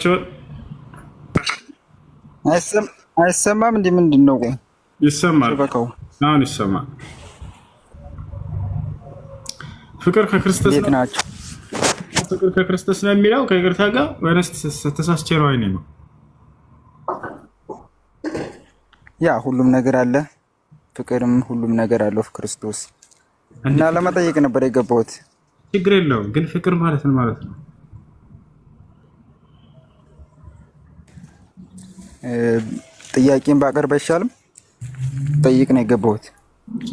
ይሰማቸዋል? አይሰማም? እንዴ ምንድን ነው? ይሰማል። አሁን ይሰማል። ፍቅር ከክርስቶስ ናቸው። ፍቅር ከክርስቶስ ነው የሚለው ከይቅርታ ጋር ወይስ ተሳስቼ ነው? አይኔ ነው ያ ሁሉም ነገር አለ፣ ፍቅርም ሁሉም ነገር አለው ክርስቶስ እና ለመጠየቅ ነበር የገባሁት። ችግር የለውም ግን ፍቅር ማለት ነው ማለት ነው። ጥያቄን ባቀርብ አይሻልም? ጠይቅ ነው የገባሁት።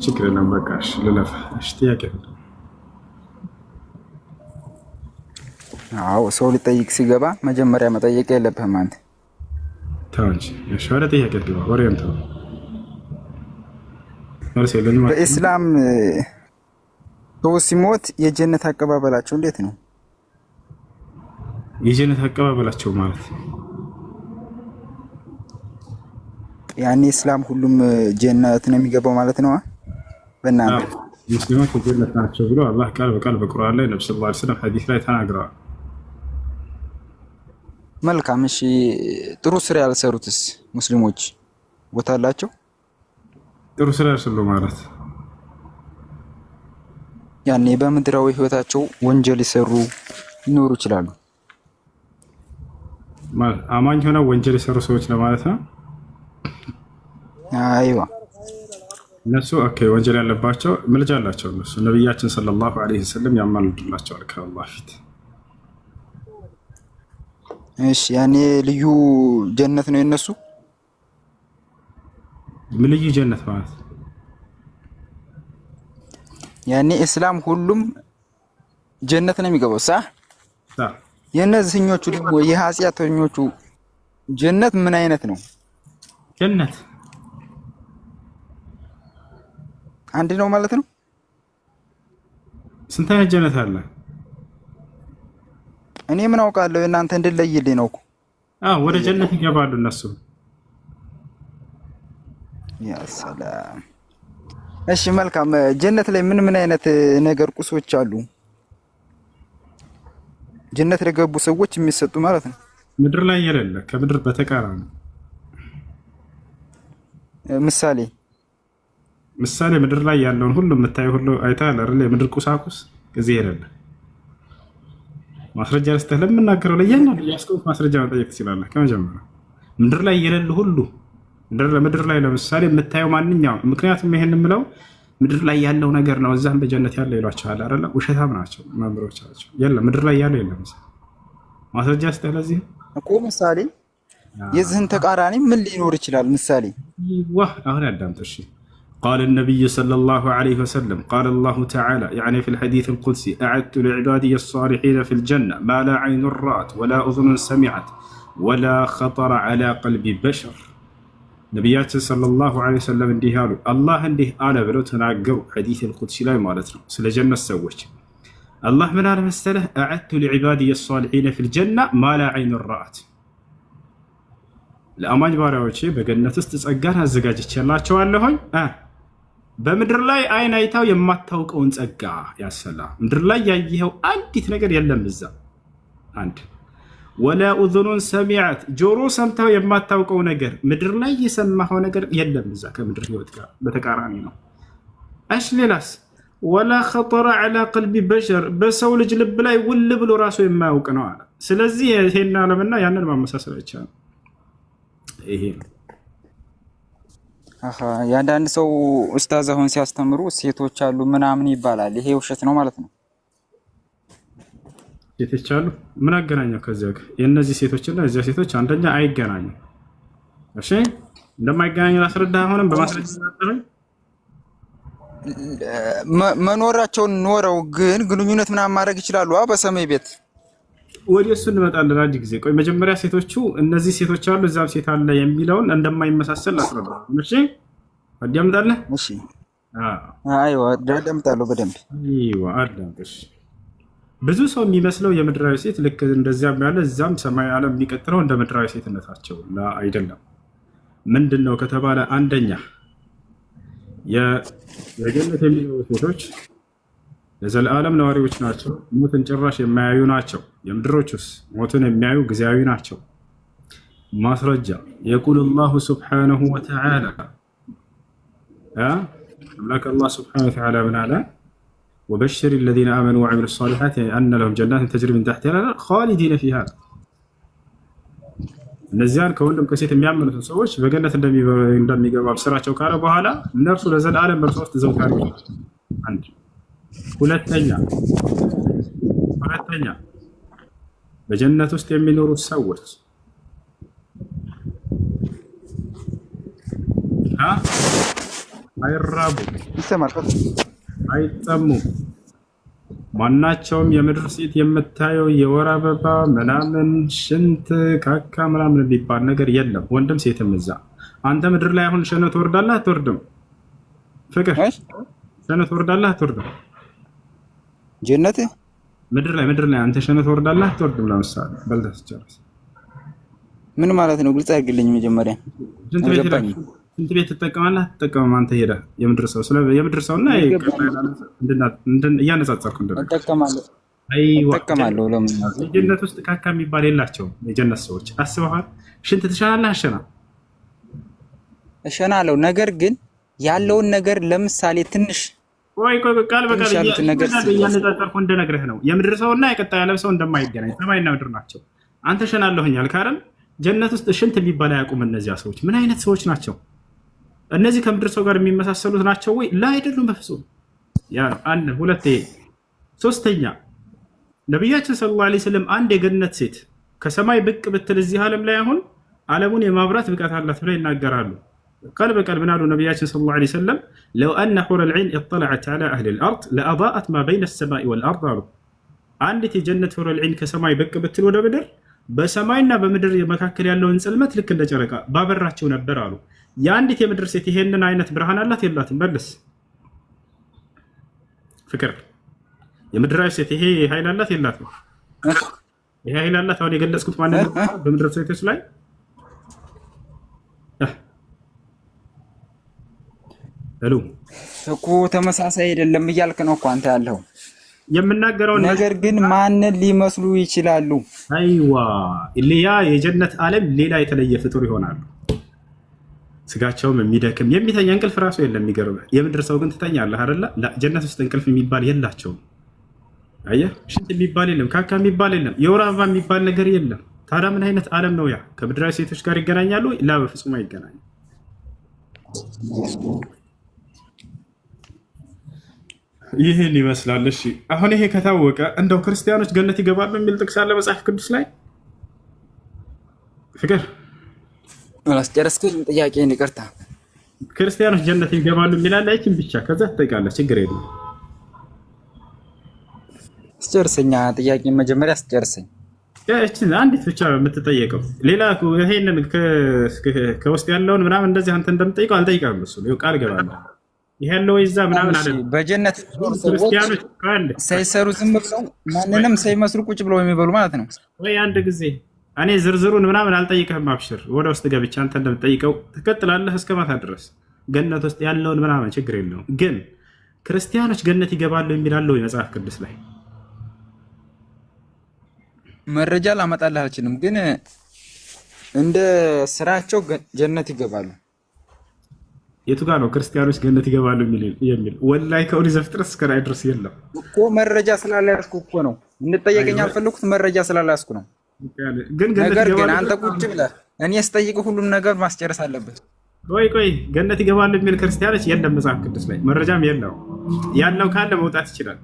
ችግር የለውም በቃ እሺ ልለፍ። እሺ ጥያቄ ነው። አዎ ሰው ሊጠይቅ ሲገባ መጀመሪያ መጠየቅ የለብህም አንተ። ተው እንጂ እሺ ወደ ጥያቄ ግባ። ወሬም ተው። በኢስላም ሰው ሲሞት የጀነት አቀባበላቸው እንዴት ነው? የጀነት አቀባበላቸው ማለት ያኔ እስላም ሁሉም ጀነት ነው የሚገባው ማለት ነው። በእናንተ ሙስሊሞች ጀነት ናቸው ብሎ አላህ ቃል በቃል በቁርአን ላይ ነብዩ ሰለላሁ ዐለይሂ ወሰለም ሐዲስ ላይ ተናግረዋል። መልካም እሺ፣ ጥሩ ስራ ያልሰሩትስ ሙስሊሞች ቦታ አላቸው? ጥሩ ስራ ያልሰሩ ማለት ያኔ በምድራዊ ህይወታቸው ወንጀል ይሰሩ ሊኖሩ ይችላሉ። አማኝ ሆነው ወንጀል የሰሩ ሰዎች ለማለት ነው። አይዋ እነሱ ኦኬ ወንጀል ያለባቸው ምልጃ አላቸው። እነሱ ነብያችን ሰለላሁ ዐለይሂ ወሰለም ያማልዱላቸዋል ከአላህ ፊት። እሺ ያኔ ልዩ ጀነት ነው የነሱ። ምን ልዩ ጀነት ማለት ያኔ እስላም ሁሉም ጀነት ነው የሚገባው ሳ የነዚህኞቹ ደግሞ የኃጢአተኞቹ ጀነት ምን አይነት ነው? ጀነት አንድ ነው ማለት ነው። ስንት አይነት ጀነት አለ? እኔ ምን አውቃለሁ? እናንተ እንድለይልኝ ነው እኮ። ወደ ጀነት ይገባሉ እነሱ። ያ ሰላም። እሺ መልካም። ጀነት ላይ ምን ምን አይነት ነገር ቁሶች አሉ? ጀነት ለገቡ ሰዎች የሚሰጡ ማለት ነው። ምድር ላይ የሌለ ከምድር በተቃራኒ ምሳሌ ምድር ላይ ያለውን ሁሉ የምታየው ሁሉ አይተሃል አይደል? የምድር ቁሳቁስ እዚህ የሌለ ማስረጃ ልስጥህ። ለምናገረው ለያንዳንዱ ያስቀምጥ ማስረጃ መጠየቅ ትችላለህ። ከመጀመሪያ ምድር ላይ የሌለ ሁሉ ምድር ላይ ለምሳሌ የምታየው ማንኛውም፣ ምክንያቱም ይሄን የምለው ምድር ላይ ያለው ነገር ነው እዛም በጀነት ያለው ይሏቸዋል አይደል? ውሸታም ናቸው መምሮቻቸው። የለም ምድር ላይ ያለው የለም። ማስረጃ ልስጥህ ለዚህ እኮ ምሳሌ የዚህን ተቃራኒ ምን ሊኖር ይችላል? ምሳሌ አሁን ያዳምጥ እሺ። قال النبي صلى الله عليه وسلم قال الله تعالى يعني في الحديث القدسي أعدت لعبادي الصالحين في الجنة ما لا عين رأت ولا أذن سمعت ولا خطر على قلب بشر. نبيات صلى الله عليه وسلم انديه قالوا الله انديه آله بلو تناقروا حديث القدسي لا يمالتنا سل جنة سوش الله من هذا مستله أعدت لعبادي الصالحين في الجنة ما لا عين رأت. ለአማኝ ባሪያዎቼ በገነት ውስጥ ጸጋን አዘጋጅቼላቸው አለሁኝ። በምድር ላይ አይን አይታው የማታውቀውን ጸጋ ያሰላ። ምድር ላይ ያየኸው አንዲት ነገር የለም እዛ አንድ። ወላ ኡዙኑን ሰሚዐት ጆሮ ሰምተው የማታውቀው ነገር ምድር ላይ የሰማኸው ነገር የለም እዛ ከምድር ህይወት ጋር በተቃራኒ ነው። እሺ ሌላስ? ወላ ኸጠረ ዐላ ቀልቢ በሸር በሰው ልጅ ልብ ላይ ውል ብሎ ራሱ የማያውቅ ነው አለ። ስለዚህ ይሄን ዓለምና ያንን ማመሳሰል አይቻልም። ይሄ የአንዳንድ ሰው ኡስታዝ አሁን ሲያስተምሩ ሴቶች አሉ ምናምን ይባላል። ይሄ ውሸት ነው ማለት ነው። ሴቶች አሉ ምን አገናኘው ከዚያ ጋር? የእነዚህ ሴቶችና እዚያ ሴቶች አንደኛ አይገናኙም። እሺ እንደማይገናኙ ላስረዳ። አሁንም በማስረጃ መኖራቸውን ኖረው ግን ግንኙነት ምናምን ማድረግ ይችላሉ በሰማይ ቤት። ወደ እሱ እንመጣለን አንድ ጊዜ። ቆይ መጀመሪያ ሴቶቹ እነዚህ ሴቶች አሉ እዛም ሴት አለ የሚለውን እንደማይመሳሰል አስረዳ። እሺ አዳምጣለህ? እሺ አይዋ አዳምጣለሁ በደንብ። አይዋ አዳምጥ። ብዙ ሰው የሚመስለው የምድራዊ ሴት ልክ እንደዚያም ያለ እዛም ሰማይ ዓለም የሚቀጥለው እንደ ምድራዊ ሴትነታቸው አይደለም። ምንድነው ከተባለ አንደኛ የጀነት የሚገቡ ሴቶች ለዘላለም ነዋሪዎች ናቸው። ሞትን ጭራሽ የማያዩ ናቸው። የምድሮችስ ሞትን የሚያዩ ጊዜያዊ ናቸው። ማስረጃ የቁል አላሁ ስብሓነሁ ወተዓላ አምላክ አላህ ስብሓነሁ ወተዓላ ምን አለ? ወበሽር ለዚነ አመኑ ወዐሚሉ ሷሊሓት አነ ለሁም ጀናትን ተጅሪ ሚን ተሕቲሃ አልአንሃር ኻሊዲነ ፊሃ። እነዚያን ከወንድም ከሴት የሚያምኑትን ሰዎች በገነት እንደሚገባ ብስራቸው ካለ በኋላ እነርሱ ለዘላለም በእርሷ ውስጥ ዘውታሪዎች ናቸው። አንድ ሁለተኛ በጀነት ውስጥ የሚኖሩት ሰዎች አይራቡም፣ አይጠሙም። ማናቸውም የምድር ሴት የምታየው የወር አበባ ምናምን ሽንት ካካ ምናምን የሚባል ነገር የለም። ወንድም ሴትም እዛ። አንተ ምድር ላይ አሁን ሸነት ትወርዳለህ አትወርድም? ፍቅር ሸነት ትወርዳለህ አትወርድም? ጀነት ምድር ላይ አንተ ሸነት ትወርዳለህ አትወርድም? ለምሳሌ በልተህ ስትጨርስ ምን ማለት ነው? ግልጽ አድርግልኝ መጀመሪያ። ሽንት ቤት ትጠቀማለህ አትጠቀምም? አንተ ሄደህ የምድር ሰውና እያነጻጸርኩ እጠቀማለሁ። ለምን ጀነት ውስጥ ካካ የሚባል የላቸውም የጀነት ሰዎች። አስበሃል? ሽንት ትሸናለህ? እሸናለሁ። ነገር ግን ያለውን ነገር ለምሳሌ ትንሽ ቃል በቃል እያነጻጸርኩ እንደነግርህ ነው። የምድር ሰውና የቀጣይ ዓለም ሰው እንደማይገናኝ ሰማይና ምድር ናቸው። አንተ ሸናለሁኝ አልክ አይደል? ጀነት ውስጥ ሽንት የሚባል አያውቁም። እነዚያ ሰዎች ምን አይነት ሰዎች ናቸው? እነዚህ ከምድር ሰው ጋር የሚመሳሰሉት ናቸው ወይ? ላ አይደሉም፣ በፍጹም። ያ አንድ ሁለት። ሶስተኛ ነቢያችን ሰለላሁ ዐለይሂ ወሰለም አንድ የገነት ሴት ከሰማይ ብቅ ብትል እዚህ ዓለም ላይ አሁን ዓለሙን የማብራት ብቃት አላት ብለው ይናገራሉ። ቃል በቃል ምን አሉ ነቢያችን ሰለላሁ ዐለይሂ ወሰለም? ለው አነ ሑረል ዐይን ኢጥለዐት ዐላ አህሊል አርድ ለአضአት ማ በይነ ሰማኢ ወልአርድ አሉ። አንዲት የጀነት ሑረል ዐይን ከሰማይ ብቅ ብትል ወደ ምድር በሰማይና በምድር መካከል ያለውን ጽልመት ልክ እንደ ጨረቃ ባበራቸው ነበር አሉ። የአንዲት የምድር ሴት ይሄንን አይነት ብርሃን አላት የላትም? መልስ ፍቅር። የምድራዊ ሴት ይሄ ኃይል አላት የላትም? ይሄ ኃይል አላት። አሁን የገለጽኩት ማለት በምድር ሴቶች ላይ ሄሎ እኮ ተመሳሳይ አይደለም እያልክ ነው እኮ አንተ ያለው የምናገረው ነገር ግን ማንን ሊመስሉ ይችላሉ? አይዋ ያ የጀነት ዓለም ሌላ የተለየ ፍጡር ይሆናሉ። ስጋቸውም የሚደክም የሚተኛ እንቅልፍ ራሱ የለም። የሚገርምህ የምድር ሰው ግን ትተኛለህ አይደለ? ጀነት ውስጥ እንቅልፍ የሚባል የላቸውም። አየህ፣ ሽንት የሚባል የለም፣ ካካ የሚባል የለም፣ የወር አበባ የሚባል ነገር የለም። ታዲያ ምን አይነት ዓለም ነው ያ? ከምድራዊ ሴቶች ጋር ይገናኛሉ? ላ በፍጹም አይገናኙ። ይህን ይመስላል። እሺ አሁን ይሄ ከታወቀ እንደው ክርስቲያኖች ገነት ይገባሉ የሚል ጥቅስ አለ መጽሐፍ ቅዱስ ላይ? ፍቅር አላስጨረስክም ጥያቄን? ይቅርታ። ክርስቲያኖች ጀነት ይገባሉ የሚል አለ? አይችን ብቻ ከዛ ትጠይቃለህ፣ ችግር የለም። አስጨርሰኛ ጥያቄ መጀመሪያ አስጨርሰኝ። እቺን አንዲት ብቻ የምትጠየቀው ሌላ ይሄንን ከውስጥ ያለውን ምናምን እንደዚህ አንተ እንደምትጠይቀው አልጠይቀም። እሱ ቃል ገባለሁ ይሄ ያለው ይዛ ምናምን አለ። በጀነት ክርስቲያኖች ካለ ሳይሰሩ ዝም ብለው ማንንም ሳይመስሉ ቁጭ ብለው የሚበሉ ማለት ነው ወይ? አንድ ጊዜ እኔ ዝርዝሩን ምናምን አልጠይቅህም። አብሽር፣ ወደ ውስጥ ገብቼ አንተ እንደምትጠይቀው ትቀጥላለህ እስከ ማታ ድረስ ገነት ውስጥ ያለውን ምናምን ችግር የለውም። ግን ክርስቲያኖች ገነት ይገባሉ የሚላለው የመጽሐፍ ቅዱስ ላይ መረጃ ላመጣልህ አልችልም፣ ግን እንደ ስራቸው ጀነት ይገባሉ። የቱ ጋር ነው ክርስቲያኖች ገነት ይገባሉ የሚል? ወላሂ ከኦሪት ዘፍጥረት እስከ ራዕይ ድረስ የለም እኮ። መረጃ ስላልያዝኩ እኮ ነው እንድጠየቀኝ አልፈለኩት። መረጃ ስላልያዝኩ ነው። ነገር ግን አንተ ቁጭ ብለህ እኔ ስጠይቅ ሁሉም ነገር ማስጨረስ አለበት። ቆይ ገነት ይገባሉ የሚል ክርስቲያኖች የለም መጽሐፍ ቅዱስ ላይ፣ መረጃም የለው። ያለው ካለ መውጣት ይችላል።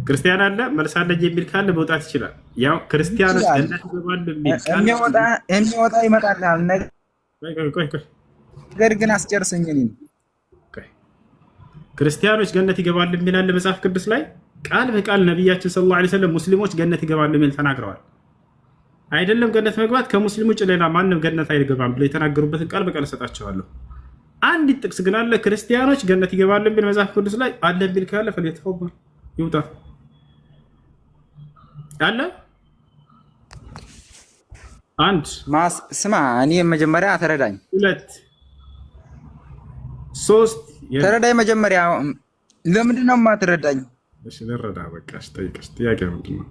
ክርስቲያን አለ መልስ አለኝ የሚል ካለ መውጣት ይችላል። ያው ክርስቲያኖች ገነት ይገባሉ የሚል የሚወጣ ይመጣልሃል። ነገር ግን አስጨርሰኝ። ክርስቲያኖች ገነት ይገባሉ የሚል አለ መጽሐፍ ቅዱስ ላይ ቃል በቃል ነቢያችን ሰለላሁ ዐለይሂ ወሰለም ሙስሊሞች ገነት ይገባሉ የሚል ተናግረዋል። አይደለም ገነት መግባት ከሙስሊም ውጭ ሌላ ማንም ገነት አይገባም ብለው የተናገሩበትን ቃል በቃል እሰጣቸዋለሁ። አንዲት ጥቅስ ግን አለ ክርስቲያኖች ገነት ይገባሉ የሚል መጽሐፍ ቅዱስ ላይ አለ የሚል ካለ ፈለተፈበር ይውጣ አለ። አንድ ስማ፣ እኔ መጀመሪያ ተረዳኝ። ሁለት ሶስት ተረዳኝ። መጀመሪያ ለምንድን ነው የማትረዳኝ? እሺ ልረዳ። በቃ እሺ ጠይቀሽ። ጥያቄ ምንድን ነው?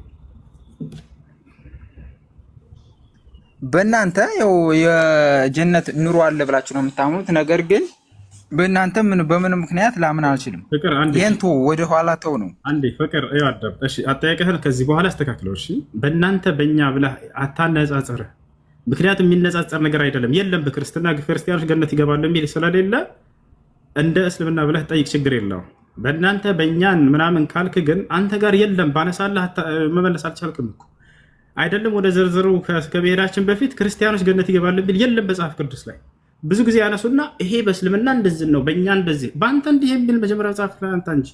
በእናንተ ያው የጀነት ኑሮ አለ ብላችሁ ነው የምታምኑት። ነገር ግን በእናንተ በምን ምክንያት ላምን አልችልም። ፍቅር አንዴ ይሄንቶ ወደ ኋላ ተው ነው አንዴ ፍቅር ይዋደብ። እሺ አጠያየቅህን ከዚህ በኋላ አስተካክለው። እሺ በእናንተ በእኛ ብለህ አታነጻጽር። ምክንያቱም የሚነጻጸር ነገር አይደለም። የለም በክርስትና ክርስቲያኖች ገነት ይገባሉ የሚል ስለሌለ እንደ እስልምና ብለህ ጠይቅ፣ ችግር የለውም። በእናንተ በእኛን ምናምን ካልክ ግን አንተ ጋር የለም ባነሳለህ መመለስ አልቻልክም እኮ አይደለም። ወደ ዝርዝሩ ከመሄዳችን በፊት ክርስቲያኖች ገነት ይገባሉ የሚል የለም መጽሐፍ ቅዱስ ላይ። ብዙ ጊዜ ያነሱና ይሄ በእስልምና እንደዚህ ነው፣ በእኛ እንደዚህ፣ በአንተ እንዲህ የሚል መጀመሪያ መጽሐፍ ላይ አንተ እንጂ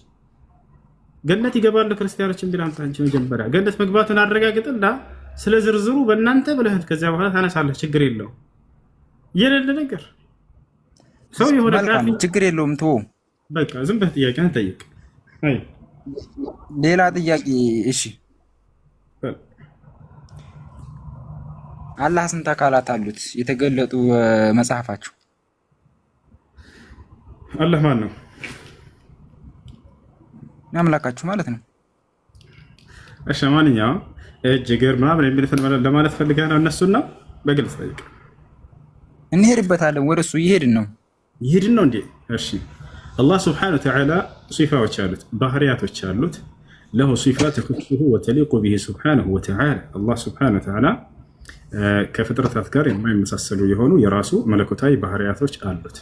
ገነት ይገባሉ ክርስቲያኖች የሚል አንተ እንጂ መጀመሪያ ገነት መግባቱን አረጋግጥና ስለ ዝርዝሩ በእናንተ ብለህ ከዚያ በኋላ ታነሳለህ። ችግር የለውም። የሌለ ነገር ሰው የሆነ ችግር የለውም። ተወው በቃ ዝም ብለህ ጥያቄህን ጠይቅ። አይ ሌላ ጥያቄ እሺ። አላህ ስንት አካላት አሉት የተገለጡ መጽሐፋችሁ? አላህ ማን ነው? አምላካችሁ ማለት ነው። እሺ ማንኛውም እጅ እግር ምናምን የሚሉትን ለማለት ፈልገህ ነው? እነሱን ነው በግልጽ ጠይቅ። እንሄድበታለን። ወደ እሱ እየሄድን ነው እንዴ? እሺ አላህ ስብሓነሁ ወተዓላ ሲፋዎች አሉት፣ ባህሪያቶች አሉት። ለሁ ሲፋት ተኹሱሁ ወተሊቁ ቢሂ ስብሓነሁ ወተዓላ። አላህ ስብሓነሁ ወተዓላ ከፍጥረታት ጋር የማይመሳሰሉ የሆኑ የራሱ መለኮታዊ ባህሪያቶች አሉት።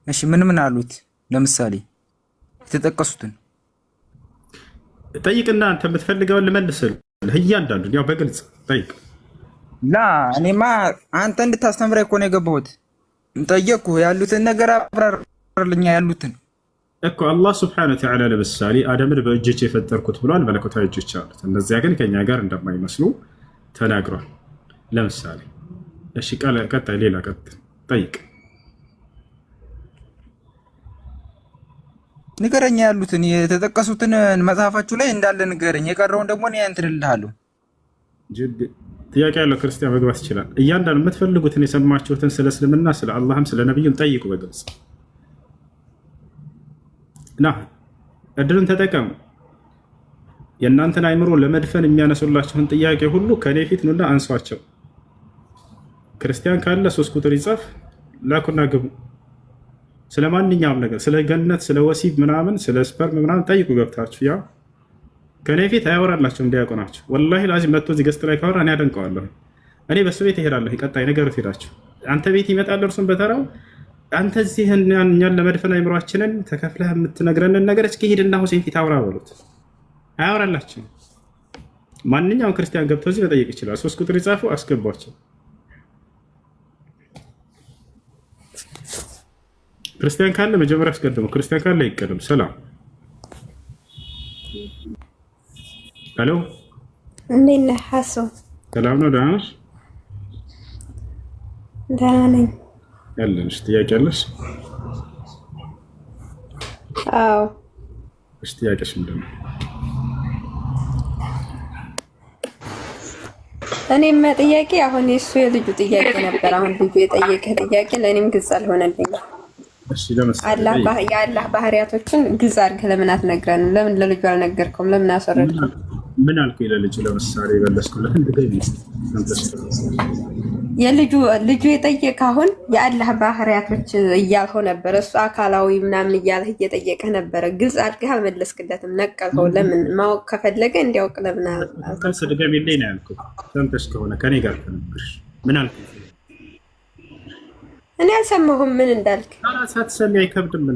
እሺ ምን ምን አሉት? ለምሳሌ የተጠቀሱትን ጠይቅና አንተ የምትፈልገውን ልመልስልህ። እያንዳንዱን ያው በግልጽ ጠይቅ። እኔማ አንተ እንድታስተምረኝ እኮ ነው የገባሁት። ጠየቅኩ፣ ያሉትን ነገር አብራርልኛ። ያሉትን እኮ አላህ ስብሐነሁ ወተዓላ ለምሳሌ አደምን በእጆች የፈጠርኩት ብሏል። መለኮታዊ እጆች አሉት። እነዚያ ግን ከኛ ጋር እንደማይመስሉ ተናግሯል። ለምሳሌ እሺ፣ ቀጣይ ሌላ ጠይቅ። ንገረኛ። ያሉትን የተጠቀሱትን መጽሐፋችሁ ላይ እንዳለ ንገረኝ። የቀረውን ደግሞ እኔ እንትን እልሃለሁ። ጥያቄ ያለው ክርስቲያን መግባት ይችላል። እያንዳንዱ የምትፈልጉትን የሰማችሁትን ስለ እስልምና ስለ አላህም ስለ ነቢዩም ጠይቁ በግልጽ ና እድልን ተጠቀሙ። የእናንተን አይምሮ ለመድፈን የሚያነሱላችሁን ጥያቄ ሁሉ ከኔ ፊት ኑና አንሷቸው። ክርስቲያን ካለ 3 ቁጥር ይጻፍ፣ ላኩና ግቡ። ስለ ማንኛውም ነገር ስለ ገነት፣ ስለ ወሲብ ምናምን፣ ስለ ስፐርም ምናምን ጠይቁ ገብታችሁ። ያው ከኔ ፊት አያወራላቸው እንዲያውቁ ናቸው። ወላሂ ላዚም መጥቶ እዚህ ገስት ላይ ካወራ እኔ አደንቀዋለሁ። እኔ በሱ ቤት እሄዳለሁ። ቀጣይ ነገር ሄዳችሁ አንተ ቤት ይመጣል እርሱም በተራው። አንተ እዚህ እኛን ለመድፈን አይምሯችንን ተከፍለህ የምትነግረንን ነገር እስኪ ሂድና ሁሴን ፊት አውራ በሉት። አያወራላችሁ። ማንኛውም ክርስቲያን ገብቶ እዚህ መጠየቅ ይችላል። 3 ቁጥር ይጻፉ፣ አስገቧቸው። ክርስቲያን ካለ መጀመሪያ አስቀድመው። ክርስቲያን ካለ ይቀደም። ሰላም ሄሎ፣ እንዴት ነህ ሀሶ? ሰላም ነው? ደህና ነሽ? ደህና ነኝ። ያለንሽ ጥያቄ አለሽ? አዎ። እሺ ጥያቄሽ ምንድን ነው? እኔም ጥያቄ አሁን የእሱ የልጁ ጥያቄ ነበር። አሁን ልጁ የጠየቀህ ጥያቄ ለእኔም ግልጽ አልሆነልኝም። እሺ ለምሳሌ የአላህ ባህሪያቶችን ግልጽ አድርገህ ለምን አትነግረንም? ለምን ለልጁ አልነገርከውም? ለምን አስወረድከው? ምን አልኩኝ? ለልጁ ለምሳሌ የበለስኩለት ልጁ የጠየቀህ አሁን የአላህ ባህሪያቶች እያልኸው ነበረ። እሱ አካላዊ ምናምን እያለህ እየጠየቀህ ነበረ። ግልጽ አድርገህ አልመለስክለትም፣ ነቀልኸው። ለምን ማወቅ ከፈለገ እንዲያውቅ ለምን ስድገሚልኝ ነው ያልኩት። ሰምተሽ ከሆነ ከኔ ጋር ከነበርሽ ምን አልኩኝ? እኔ አልሰማሁም ምን እንዳልክ። ሳትሰሚ አይከብድም።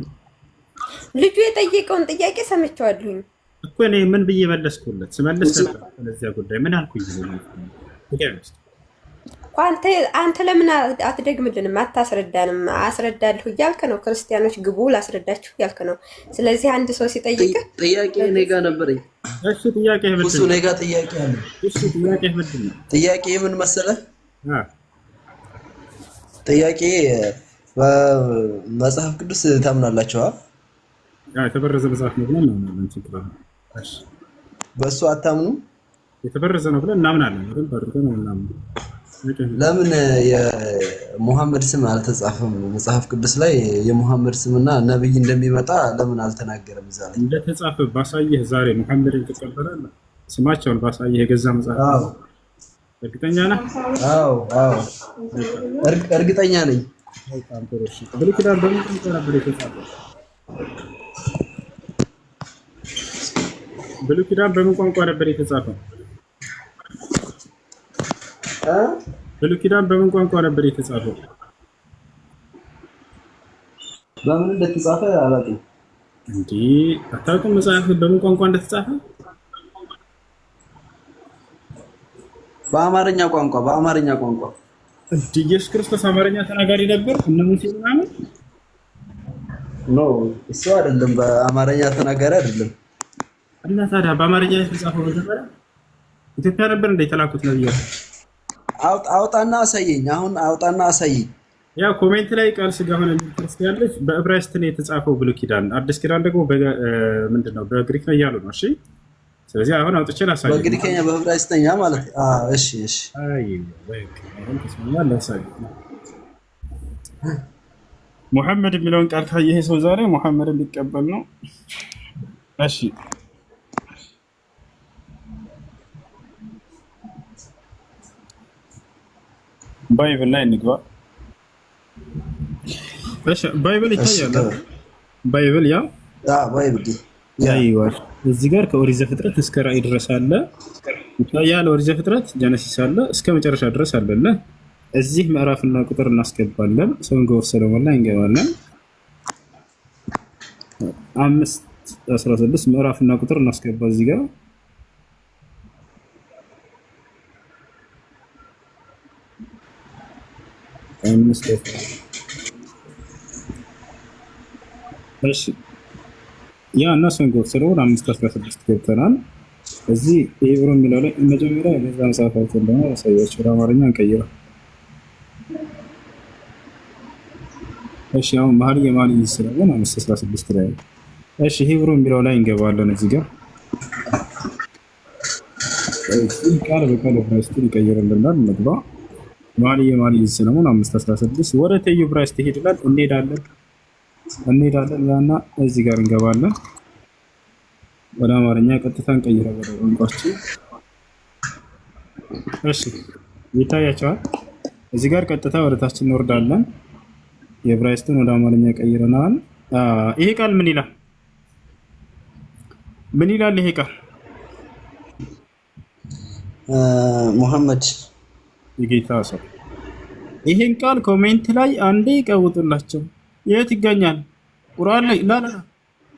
ልጁ የጠየቀውን ጥያቄ ሰምቼዋለሁኝ እኮ እኔ ምን ብዬ መለስኩለት? ስመልስ ስለዚያ ጉዳይ ምን አልኩኝ? አንተ ለምን አትደግምልንም? አታስረዳንም? አስረዳለሁ እያልክ ነው። ክርስቲያኖች ግቡ ላስረዳችሁ እያልክ ነው። ስለዚህ አንድ ሰው ሲጠይቅ ጥያቄ እኔ ጋር ነበረኝ። እሺ ጥያቄ ምንድን ነው? እሱ እኔ ጋር ጥያቄ አለ። እሺ ጥያቄ ምንድን ነው? ጥያቄ ምን መሰለህ? ጥያቄ በመጽሐፍ ቅዱስ ታምናላችሁ? የተበረዘ መጽሐፍ ነው ብለን እናምናለን። እሺ በእሱ አታምኑ? የተበረዘ ነው ብለን እናምናለን። አይደል? በርዘ ነው እናምናለን። ለምን የሙሐመድ ስም አልተጻፈም? መጽሐፍ ቅዱስ ላይ የሙሐመድ ስምና ነብይ እንደሚመጣ ለምን አልተናገረም? እዛ ላይ እንደተጻፈ ባሳየህ ዛሬ ሙሐመድን ትቀበላለህ? ስማቸውን ባሳየህ የገዛ መጽሐፍ እርግጠኛ ነህ? አዎ እርግጠኛ ነኝ። ብሉይ ኪዳን በምን ቋንቋ ነበር የተጻፈው? ብሉይ ኪዳን በምን ቋንቋ ነበር የተጻፈው? ብሉይ ኪዳን በምን ቋንቋ ነበር የተጻፈው? በምን እንደተጻፈ አላውቅም። እንዴ አታውቅም? መጽሐፍ በምን ቋንቋ እንደተጻፈ? በአማርኛ ቋንቋ እንዴ ኢየሱስ ክርስቶስ አማርኛ ተናጋሪ ነበር? እነ ሙሴ ምናምን? ኖ እሱ አይደለም፣ በአማርኛ ተናጋሪ አይደለም። እና ታዲያ በአማርኛ የተጻፈው መጀመሪያ ኢትዮጵያ ነበር እንደ የተላኩት ነብያት? አውጣና አሳየኝ። አሁን አውጣና አሳየኝ። ያው ኮሜንት ላይ ቃል ስጋ ሆነ ክርስቲያኖች በዕብራይስጥ ነው የተጻፈው ብሉይ ኪዳን፣ አዲስ ኪዳን ደግሞ ምንድነው በግሪክ ነው እያሉ ነው። እሺ ስለዚህ አሁን አውጥቼ ላሳየኝ። በግሪከኛ በዕብራይስጥኛ ማለት እሺ አይ በቃ አሁን ተስማማ ላሳየኝ። ሙሐመድ የሚለውን ቃል ካየህ ሰው ዛሬ ሙሐመድን ሊቀበል ነው። እሺ ባይብል ላይ እንግባ። እሺ ባይብል ይታያል። ባይብል ባይብል ያይዋል። እዚህ ጋር ከኦሪት ዘፍጥረት እስከ ራዕይ ድረስ አለ ይታያል። ኦሪት ዘፍጥረት ጀነሲስ አለ እስከ መጨረሻ ድረስ አለለ። እዚህ ምዕራፍና ቁጥር እናስገባለን። ሰንጎ ኦፍ ሰሎሞን ላይ እንገባለን። 5:16 ምዕራፍና ቁጥር እናስገባ እዚህ ጋር እሺ ያ እና ሰንጎ ኦፍ ሰሎሞን 5:16 ገብተናል። እዚህ ሂብሩ የሚለው ላይ መጀመሪያ የዛ መጽሐፋችን ደግሞ ያሳያችሁ ወደ አማርኛ እንቀይረው። እሺ አሁን መኃልየ ሰሎሞን 5:16 ላይ እሺ ሂብሩ የሚለው ላይ እንገባለን። እዚህ ጋር እዚህ ቃል በቃል ዕብራይስጥ ይቀይርልናል። እንግባ መኃልየ ሰሎሞን 5:16 ወደ ተዩ ዕብራይስጥ ሄድላል እንሄዳለን ያና እዚህ ጋር እንገባለን። ወደ አማርኛ ቀጥታ እንቀይረው ወደ ቋንቋችን። እሺ ይታያችኋል። እዚህ ጋር ቀጥታ ወደ ታች እንወርዳለን። የዕብራይስጥን ወደ አማርኛ ቀይረናል። ይሄ ቃል ምን ይላል? ይሄ ቃል ሙሐመድ የጌታ ሰው። ይሄን ቃል ኮሜንት ላይ አንዴ ይቀውጡላቸው። የት ይገኛል? ቁርአን ላይ ላ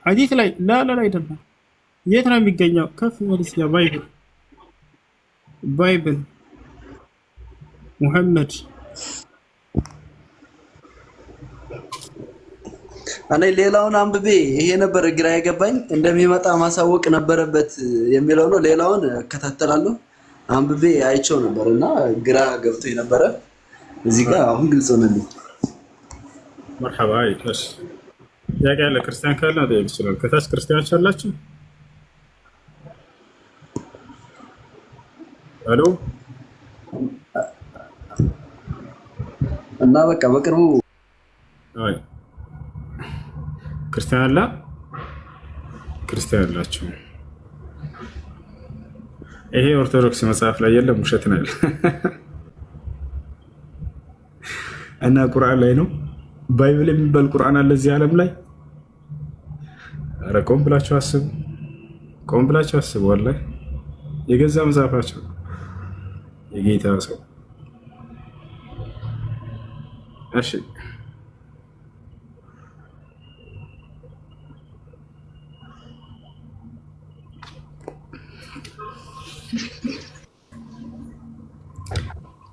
ሐዲስ ላይ ላ አይደለም። የት ነው የሚገኘው? ከፍ ማለት ያ ባይብል ሙሐመድ እኔ ሌላውን አንብቤ ይሄ ነበር ግራ የገባኝ። እንደሚመጣ ማሳወቅ ነበረበት የሚለው ነው። ሌላውን እከታተላለሁ አንብቤ አይቼው ነበርና ግራ ገብቶኝ ነበረ። እዚህ ጋር አሁን ግልጽ ሆነልኝ። መርሐባ አይተሽ ያቀ ያለ ክርስቲያን ካለ አይደል ይችላል። ከታች ክርስቲያኖች አላችሁ? አሎ እና በቃ በቅርቡ አይ ክርስቲያን አላችሁ? ይሄ ኦርቶዶክስ መጽሐፍ ላይ የለም፣ ውሸት ነው እና ቁርአን ላይ ነው። ባይብል የሚባል ቁርአን አለ እዚህ ዓለም ላይ። ኧረ ቆም ብላችሁ አስቡ። ወላሂ የገዛ መጽሐፋቸው የጌታ ሰው።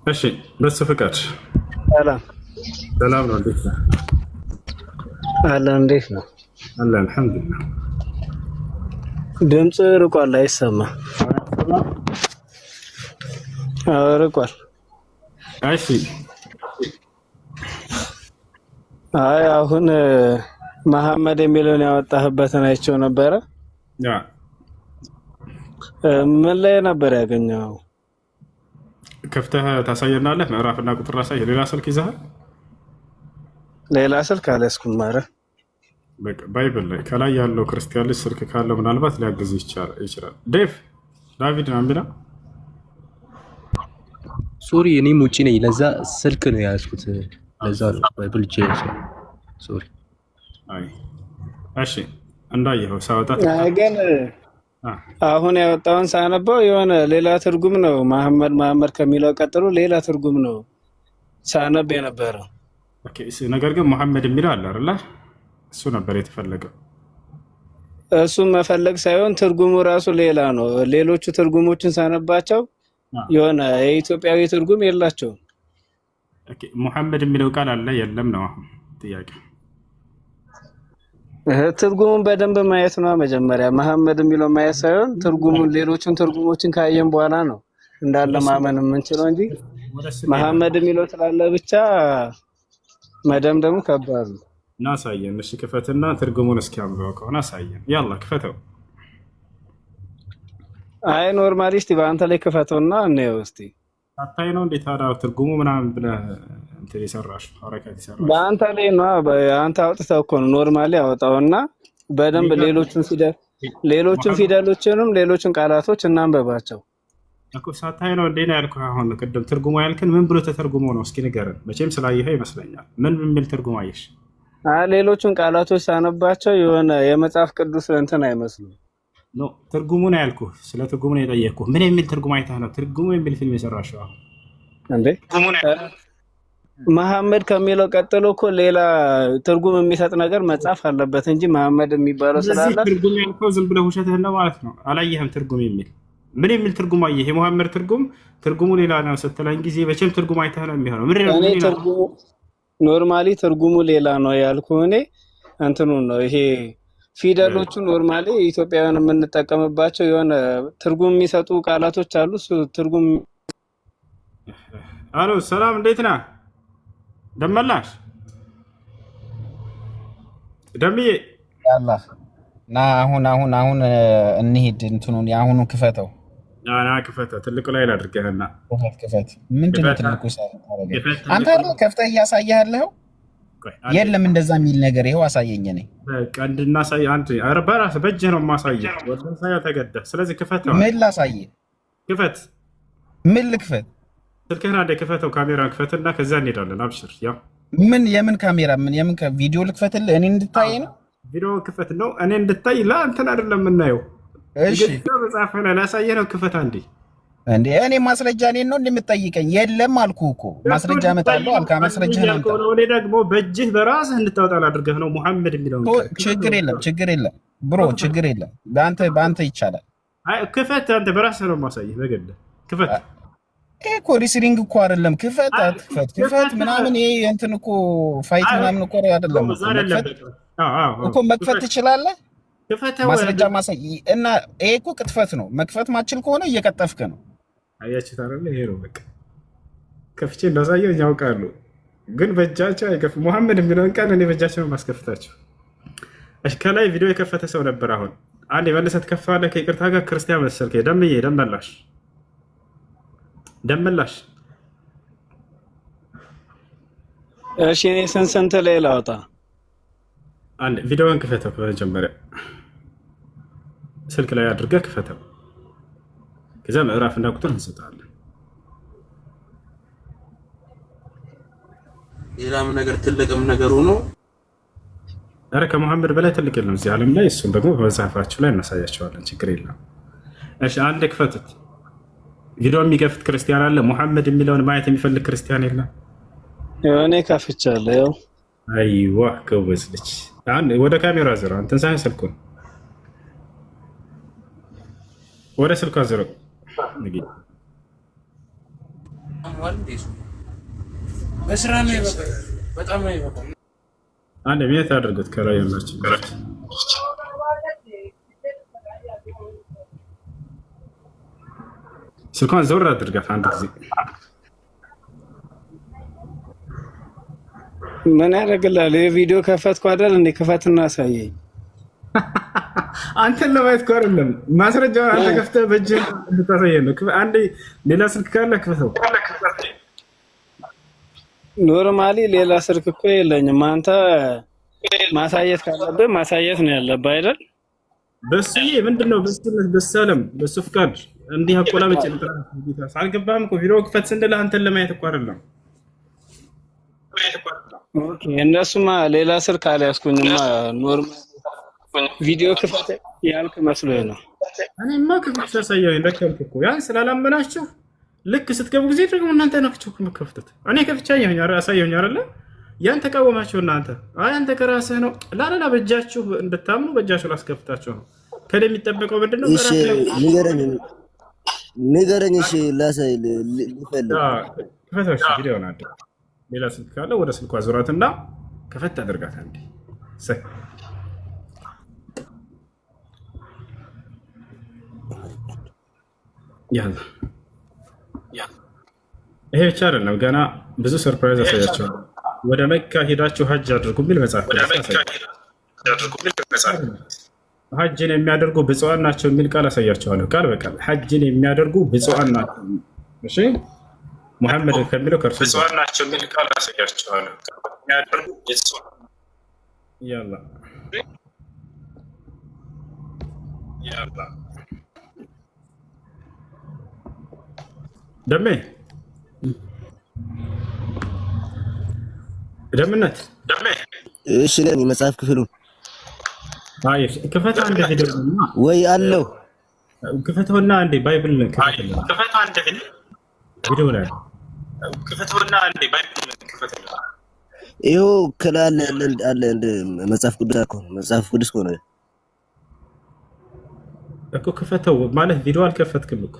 እሺ በሱ ፍቃድ ሰላም ነው። እንዴት ነህ? እንዴት ነው? አልሐምዱሊላህ። ድምፅ ርቋል፣ አይሰማም። ርቋል። እሺ አይ አሁን መሐመድ የሚለውን ያወጣህበትን አይቼው ነበረ። ምን ላይ ነበር ያገኘው? ከፍተህ ታሳየናለህ። ምዕራፍና ቁጥር አሳይ። ሌላ ስልክ ይዘሃል? ሌላ ስልክ አልያዝኩም። ኧረ በቃ ባይብል ላይ ከላይ ያለው ክርስቲያን ልጅ ስልክ ካለው ምናልባት ሊያግዝ ይችላል። ዴቭ ዳቪድ ነው የሚለው። ሶሪ እኔም ውጪ ነኝ። ለዛ ስልክ ነው የያዝኩት። ለዛ ነው ባይብል ቼ ሶሪ። አይ እሺ፣ እንዳየኸው ሳወጣ ግን አሁን ያወጣውን ሳነበው የሆነ ሌላ ትርጉም ነው። መሐመድ ከሚለው ቀጥሎ ሌላ ትርጉም ነው ሳነብ የነበረው። ኦኬ፣ ነገር ግን መሐመድ የሚለው አለ አይደል? እሱ ነበር የተፈለገው። እሱም መፈለግ ሳይሆን ትርጉሙ ራሱ ሌላ ነው። ሌሎቹ ትርጉሞችን ሳነባቸው የሆነ የኢትዮጵያዊ ትርጉም የላቸውም። ኦኬ፣ መሐመድ የሚለው ቃል አለ የለም ነው አሁን ጥያቄ። ትርጉሙን በደንብ ማየት ነው መጀመሪያ። መሐመድ የሚለው ማየት ሳይሆን ትርጉሙን፣ ሌሎችን ትርጉሞችን ካየን በኋላ ነው እንዳለ ማመን የምንችለው እንጂ መሐመድ የሚለው ስላለ ብቻ መደምደሙ ከባድ ነው። እና አሳየን። እሺ ክፈትና ትርጉሙን እስኪ አንብበው ከሆነ አሳየን። ያላ ክፈተው። አይ ኖርማሊ እስቲ በአንተ ላይ ክፈተውና እንየው እስቲ። አታይ ነው እንዴት ታዲያ ትርጉሙ ምናምን ብለህ እንትን የሰራሽ ሐረካት የሰራሽ በአንተ ላይ ነው። አንተ አውጥተው እኮ ነው ኖርማሊ አወጣውና በደንብ ሌሎችን ፊደሎችንም ሌሎችን ቃላቶች እናንበባቸው እኮ። ሳታይ ነው እንዴ ነው ያልኩህ። አሁን ቅድም ትርጉሙ ያልከን ምን ብሎ ተተርጉሞ ነው? እስኪ ንገረን። መቼም ስላየኸው ይመስለኛል። ምን የሚል ትርጉም አየሽ? ሌሎቹን ቃላቶች ሳነባቸው የሆነ የመጽሐፍ ቅዱስ እንትን አይመስሉም። ኖ ትርጉሙን ያልኩህ፣ ስለ ትርጉሙ ነው የጠየቅኩህ። ምን የሚል ትርጉም አይተህ ነው ትርጉሙ የሚል ፊልም የሰራሽው? አሁን እንዴ መሐመድ ከሚለው ቀጥሎ እኮ ሌላ ትርጉም የሚሰጥ ነገር መጽሐፍ አለበት እንጂ መሐመድ የሚባለው ስላለ ትርጉም ያልከው ዝም ብለህ ውሸትህን ነው ማለት ነው። አላየህም ትርጉም የሚል ምን የሚል ትርጉም አየህ? የመሐመድ ትርጉሙ ሌላ ነው ስትለኝ ጊዜ መቼም ትርጉም አይተህ ነው የሚሆነው። ምን ትርጉሙ ኖርማሊ ትርጉሙ ሌላ ነው ያልኩህ እኔ እንትኑን ነው። ይሄ ፊደሎቹ ኖርማሊ ኢትዮጵያውያን የምንጠቀምባቸው የሆነ ትርጉም የሚሰጡ ቃላቶች አሉ። እሱ ትርጉም አሎ፣ ሰላም እንዴት ነህ ደመላሽ? ደምዬ ያላ ና አሁን እንሂድ። እንትኑን የአሁኑ ክፈተው። ና ክፈተው። ትልቁ ላይ ላድርገህና ክፈት። ምንድን ነው ትልቁ? አንተ አይደል ከፍተህ እያሳየህ ያለኸው? የለም እንደዛ የሚል ነገር ይኸው አሳየኝ። ነኝ በቃ እንድናሳይ አንተ በራስህ በእጅህ ነው የማሳየህ። ወደ ሳያ ተገደህ። ስለዚህ ክፈተው። ምን ላሳየህ? ክፈት። ምን ልክፈት? ስልክህን አንዴ ክፈተው። ካሜራ ክፈትና ከዛ እንሄዳለን። አብሽር። ያው የምን ካሜራ? የምን ቪዲዮ ልክፈትልህ? እኔ እንድታይ ነው? ቪዲዮ ክፈት ነው እኔ እንድታይ ለአንተን አይደለም የምናየው። እሺ መጽሐፍ ላይ ላሳየህ ነው። ክፈት አንዴ። እንዴ እኔ ማስረጃ እኔን ነው እንደምትጠይቀኝ? የለም አልኩህ እኮ ማስረጃ እመጣለሁ አልካ። ማስረጃህን አንተ እኔ ደግሞ በእጅህ በራስህ እንድታወጣ አድርገህ ነው ሙሐመድ የሚለው። ችግር የለም ብሮ፣ ችግር የለም። በአንተ ይቻላል። አይ ክፈት አንተ በራስህ ነው የማሳየህ። በገድህ ክፈት። ይሄ እኮ ሪስሪንግ እኮ አይደለም። ክፈት ምናምን ይሄ እንትን እኮ ፋይት ምናምን እኮ አይደለም እኮ። መክፈት ትችላለህ። ማስረጃ ማሳይ እና ይሄ እኮ ቅጥፈት ነው። መክፈት ማችል ከሆነ እየቀጠፍክ ነው። አያችሁት አይደል? ይሄ ነው በቃ። ከፍቼ እንዳሳየው ያውቃሉ፣ ግን በእጃቸው አይከፍ። ሙሐመድ የሚለውን ቃል እኔ በእጃቸው ነው ማስከፍታቸው። እሺ ከላይ ቪዲዮ የከፈተ ሰው ነበር። አሁን አንድ የመለሰት ከፋለ ከይቅርታ ጋር ክርስቲያን መሰልከ። ደምዬ ደመላሽ እሺ እኔ ስንት ላይ ላውጣ? አንድ ቪዲዮውን ክፈተው። በመጀመሪያ ስልክ ላይ አድርገህ ክፈተው። ከዛ ምዕራፍ እና ቁጥር እንሰጣለን። ሌላም ነገር ትልቅም ነገር ሆኖ ኧረ ከመሐመድ በላይ ትልቅ የለም እዚህ ዓለም ላይ። እሱም ደግሞ በመጽሐፋችሁ ላይ እናሳያቸዋለን። ችግር የለም። እሺ አንድ ክፈቱት። ቪዲዮ የሚከፍት ክርስቲያን አለ? ሙሐመድ የሚለውን ማየት የሚፈልግ ክርስቲያን የለም? እኔ ከፍቻለሁ። ያው አይዋ ጎበዝ ልጅ። ወደ ካሜራ ዞር። አንተን ሳይሆን ስልኩን ወደ ስልኩ ዞር። አንድ ቤት አድርጉት። ከላይ ያላችሁ ስልኳን ዘወር አድርጋት አንድ ጊዜ። ምን ያደርግልሃል? የቪዲዮ ከፈትኩ አይደል እንዴ? ክፈትና አሳየኝ። አንተን ለማየት እኮ አይደለም ማስረጃውን አንተ ከፍተህ በእጅህ እንድታሳየን ነው። አንዴ ሌላ ስልክ ካለ ክፈተው። ኖርማሊ ሌላ ስልክ እኮ የለኝም። አንተ ማሳየት ካለብህ ማሳየት ነው ያለብህ አይደል? በስዬ ምንድነው በሰለም በሱ ፍቃድ እንዲህ አቆላመጭ አልገባህም እኮ ቪዲዮ ክፈት ስንል አንተን ለማየት እኮ አይደለም። ኦኬ እነሱማ ሌላ ስልክ አልያዝኩኝማ ኖርማል ቪዲዮ ክፈት ያልክ መስሎኝ ነው። እኔማ ክፈት ሳሳየው እንደከምኩ እኮ ያን ስላላመናችሁ ልክ ስትገቡ ጊዜ ደግሞ እናንተ ናችሁ መከፍተት። እኔ ከፍቻለሁ አሳየሁኝ አይደለ? ያን ተቃወማችሁ እናንተ። አይ አንተ ከራስህ ነው ላላላ በእጃችሁ እንድታምኑ በእጃችሁ ላስከፍታችሁ ነው። ከደ የሚጠበቀው ምንድነው? እሺ ንገረኝ። እሺ ላሳይ ልፈልግ። ክፈታሽ ቪዲዮ ነው አይደል? ሌላ ስልክ ካለ ወደ ስልኳ ዙራትና ከፈት አድርጋት አንዴ ሰይ ያለ ይሄ ብቻ አይደለም፣ ገና ብዙ ሰርፕራይዝ አሳያቸዋለሁ። ወደ መካ ሄዳችሁ ሀጅ አድርጉ ቢል መጽሐፍ ሀጅን የሚያደርጉ ብፁዓን ናቸው የሚል ቃል አሳያቸዋለሁ። ቃል በቃል ሀጅን የሚያደርጉ ብፁዓን ናቸው። እሺ ሙሐመድ ከሚለው ከርሱ ብፁዓን ናቸው የሚል ቃል አሳያቸዋለሁ። የሚያደርጉ ብፁዓን ያላ ደሜ ደምነት እሺ ለኔ መጽሐፍ ክፍሉን አይ ክፈታ አንደ ቪዲዮ ወይ አለው ክፈታውና አንዴ ባይብል ክፈታ አንደ ቪዲዮ ላይ ክፈታውና አንዴ ባይብል ክፈታ ይኸው ከላለ አለ እንደ መጽሐፍ ቅዱስ እኮ መጽሐፍ ቅዱስ ሆነ እኮ ክፈተው ማለት ቪዲዮ አልከፈትክም እኮ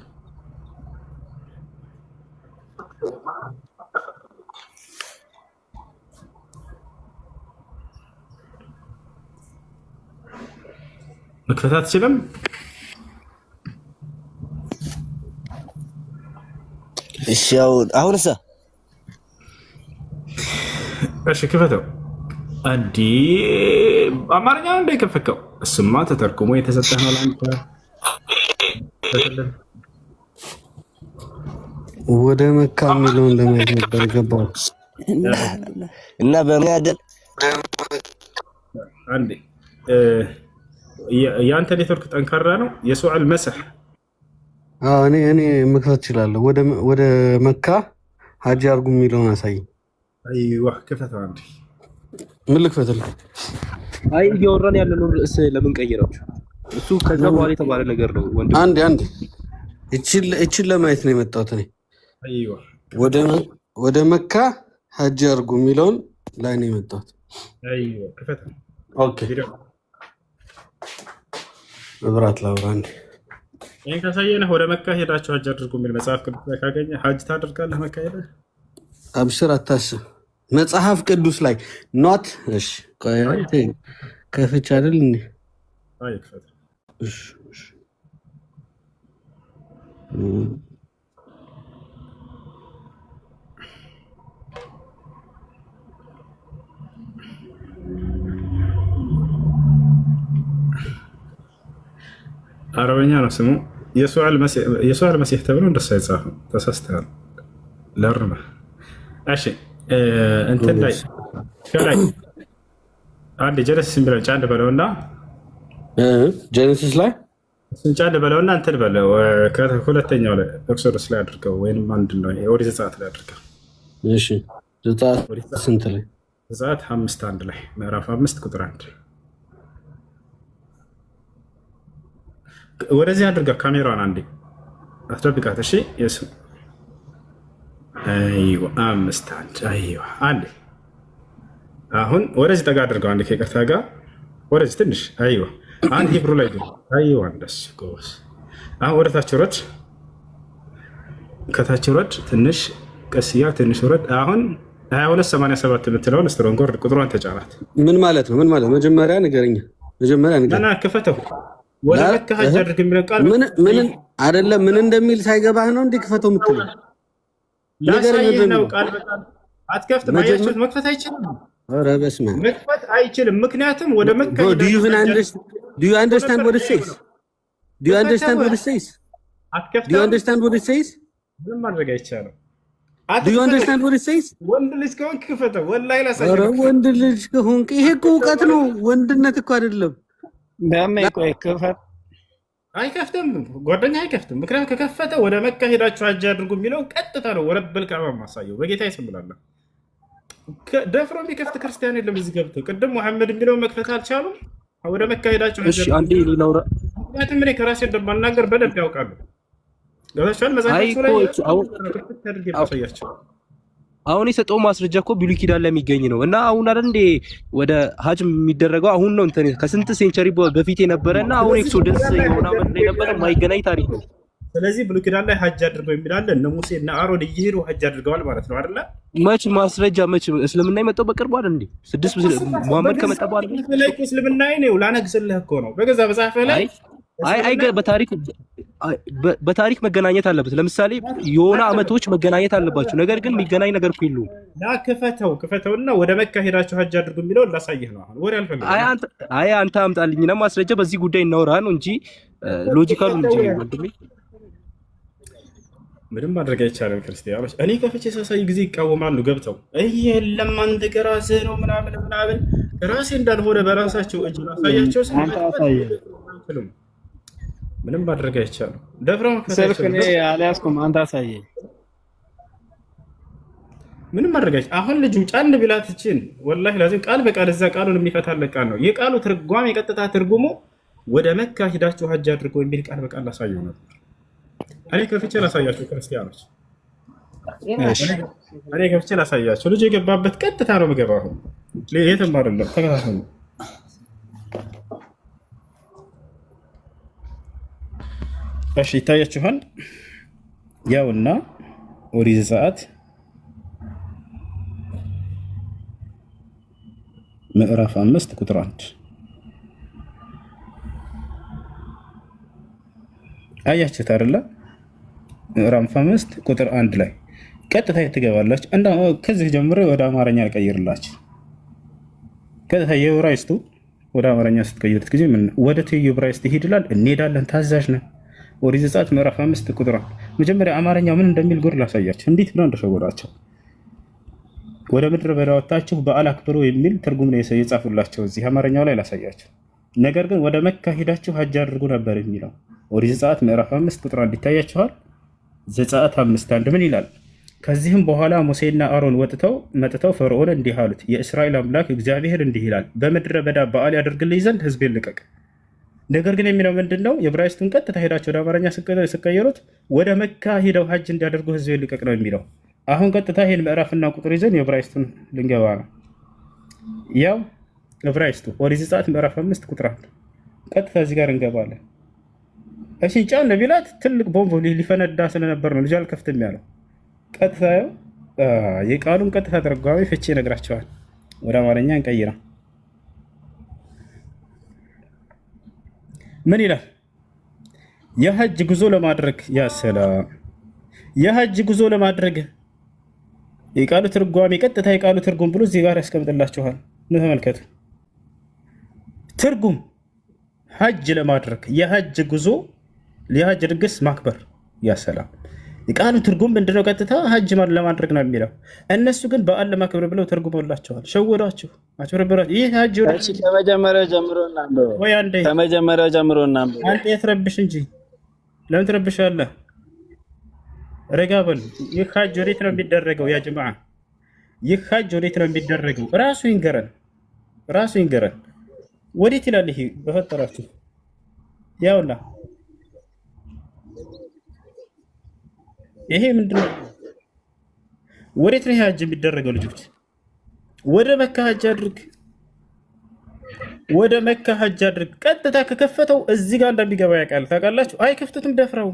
መክፈት አትችልም። እሺ አሁንሳ እሺ ክፈተው። አንዲ አማርኛ እንደ ከፈከው እሱማ ተተርኩሞ የተሰጠህ ነው ላንተ። ወደ መካ የሚለውን ለማየት ነበር ገባው እና በሚያደል አንዴ ያንተ ኔትወርክ ጠንካራ ነው። የሱዓል መስህ እኔ መክፈት እችላለሁ። ወደ መካ ሀጅ አድርጉ የሚለውን አሳይ። አይዋ ክፈተው አንዴ። ምን ልክፈትልህ? አይ እያወራን ያለነው ርዕስ ለምን ቀይራችሁ? እሱ ከዛ በኋላ የተባለ ነገር ነው ወንድም። አንዴ እቺን ለማየት ነው የመጣሁት እኔ። አይዋ ወደ መካ ሀጅ አድርጉ የሚለውን ላይ ነው የመጣሁት። አይዋ ክፈተው። ኦኬ መብራት ላውራ አንዴ። ይሄን ካሳየነህ ወደ መካ ሄዳችሁ ሀጅ አድርጉ የሚል መጽሐፍ ቅዱስ ላይ ካገኘ ሀጅ ታደርጋለህ። መካ ሄደህ አብሽር አታስብ። መጽሐፍ ቅዱስ ላይ ኖት እሺ ከፍቼ አይደል እንዴ? አይ ክፈት። እሺ አረበኛ ነው ስሙ። የሱዓል መሲህ ተብሎ እንደሱ አይጻፍም። ተሳስተሃል። ለርመህ እሺ እንትን ላይ ከላይ አንድ ጀነሲስ የሚለው ጫን በለውና ጀነሲስ ላይ ጫን በለውና እንትን በለው ከሁለተኛው ላይ ኤክሶደስ ላይ አድርገው ወይንም አንድ ነው ኦሪት ዘጸአት ላይ አድርገው። እሺ ዘጸአት ስንት ላይ? ዘጸአት 5:1 ላይ ምዕራፍ 5 ቁጥር 1 ወደዚህ አድርጋ ካሜራውን አንዴ አስደብቃት። እሺ የሱ አይዋ 5:1 አይዋ አንዴ አሁን ወደዚህ ጠጋ አድርገው አንዴ ከይቅርታ ጋር ወደዚህ ትንሽ አይዋ አንድ ሂብሩ ላይ ግን አይዋ እንደሱ ጎስ። አሁን ወደ ታች ወረድ፣ ከታች ወረድ ትንሽ ቀስያ ትንሽ ወረድ። አሁን 2287 የምትለውን ስትሮንጎር ቁጥሯን ተጫናት። ምን ማለት ነው? ምን ማለት መጀመሪያ ንገረኝ። እና ክፈተው ወደ መካ ሀጅ አድርግ የሚለው ቃል ምን አይደለም። ምን እንደሚል ሳይገባህ ነው እንዴ ክፈተው የምትለው? ላሳይህ ነው ቃል በቃል አትከፍትም። አያችሁት? መክፈት አይችልም። ኧረ በስመ አብ መክፈት አይችልም። ምክንያቱም ወደ መካ Do you understand what it says? Do you understand what it says? Do you understand what it says? ምንም ማድረግ አይቻልም። Do you understand what it says? ወንድ ልጅ ከሆንክ ክፈተው። ወላሂ ላሳየው። ኧረ ወንድ ልጅ ከሆንክ ይሄ እኮ እውቀት ነው፣ ወንድነት እኮ አይደለም። ቆይ ክፈት። አይከፍትም፣ ጓደኛ አይከፍትም። ምክንያቱም ከከፈተ ወደ መካ ሄዳችሁ ሐጅ አድርጉ የሚለው ቀጥታ ነው ወረበል ከዕባ ማሳየው። በጌታ ይስምላል። ደፍሮ የሚከፍት ክርስቲያን የለም እዚህ ገብቶ። ቅድም መሐመድ የሚለው መክፈት አልቻሉም። ወደ መካ ሄዳችሁ ሐጅ አድርጉ። አንዴ ሌላው ምክንያቱም እኔ ከራሴ እንደማናገር በደንብ ያውቃሉ። ገብታችኋል? መዛቸው ላይ ከፍት አድርጌ ማሳያቸው። አሁን የሰጠው ማስረጃ እኮ ብሉይ ኪዳን ላይ የሚገኝ ነው እና አሁን አይደል እንዴ ወደ ሐጅ የሚደረገው አሁን ነው። እንትን ከስንት ሴንቸሪ በፊት የነበረና አሁን ኤክሶደስ የሆነ አመት ላይ የነበረ ማይገናኝ ታሪክ ነው። ስለዚህ ብሉይ ኪዳን ላይ ሐጅ አድርገው የሚላለ እነ ሙሴ እና አሮን እየሄዱ ሐጅ አድርገዋል ማለት ነው አይደል? መች ማስረጃ መች እስልምና የመጣው በቅርቡ አይደል እንዴ? ስድስት ሙሐመድ ከመጣ በኋላ ላይ እስልምና ነው ላነግስልህ እኮ ነው በገዛ መጽሐፍህ ላይ። አይ በታሪክ መገናኘት አለበት። ለምሳሌ የሆነ አመቶች መገናኘት አለባቸው። ነገር ግን የሚገናኝ ነገር እኮ የለውም። ና ክፈተውና ወደ መካ ሄዳችሁ ሐጅ አድርጉ የሚለው ላሳይህ ነው። አሁን ወሬ አልፈልግም። አይ አንተ አምጣልኝና ማስረጃ በዚህ ጉዳይ እናውራ ነው እንጂ ሎጂካሉ እንጂ ወንድሜ ምንም ማድረግ አይቻልም። ክርስቲያኖች እኔ ከፍቼ ሳሳይ ጊዜ ይቃወማሉ ገብተው። የለም አንተ ከራስህ ነው ምናምን ራሴ እንዳልሆነ በራሳቸው እጅ ላሳያቸው አይችሉም። ምንም ማድረግ አይቻልም። ደፍረው ስልክ እኔ አልያዝኩም፣ አንተ አሳየኝ። ምንም ማድረግ አይቻልም። አሁን ልጁ ጫን ቢላትችን ወላሂ ላዚም ቃል በቃል እዛ ቃሉን የሚፈታለት ቃል ነው። የቃሉ ትርጓሜ የቀጥታ ትርጉሙ ወደ መካ ሂዳችሁ ሐጅ አድርጎ የሚል ቃል በቃል ላሳየው ነበር። እኔ ከፍቼ ላሳያችሁ ክርስቲያኖች፣ እኔ ከፍቼ ላሳያችሁ። ልጁ የገባበት ቀጥታ ነው የምገባው። አሁን የትም አይደለም፣ ተከታተሉ። እሺ ይታያችኋል። ያውና ኦሪት ዘጸአት ምዕራፍ 5 ቁጥር 1 አያችሁት አይደለ? ምዕራፍ 5 ቁጥር 1 ላይ ቀጥታ ትገባላችሁ። እና ከዚህ ጀምሮ ወደ አማርኛ አልቀይርላችሁ። ቀጥታ የዕብራይስጡ ወደ አማርኛ ስትቀይሩት ጊዜ ምን ወደ ዕብራይስጥ ይሄድላል። እንሄዳለን፣ ታዛዥ ነን። ኦሪት ዘጸአት ምዕራፍ 5 ቁጥር 1 መጀመሪያ አማርኛው ምን እንደሚል ጉር ላሳያችሁ። እንዴት ብለው እንደሸወራቸው ወደ ምድረ በዳ ወጣችሁ በዓል አክብሩ የሚል ትርጉም ነው የጻፉላቸው። እዚህ አማርኛው ላይ ላሳያችሁ። ነገር ግን ወደ መካ ሄዳችሁ ሐጅ አድርጉ ነበር የሚለው ኦሪት ዘጸአት ምዕራፍ 5 ቁጥር 1 ይታያችኋል። ዘጸአት 5:1 ምን ይላል? ከዚህም በኋላ ሙሴና አሮን መጥተው ፈርዖን እንዲህ አሉት፣ የእስራኤል አምላክ እግዚአብሔር እንዲህ ይላል፣ በምድረ በዳ በዓል ያደርግልኝ ዘንድ ሕዝቤን ልቀቅ። ነገር ግን የሚለው ምንድን ነው? የዕብራይስጡን ቀጥታ ሄዳችሁ ወደ አማርኛ ስቀየሩት ወደ መካ ሄደው ሐጅ እንዲያደርጉ ሕዝቤን ልቀቅ ነው የሚለው። አሁን ቀጥታ ይህን ምዕራፍና ቁጥር ይዘን የዕብራይስጡን ልንገባ ነው። ያው ዕብራይስጡ ኦሪት ዘጸአት ምዕራፍ 5 ቁጥር 1 ቀጥታ እዚህ ጋር እንገባለን። እሺ ጫን ቢላት ትልቅ ቦምብ ሊፈነዳ ስለነበር ነው ልጅ አልከፍትም ያለው። ቀጥታ የቃሉን ቀጥታ ተረጓሚ ፍቺ ይነግራቸዋል። ወደ አማርኛ እንቀይራ። ምን ይላል? የሐጅ ጉዞ ለማድረግ ያሰላም የሐጅ ጉዞ ለማድረግ የቃሉ ትርጓሜ ቀጥታ የቃሉ ትርጉም ብሎ እዚህ ጋር ያስቀምጥላችኋል። ተመልከቱ። ትርጉም ሐጅ ለማድረግ የሐጅ ጉዞ የሐጅ ድግስ ማክበር ያሰላም። የቃሉ ትርጉም ምንድነው? ቀጥታ ሐጅ ለማድረግ ነው የሚለው። እነሱ ግን በዓል ለማክበር ብለው ተርጉመውላችኋል። ሸወዷችሁ፣ አጭበረበሯችሁ። ይህ ሐጅ ከመጀመሪያው ጀምሮ እናንበው ወይ አንዴ ከመጀመሪያው ጀምሮ እናንበው። አንተ የትረብሽ እንጂ ለምን ትረብሻለህ? ረጋ በል። ይህ ሐጅ ወዴት ነው የሚደረገው? ያ ጀማዓ ይህ ሐጅ ወዴት ነው የሚደረገው? ራሱ ይንገረን። ወዴት ይላል? ይሄ በፈጠራችሁ ያውላ ይሄ ምንድነው? ወዴት ነው ሐጅ የሚደረገው? ልጆች ወደ መካ ሐጅ አድርግ፣ ወደ መካ ሐጅ አድርግ። ቀጥታ ከከፈተው እዚህ ጋር እንደሚገባ ያውቃል። ታውቃላችሁ? አይከፍቱትም ደፍረው።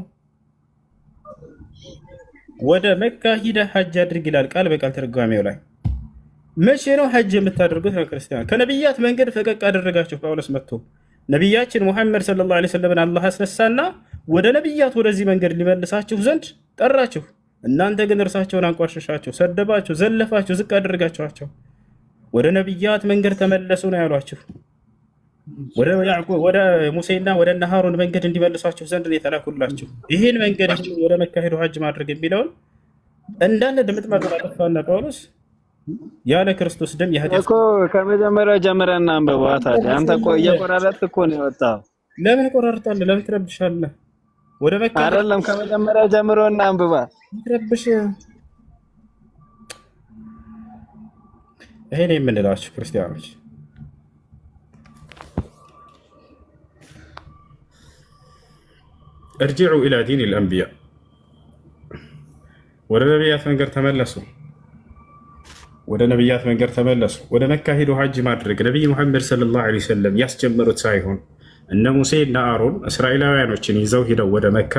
ወደ መካ ሂደህ ሐጅ አድርግ ይላል ቃል በቃል ተርጓሚው ላይ። መቼ ነው ሐጅ የምታደርጉት? ክርስቲያን ከነብያት መንገድ ፈቀቅ አደረጋችሁ። ጳውሎስ መጥቶ ነብያችን ሙሐመድ ሰለላሁ ዐለይሂ ወሰለም አላህ አስነሳና ወደ ነብያት ወደዚህ መንገድ ሊመልሳችሁ ዘንድ ጠራችሁ። እናንተ ግን እርሳቸውን አንቋሸሻችሁ፣ ሰደባችሁ፣ ዘለፋችሁ፣ ዝቅ አደረጋችኋቸው። ወደ ነብያት መንገድ ተመለሱ ነው ያሏችሁ። ወደ ያዕቆብ ወደ ሙሴና ወደ ሃሩን መንገድ እንዲመልሷቸው ዘንድ ነው የተላኩላቸው። ይህን መንገድ ወደ መካ ሄዶ ሀጅ ማድረግ የሚለውን እንዳለ ድምጥማጥ አጠፋና ጳውሎስ ያለ ክርስቶስ ደም የኃጢአት እኮ ከመጀመሪያ ጀምረና አንብበዋ። ታዲያ አንተ እኮ እየቆራረጥክ እኮ ነው የወጣው። ለምን ቆራርጣለህ? ለምን ትረብሻለህ? ወደ መካ አይደለም ከመጀመሪያ ጀምሮና አንብባ። ትረብሽ። ይሄን የምንላችሁ ክርስቲያኖች እርጅዑ ኢላ ዲን ልአንቢያ፣ ወደ ነቢያት መንገድ ተመለሱ። ወደ ነቢያት መንገድ ተመለሱ። ወደ መካ ሄዶ ሀጅ ማድረግ ነቢይ ሙሐመድ ሰለላሁ ዐለይሂ ወሰለም ያስጀመሩት ሳይሆን እነ ሙሴ እና አሮን እስራኤላውያኖችን ይዘው ሄደው ወደ መካ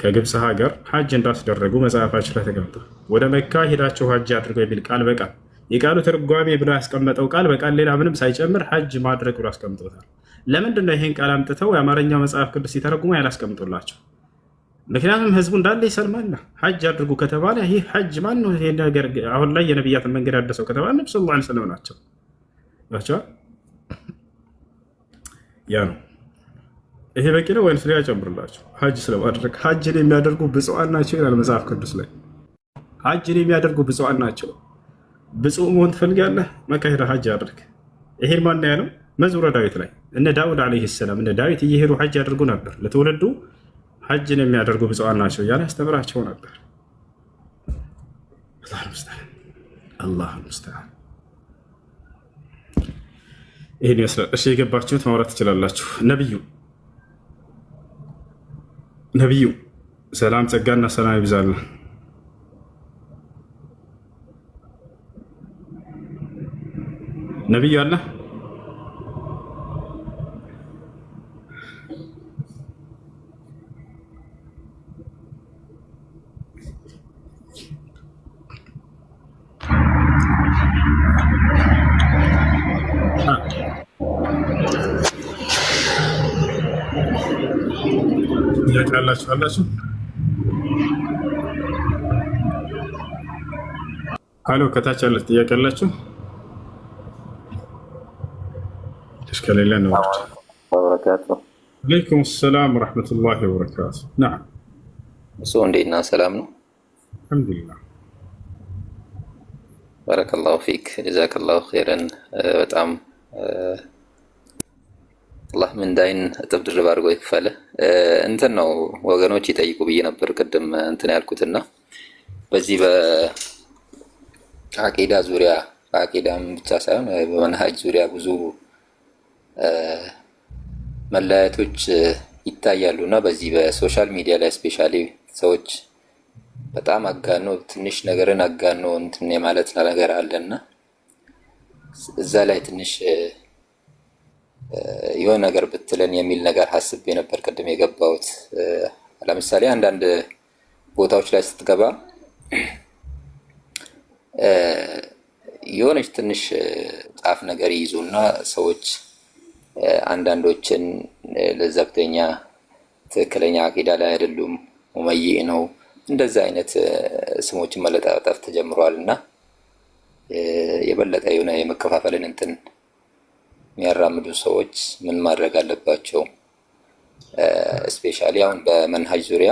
ከግብፅ ሀገር ሀጅ እንዳስደረጉ መጽሐፋችን ላይ ተቀምጧል። ወደ መካ ሄዳቸው ሀጅ አድርገው የሚል ቃል በቃል የቃሉ ትርጓሜ ብሎ ያስቀመጠው ቃል በቃል ሌላ ምንም ሳይጨምር ሀጅ ማድረግ ብሎ አስቀምጦታል። ለምንድን ነው ይሄን ቃል አምጥተው የአማርኛው መጽሐፍ ቅዱስ ሲተረጉሙ ያላስቀምጡላቸው? ምክንያቱም ህዝቡ እንዳለ ይሰልማል። ሀጅ አድርጉ ከተባለ ይህ ሀጅ ማን ነው? ይሄ ነገር አሁን ላይ የነቢያትን መንገድ ያደሰው ከተባለ ነብዩ ሰለላሁ ዐለይሂ ወሰለም ናቸው። ያ ነው። ይሄ በቂ ነው ወይስ ሌላ ጨምርላቸው? ሀጅ ስለማድረግ ሀጅን የሚያደርጉ ብፁዓን ናቸው ይላል መጽሐፍ ቅዱስ ላይ። ሀጅን የሚያደርጉ ብፁዓን ናቸው። ብፁዕ መሆን ትፈልጋለህ? መካ ሄደህ ሀጅ አድርግ። ይሄን ማን ያለው? መዝሙረ ዳዊት ላይ እነ ዳውድ ዐለይሂ ሰላም እነ ዳዊት እየሄዱ ሀጅ ያደርጉ ነበር። ለትውልዱ ሀጅን የሚያደርጉ ብፁዓን ናቸው እያለ ያስተምራቸው ነበር። አላሁ ሙስተዓን። ይህን ይመስላል። እሺ የገባችሁት ማውራት ትችላላችሁ። ነቢዩ ሰላም ጸጋና ሰላም ይብዛልን። ነቢዩ አለ አላችሁ? አሎ ከታች ያለ ጥያቄ አላችሁ? ከሌለ ነው። አለይኩም ሰላም ወረሕመቱላሂ ወበረካቱ። ነዓም እሱ እንዴት ነህ? ሰላም ነው? አልሐምዱሊላህ። ባረከላሁ ፊክ ጀዛከላሁ ኸይረን። በጣም አላህ ምንዳይን እጥፍ ድርብ አድርጎ ይክፈለ። እንትን ነው ወገኖች ይጠይቁ ብዬ ነበር ቅድም እንትን ያልኩትና በዚህ በአቂዳ ዙሪያ በአቂዳም ብቻ ሳይሆን በመንሃጅ ዙሪያ ብዙ መለያየቶች ይታያሉ እና በዚህ በሶሻል ሚዲያ ላይ ስፔሻሊ ሰዎች በጣም አጋኖ ትንሽ ነገርን አጋኖ እንትን የማለት ነገር አለና እዛ ላይ ትንሽ የሆነ ነገር ብትለን የሚል ነገር ሐስቤ ነበር ቅድም የገባሁት። ለምሳሌ አንዳንድ ቦታዎች ላይ ስትገባ የሆነች ትንሽ ጣፍ ነገር ይይዙና ሰዎች አንዳንዶችን ለዘብተኛ ትክክለኛ አቂዳ ላይ አይደሉም ሙመይእ ነው እንደዛ አይነት ስሞችን መለጣጠፍ ተጀምሯል እና የበለጠ የሆነ የመከፋፈልን እንትን የሚያራምዱ ሰዎች ምን ማድረግ አለባቸው? ስፔሻሊ አሁን በመንሃጅ ዙሪያ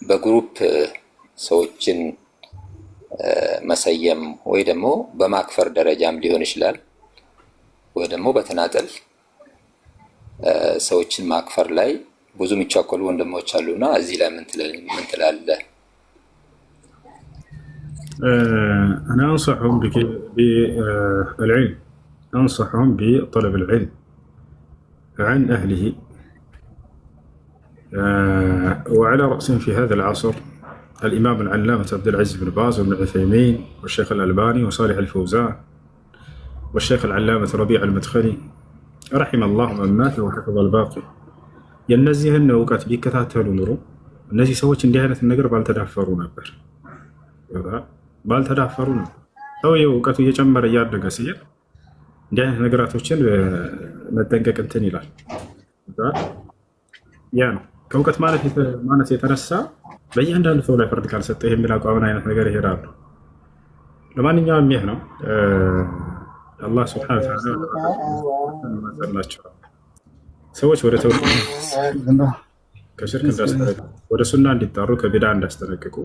በግሩፕ ሰዎችን መሰየም ወይ ደግሞ በማክፈር ደረጃም ሊሆን ይችላል ወይ ደግሞ በተናጠል ሰዎችን ማክፈር ላይ ብዙ የሚቻኮሉ ወንድሞች አሉና እዚህ ላይ ምን ትላለህ? أنا أنصحهم بالعلم، أنصحهم بطلب العلم عن أهله، وعلى رأسهم في هذا العصر الإمام العلامة عبد العزيز بن باز وابن عثيمين والشيخ الألباني وصالح الفوزان والشيخ العلامة ربيع المدخلي رحم الله من مات وحفظ الباقي. የእነዚህን እውቀት ቢከታተሉ ኑሮ እነዚህ ሰዎች እንዲህ አይነት ነገር ባልተዳፈሩ ነበር። ሰውየው እውቀቱ እየጨመረ እያደገ ሲሄድ እንዲህ አይነት ነገራቶችን መጠንቀቅ እንትን ይላል። ያ ነው ከእውቀት ማለት የተነሳ በእያንዳንዱ ሰው ላይ ፍርድ ካልሰጠ የሚል አቋምን አይነት ነገር ይሄዳሉ። ለማንኛውም ይህ ነው አላህ ሱብሓነሁ ወተዓላ ሰዎች ወደ ተውሂድ ከሽርክ እንዳስጠነቅቁ ወደ ሱና እንዲጣሩ ከቢድዓ እንዳስጠነቅቁ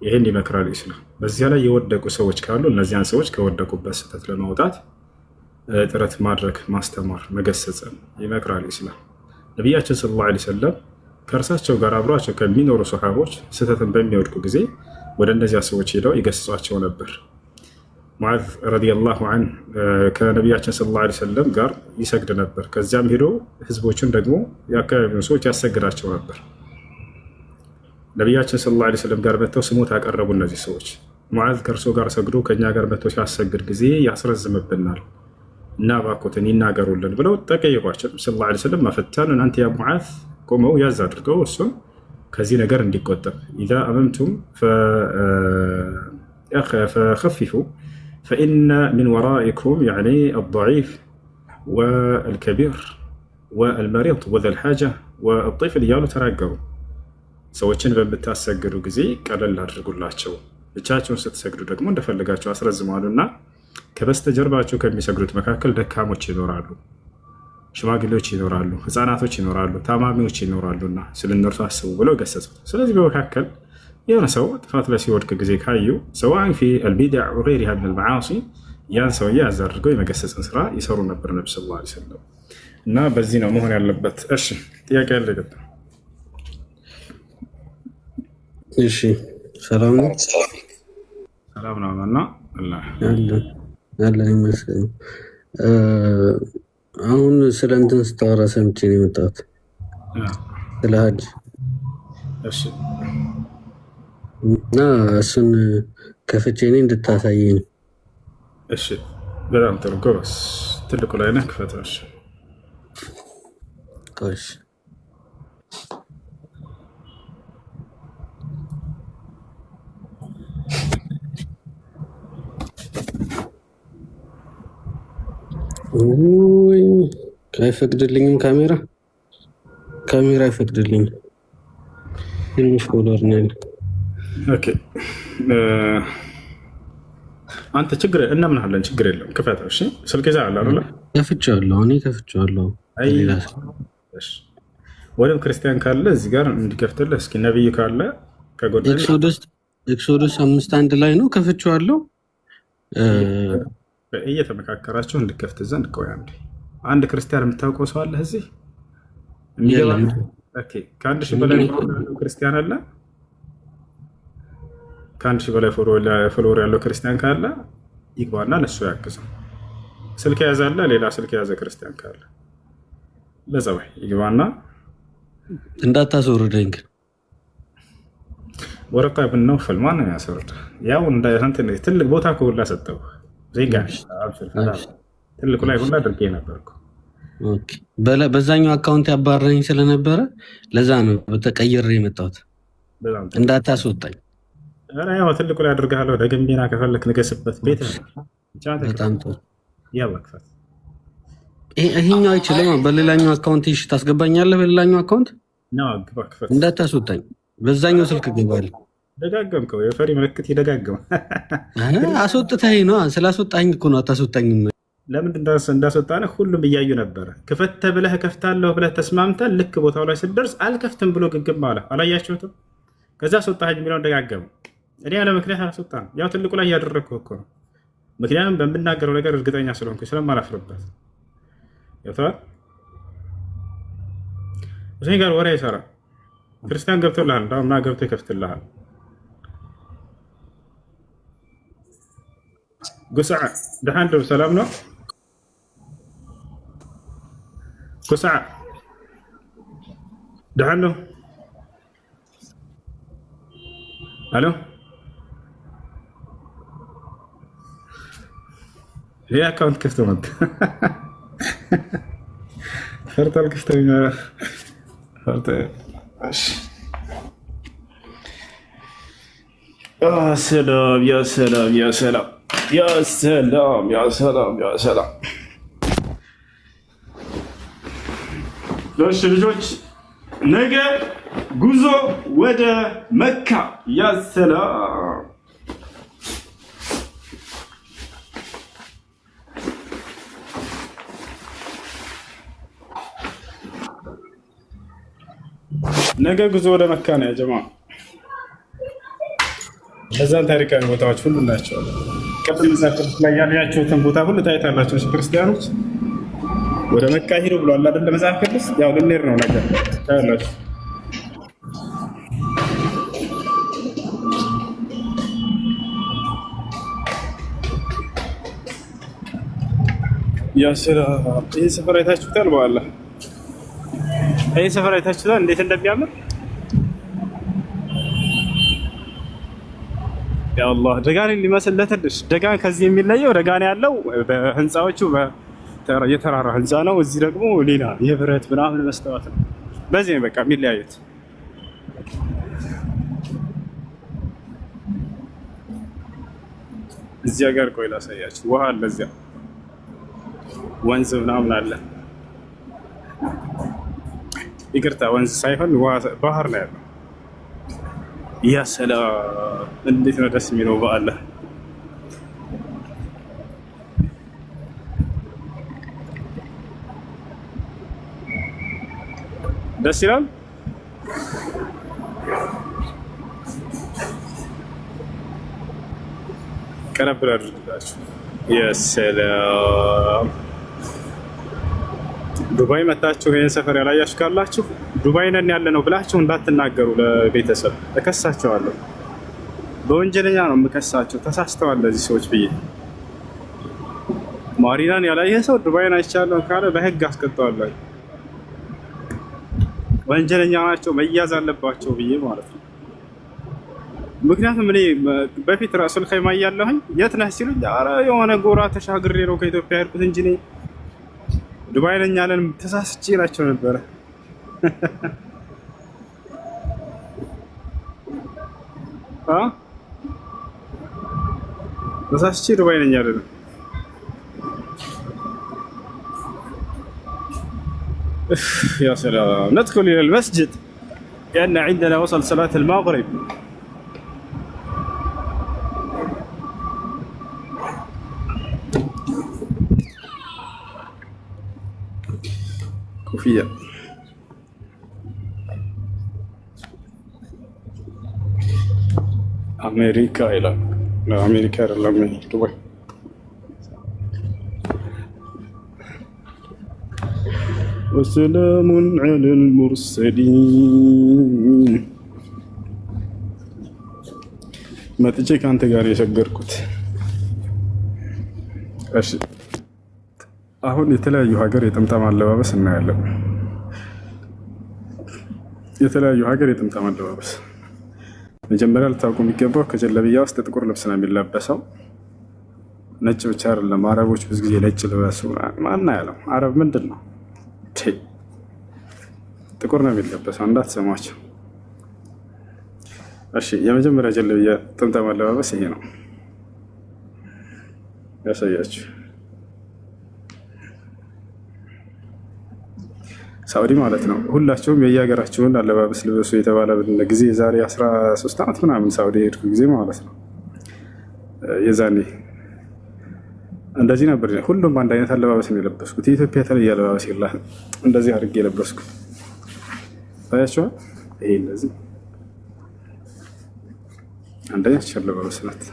ይህን ይመክራል ኢስላም። በዚያ ላይ የወደቁ ሰዎች ካሉ እነዚያን ሰዎች ከወደቁበት ስህተት ለማውጣት ጥረት ማድረግ፣ ማስተማር፣ መገሰጽን ይመክራል ኢስላም። ነቢያችን ሰለላሁ ዐለይሂ ወሰለም ከእርሳቸው ጋር አብሯቸው ከሚኖሩ ሰሓቦች ስህተትን በሚወድቁ ጊዜ ወደ እነዚያ ሰዎች ሄደው ይገስጿቸው ነበር። ሙዓዝ ረዲየላሁ ዐንሁ ከነቢያችን ሰለላሁ ዐለይሂ ወሰለም ጋር ይሰግድ ነበር። ከዚያም ሄዶ ህዝቦችን ደግሞ የአካባቢውን ሰዎች ያሰግዳቸው ነበር። ነቢያችን ሰለላሁ ዐለይሂ ወሰለም ጋር መጥተው ስሞት ያቀረቡ እነዚህ ሰዎች ሙዓዝ ከእርሶ ጋር ሰግዶ ከእኛ ጋር መጥተው ሲያሰግድ ጊዜ ያስረዝምብናል እና እባክዎትን ይናገሩልን ብለው ጠየቋቸው። ሰለላሁ ዐለይሂ ወሰለም መፈታኑን አንተ ያ ሙዓዝ ቆመው ያዝ አድርገው እሱም ከዚህ ነገር እንዲቆጠብ ኢዛ አመምቱም ፈኸፊፉ ፈኢነ ሚን ወራኢኩም አልضዒፍ ወልከቢር ወልመሪድ ወዘል ሓጃ ወልጢፍል እያሉ ተናገሩ። ሰዎችን በምታሰግዱ ጊዜ ቀለል አድርጉላቸው፣ ብቻቸውን ስትሰግዱ ደግሞ እንደፈለጋቸው አስረዝመዋሉና ከበስተጀርባቸው ከሚሰግዱት መካከል ደካሞች ይኖራሉ፣ ሽማግሌዎች ይኖራሉ፣ ህፃናቶች ይኖራሉ፣ ታማሚዎች ይኖራሉና ስለ እነርሱ አስቡ ብለው ገሰጹት። ስለዚህ በመካከል የሆነ ሰው ጥፋት ላይ ሲወድቅ ጊዜ ካዩ ሰዋዕን ፊ አልቢድዕ ወገይሪሃ ሚን አልመዓሲ ያን ሰውዬ ያዝ አድርገው የመገሰጽን ስራ ይሰሩ ነበር ነቢ ሰለላሁ ዐለይሂ ወሰለም እና በዚህ ነው መሆን ያለበት። እሺ ጥያቄ ያለ ገባ? እሺ ሰላም ነው። ሰላም ነው እና አላህ ያለን ይመስገን። አሁን ስለ እንትን ስታወራ ሰምቼ ነው የመጣሁት፣ ስለ ሀጅ። እሺ እና እሱን ከፍቼ እኔ እንድታሳየኝ። እሺ በጣም ጥሩ ጎበዝ። ትልቁ ላይ ነህ፣ ክፈተው። እሺ ቆሽ አይፈቅድልኝም። ካሜራ አይፈቅድልኝም። ትንሽ ፎሎወር ነው ያለው። ኦኬ አንተ ችግር እናምናለን፣ ችግር የለም ክፈተው። እሺ ስልክ ይዘህ አለ አይደል? ከፍቼዋለሁ፣ እኔ ከፍቼዋለሁ። ወይም ክርስቲያን ካለ እዚህ ጋር እንዲከፍትልህ እስኪ ነብይ ካለ ከጎደል ኤክሶዶስ 5:1 ላይ ነው ከፍቼዋለሁ። እየተመካከራችሁ እንድከፍት ዘንድ ቆይ አንድ ክርስቲያን የምታውቀው ሰው አለ እዚህ? ከአንድ ሺህ በላይ ክርስቲያን አለ። ከአንድ ሺህ በላይ ፎሎወር ያለው ክርስቲያን ካለ ይግባና ለሱ ያግዘው። ስልክ የያዛለ ሌላ ስልክ የያዘ ክርስቲያን ካለ ለጸባይ ይግባና እንዳታስወርደኝ ግን ወረቃ ብነው ፈልማን ነው ያስወርድ። ያው ትልቅ ቦታ ከሁላ ሰጠው ዜጋ ትልቁ ላይ ሁላ አድርጌ ነበርኩ። በዛኛው አካውንት ያባረኝ ስለነበረ ለዛ ነው በተቀየረ የመጣሁት። እንዳታስወጣኝ። ያው ትልቁ ላይ አድርጋለሁ። ደግሜና ከፈለክ ንገስበት ቤት በጣም ጥሩ። ያው ክፈት። ይሄኛው አይችልም። በሌላኛው አካውንት እሺ ታስገባኛለህ? በሌላኛው አካውንት ነው ግባ፣ ክፈት። እንዳታስወጣኝ። በዛኛው ስልክ ገባለሁ። ደጋገምከው። የፈሪ ምልክት ይደጋግም። አስወጥተኸኝ ነው። ስላስወጣኝ እኮ ነው አታስወጣኝም። ለምን እንዳስወጣነህ ሁሉም እያዩ ነበረ። ክፈት ተብለህ ከፍታለሁ ብለህ ተስማምተን ልክ ቦታው ላይ ስትደርስ አልከፍትም ብሎ ግግም አለ። አላያችሁትም? ከዛ አስወጣኸኝ የሚለውን ደጋገሙ። እኔ ያለ ምክንያት አልወጣም። ያው ትልቁ ላይ እያደረግኩህ እኮ ነው። ምክንያቱም በምናገረው ነገር እርግጠኛ ስለሆንኩ ስለማላፍርበት። ያተዋል እዚህ ጋር ወሬ ይሰራ። ክርስቲያን ገብቶልሃል፣ እንዳውም ና ገብቶ ይከፍትልሃል። ጉስዓ ደሓን ዶ ሰላም ነው? ጉስዓ ደሓን ነው? አሎ ይህ አካውንት ክፍቶ መጥ ፈርታል ክፍተኛ ሰላም ያ ሰላም ያ ሰላም ያ ሰላም ያ ሰላም ያ ሰላም። እሺ ልጆች ነገ ጉዞ ወደ መካ። ያ ሰላም ነገ ጉዞ ወደ መካ ነው ያ ጀማ። እነዛን ታሪካዊ ቦታዎች ሁሉ እናያቸዋለን። ቅድም እዛ ቅዱስ ላይ ያላችሁትን ቦታ ሁሉ ታይታላችሁ። ክርስቲያኖች ወደ መካ ሂዱ ብሏል አይደል መጽሐፍ ቅዱስ? ያው ልንሄድ ነው ነገ ታያላችሁ። ያ ሰላም! ይህ ሰፈር አይታችሁታል? በኋላ ይህ ሰፈር አይታችሁታል እንዴት እንደሚያምር ያ አላህ። ደጋን ሊመስል ለትንሽ ደጋን ከዚህ የሚለየው ደጋን ያለው በህንፃዎቹ የተራራ ህንፃ ነው። እዚህ ደግሞ ሌላ የብረት ምናምን መስታወት ነው። በዚህ በቃ የሚለያዩት። እዚያ ጋር ቆይ ላሳያችሁ። ውሃ አለ እዚያ፣ ወንዝ ምናምን አለ። ይቅርታ ወንዝ ሳይሆን ባህር ነው ያለው። ያ ሰላም! እንዴት ነው ደስ የሚለው በአለ። ደስ ይላል። ቀረብ አድርጋችሁ ያ ሰላም! ዱባይ መታችሁ ይሄን ሰፈር ያላያችሁ ካላችሁ ዱባይ ነን ያለ ነው ብላችሁ እንዳትናገሩ ለቤተሰብ። እከሳቸዋለሁ፣ በወንጀለኛ ነው የምከሳቸው። ተሳስተዋል እነዚህ ሰዎች ብዬ። ማሪናን ያላየ ሰው ዱባይን አይቻለሁ ካለ በህግ አስቀጣዋለሁ። ወንጀለኛ ናቸው፣ መያዝ አለባቸው ብዬ ማለት ነው። ምክንያቱም እኔ በፊት ራሱል ኸይማ እያለሁኝ የት ነህ ሲሉኝ ኧረ የሆነ ጎራ ተሻግሬ ነው ከኢትዮጵያ ያልኩት እንጂ እኔ ዱባይ ነኝ ያለን ተሳስቼ እላቸው ነበረ። ተሳስቼ ዱባይ ነኝ ያለን። يا سلام! ندخل إلى المسجد لأن عندنا وصل صلاة المغرب. كوفية أمريكا إلى لا أمريكا إلى دبي. وسلام على المرسلين. መጥቼ ከአንተ ጋር የሸገርኩት። እሺ አሁን የተለያዩ ሀገር የጥምጣም አለባበስ እናያለን። የተለያዩ ሀገር የጥምጣም አለባበስ መጀመሪያ ልታውቁ የሚገባው ከጀለብያ ውስጥ ጥቁር ልብስ ነው የሚለበሰው። ነጭ ብቻ አይደለም። አረቦች ብዙ ጊዜ ነጭ ልበሱ ማና ያለው አረብ ምንድን ነው? ጥቁር ነው የሚለበሰው፣ እንዳትሰሟቸው። እሺ የመጀመሪያ ጀለብያ ጥምጣም አለባበስ ይሄ ነው። ያሳያችሁ ሳውዲ ማለት ነው። ሁላቸውም የየሀገራቸውን አለባበስ ልበሱ የተባለ ጊዜ የዛሬ 13 ዓመት ምናምን ሳውዲ ሄድኩ ጊዜ ማለት ነው። የዛኔ እንደዚህ ነበር። ሁሉም አንድ አይነት አለባበስ ነው የለበስኩት። የኢትዮጵያ የተለየ አለባበስ የላትም። እንደዚህ አድርጌ የለበስኩ ታያቸዋል። ይሄ እንደዚህ አንደኛ አለባበስ ናት።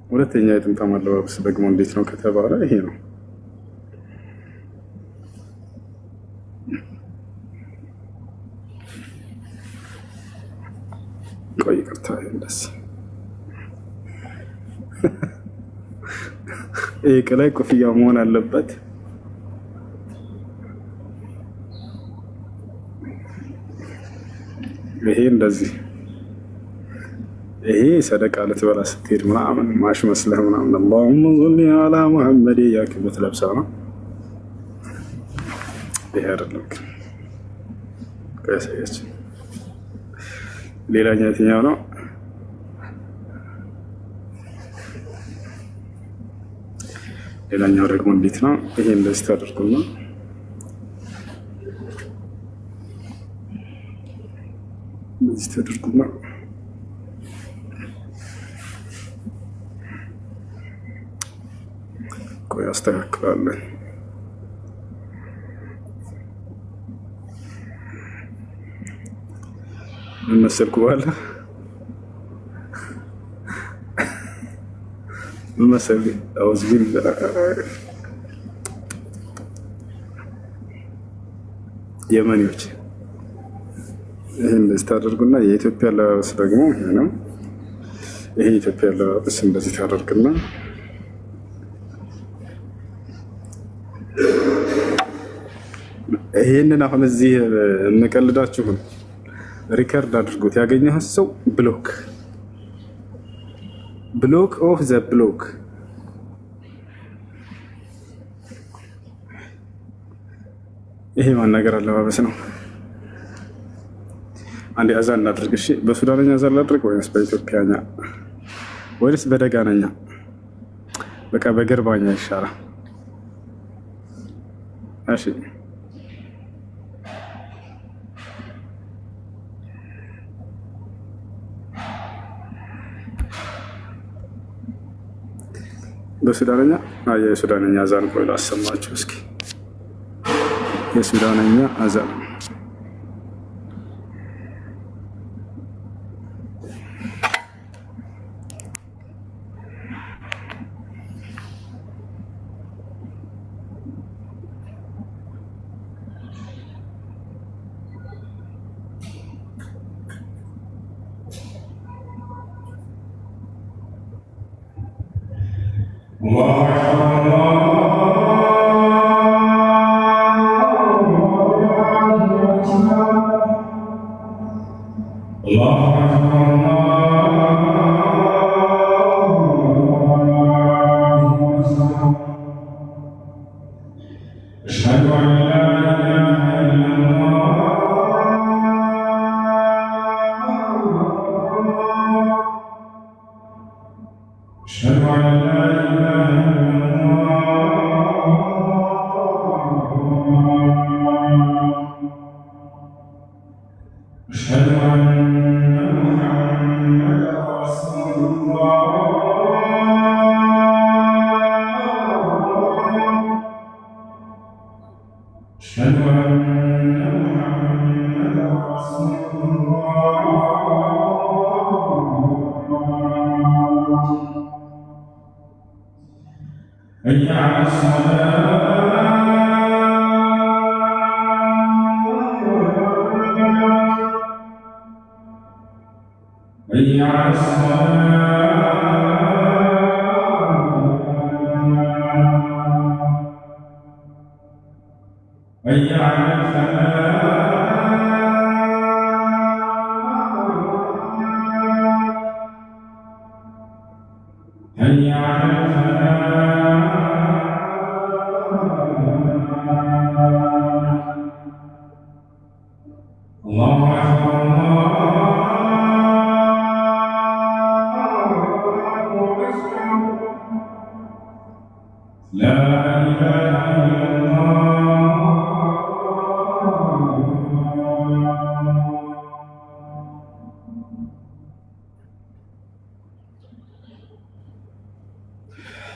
ሁለተኛ የጥምጣም አለባበስ ደግሞ እንዴት ነው ከተባለ ይሄ ነው። ቆይ ይቅርታ፣ እንደዚህ ይሄ ከላይ ኮፍያ መሆን አለበት። ይሄ እንደዚህ ይሄ ሰደቃ ልትበላ ስትሄድ ምናምን ማሽ መስለህ ምናምን اللهم صل على محمد ያክ የምትለብሰው ነው። ይሄ አይደለም ከሰየች። ሌላኛው የትኛው ነው? ሌላኛው ደግሞ እንዴት ነው? ይሄ እንደዚህ ታደርጉና እንደዚህ ታደርጉና ቆይ አስተካክላለሁ። ምን መሰልኩ ባለ ምን መሰልኩ አውዝ ቢል የመኒዎች ይሄን ስታደርጉና የኢትዮጵያ አለባበስ ደግሞ ይሄ ነው። ይሄ ኢትዮጵያ አለባበስ እንደዚህ ታደርግና ይሄንን አሁን እዚህ እንቀልዳችሁን ሪከርድ አድርጎት ያገኘህ ሰው ብሎክ ኦፍ ዘ ብሎክ። ይሄ ማናገር አለባበስ ነው። አንዴ አዛን ላድርግ። እሺ በሱዳንኛ አዛን ላድርግ ወይስ በኢትዮጵያኛ ወይስ በደጋነኛ? በቃ በገርባኛ ይሻላል። እሺ በሱዳንኛ የሱዳንኛ አዛን ቆይ ላሰማችሁ እስኪ። የሱዳንኛ አዛን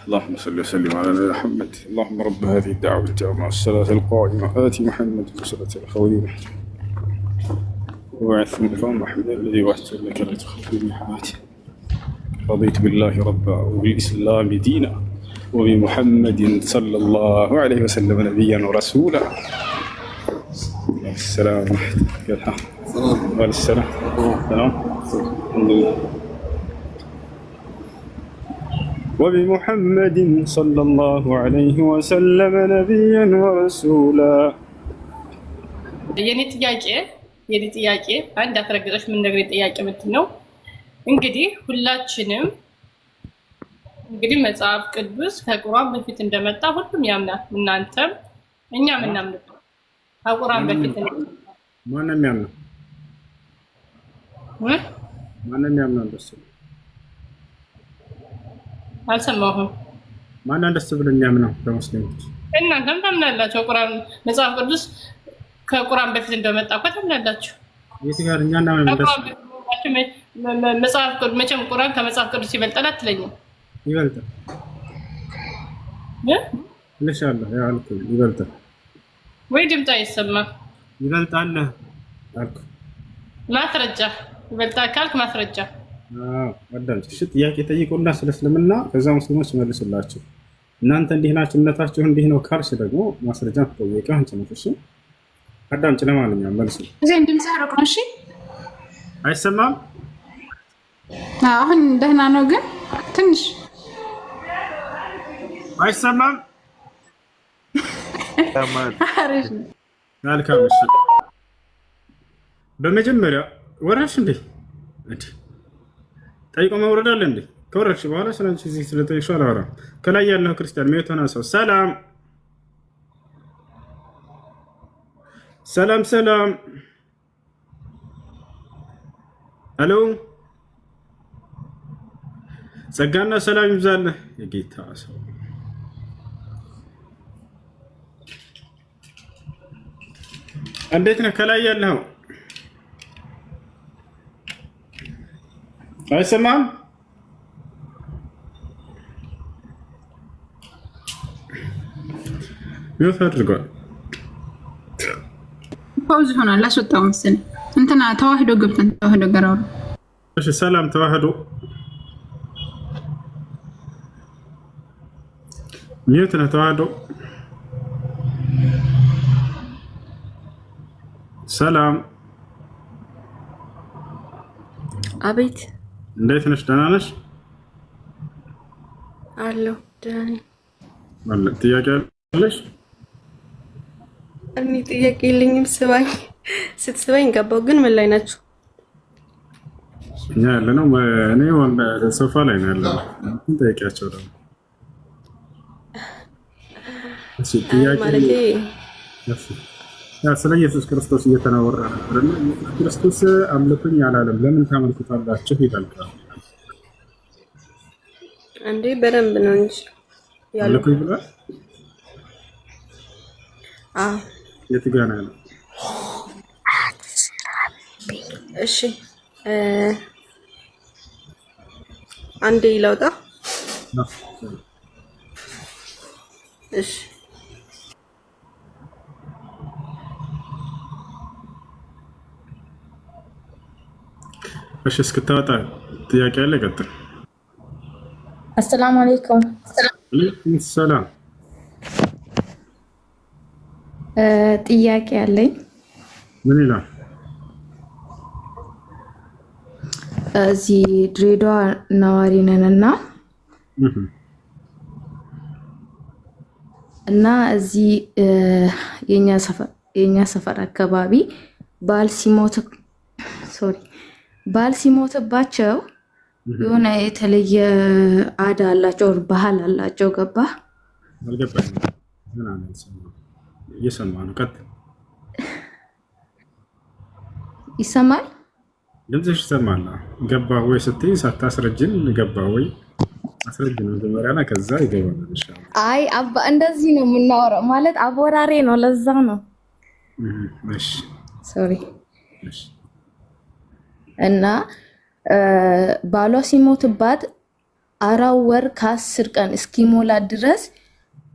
اللهم صل وسلم على نبينا محمد. اللهم رب هذه الدعوة التامة والصلاة القائمة آت محمد وصلاة الخويلة وبعث مقام محمد الذي وعدت لك لا تخلف من حياتي. رضيت بالله ربا وبالإسلام دينا وبمحمد صلى الله عليه وسلم نبيا ورسولا. السلام عليكم. السلام. الحمد لله. وبمحمد صلى الله عليه وسلم نبيا ورسولا. የኔ ጥያቄ አንድ አትረግጠሽ ምን ነገር ጥያቄ ምትነው እንግዲህ ሁላችንም እንግዲህ መጽሐፍ ቅዱስ ከቁርአን በፊት እንደመጣ ሁሉም ያምናል። እናንተም እኛም እናምናለን። ከቁርአን በፊት ማንንም ያምናል ማንንም ያምናል። ደስ አልሰማሁም። ማንንም ደስ ብሎኝ ያምናል በሙስሊሞች እናንተም ታምናላችሁ። ቁርአን መጽሐፍ ቅዱስ ከቁርአን በፊት እንደመጣ እኮ ታምናላችሁ። የት ጋር እኛና መጽሐፍ ቅዱስ መቼም ቁርአን ከመጽሐፍ ቅዱስ ይበልጣል አትለኝም? ይበልጣል ኢንሻአላህ ያልኩ ይበልጣል ወይ ድምጣ ይሰማ ይበልጣል አልኩ። ማስረጃ ይበልጣል ካልክ ማስረጃ። አዳምጪ እሺ። ጥያቄ ጠይቁና ስለ እስልምና ከዛ ሙስሊሞች መልሱላችሁ። እናንተ እንዲህ ናችሁ እምነታችሁ እንዲህ ነው ካልሽ ደግሞ ማስረጃ ትጠይቂ አንቺ ነሽ። እሺ አዳምጪ። ለማንኛውም መልሱ እዚህ ድምጽ ሩቅ ነው። እሺ አይሰማም? አሁን ደህና ነው፣ ግን ትንሽ አይሰማም። አሪፍ ነው። መልካም እሺ። በመጀመሪያ ወረድሽ እንዴ? ጠይቆ መውረድ አለ እንዴ? ከወረድሽ በኋላ ስለአንቺ እዚህ ስለጠየቅሽው አላወራም። ከላይ ያለው ክርስቲያን የሚወተና ሰው ሰላም ሰላም ሰላም። ሄሎ ጸጋና ሰላም ይብዛልህ የጌታ ሰው። እንዴት ነህ? ከላይ ያለው አይሰማም? ሚውት አድርጓል። ፓውዝ ሆኗል። አስወጣው መሰለኝ። እንትና ተዋህዶ ገብተን ተዋህዶ ጋር አውሩ። እሺ ሰላም ተዋህዶ ሚውት ነው። ተዋህዶ ሰላም። አቤት። እንዴት ነሽ? ደህና ነሽ? አለሁ ደህና ነኝ። ማለት ጥያቄ አለሽ? እኔ ጥያቄ የለኝም። ስትስባኝ ገባሁ። ግን ምን ላይ ናችሁ? እኛ ያለነው እኔ ሶፋ ላይ ነው ያለነው። ጠይቂያቸው ደግሞ ማለቴ ስለ ኢየሱስ ክርስቶስ እየተናወራ ነበር። ኢየሱስ ክርስቶስ አምልኩኝ አላለም። ለምን ታመልኩታላችሁ ይላል። እንዴ በደንብ ነው እንጂ አምልኩኝ ብሏል። የት ጋ ነው ያለው? እሺ አንዴ ይላውጣ። እሺ እሺ እስክታወጣ ጥያቄ አለ። ቀጥል። አሰላሙ አለይኩም። ወአለይኩም ሰላም። ጥያቄ አለኝ። ምን ይላል? እዚህ ድሬዳዋ ነዋሪ ነን እና እዚህ የኛ ሰፈር አካባቢ ባል ሲሞትባቸው የሆነ የተለየ አዳ አላቸው፣ ባህል አላቸው። ገባ? አልገባኝም። ምን አለ? እየሰማ ነው። ቀጥል። ይሰማል? ድምፅሽ ይሰማል። ገባ ወይ ስትይ ሳታስረጅን ገባ ወይ አስረጅን መጀመሪያና ከዛ ይገባል። ኢንሻአላህ። አይ አባ እንደዚህ ነው የምናወራው፣ ማለት አቦራሬ ነው። ለዛ ነው። እሺ ሶሪ። እና ባሏ ሲሞትባት 4 ወር ከ10 ቀን እስኪሞላ ድረስ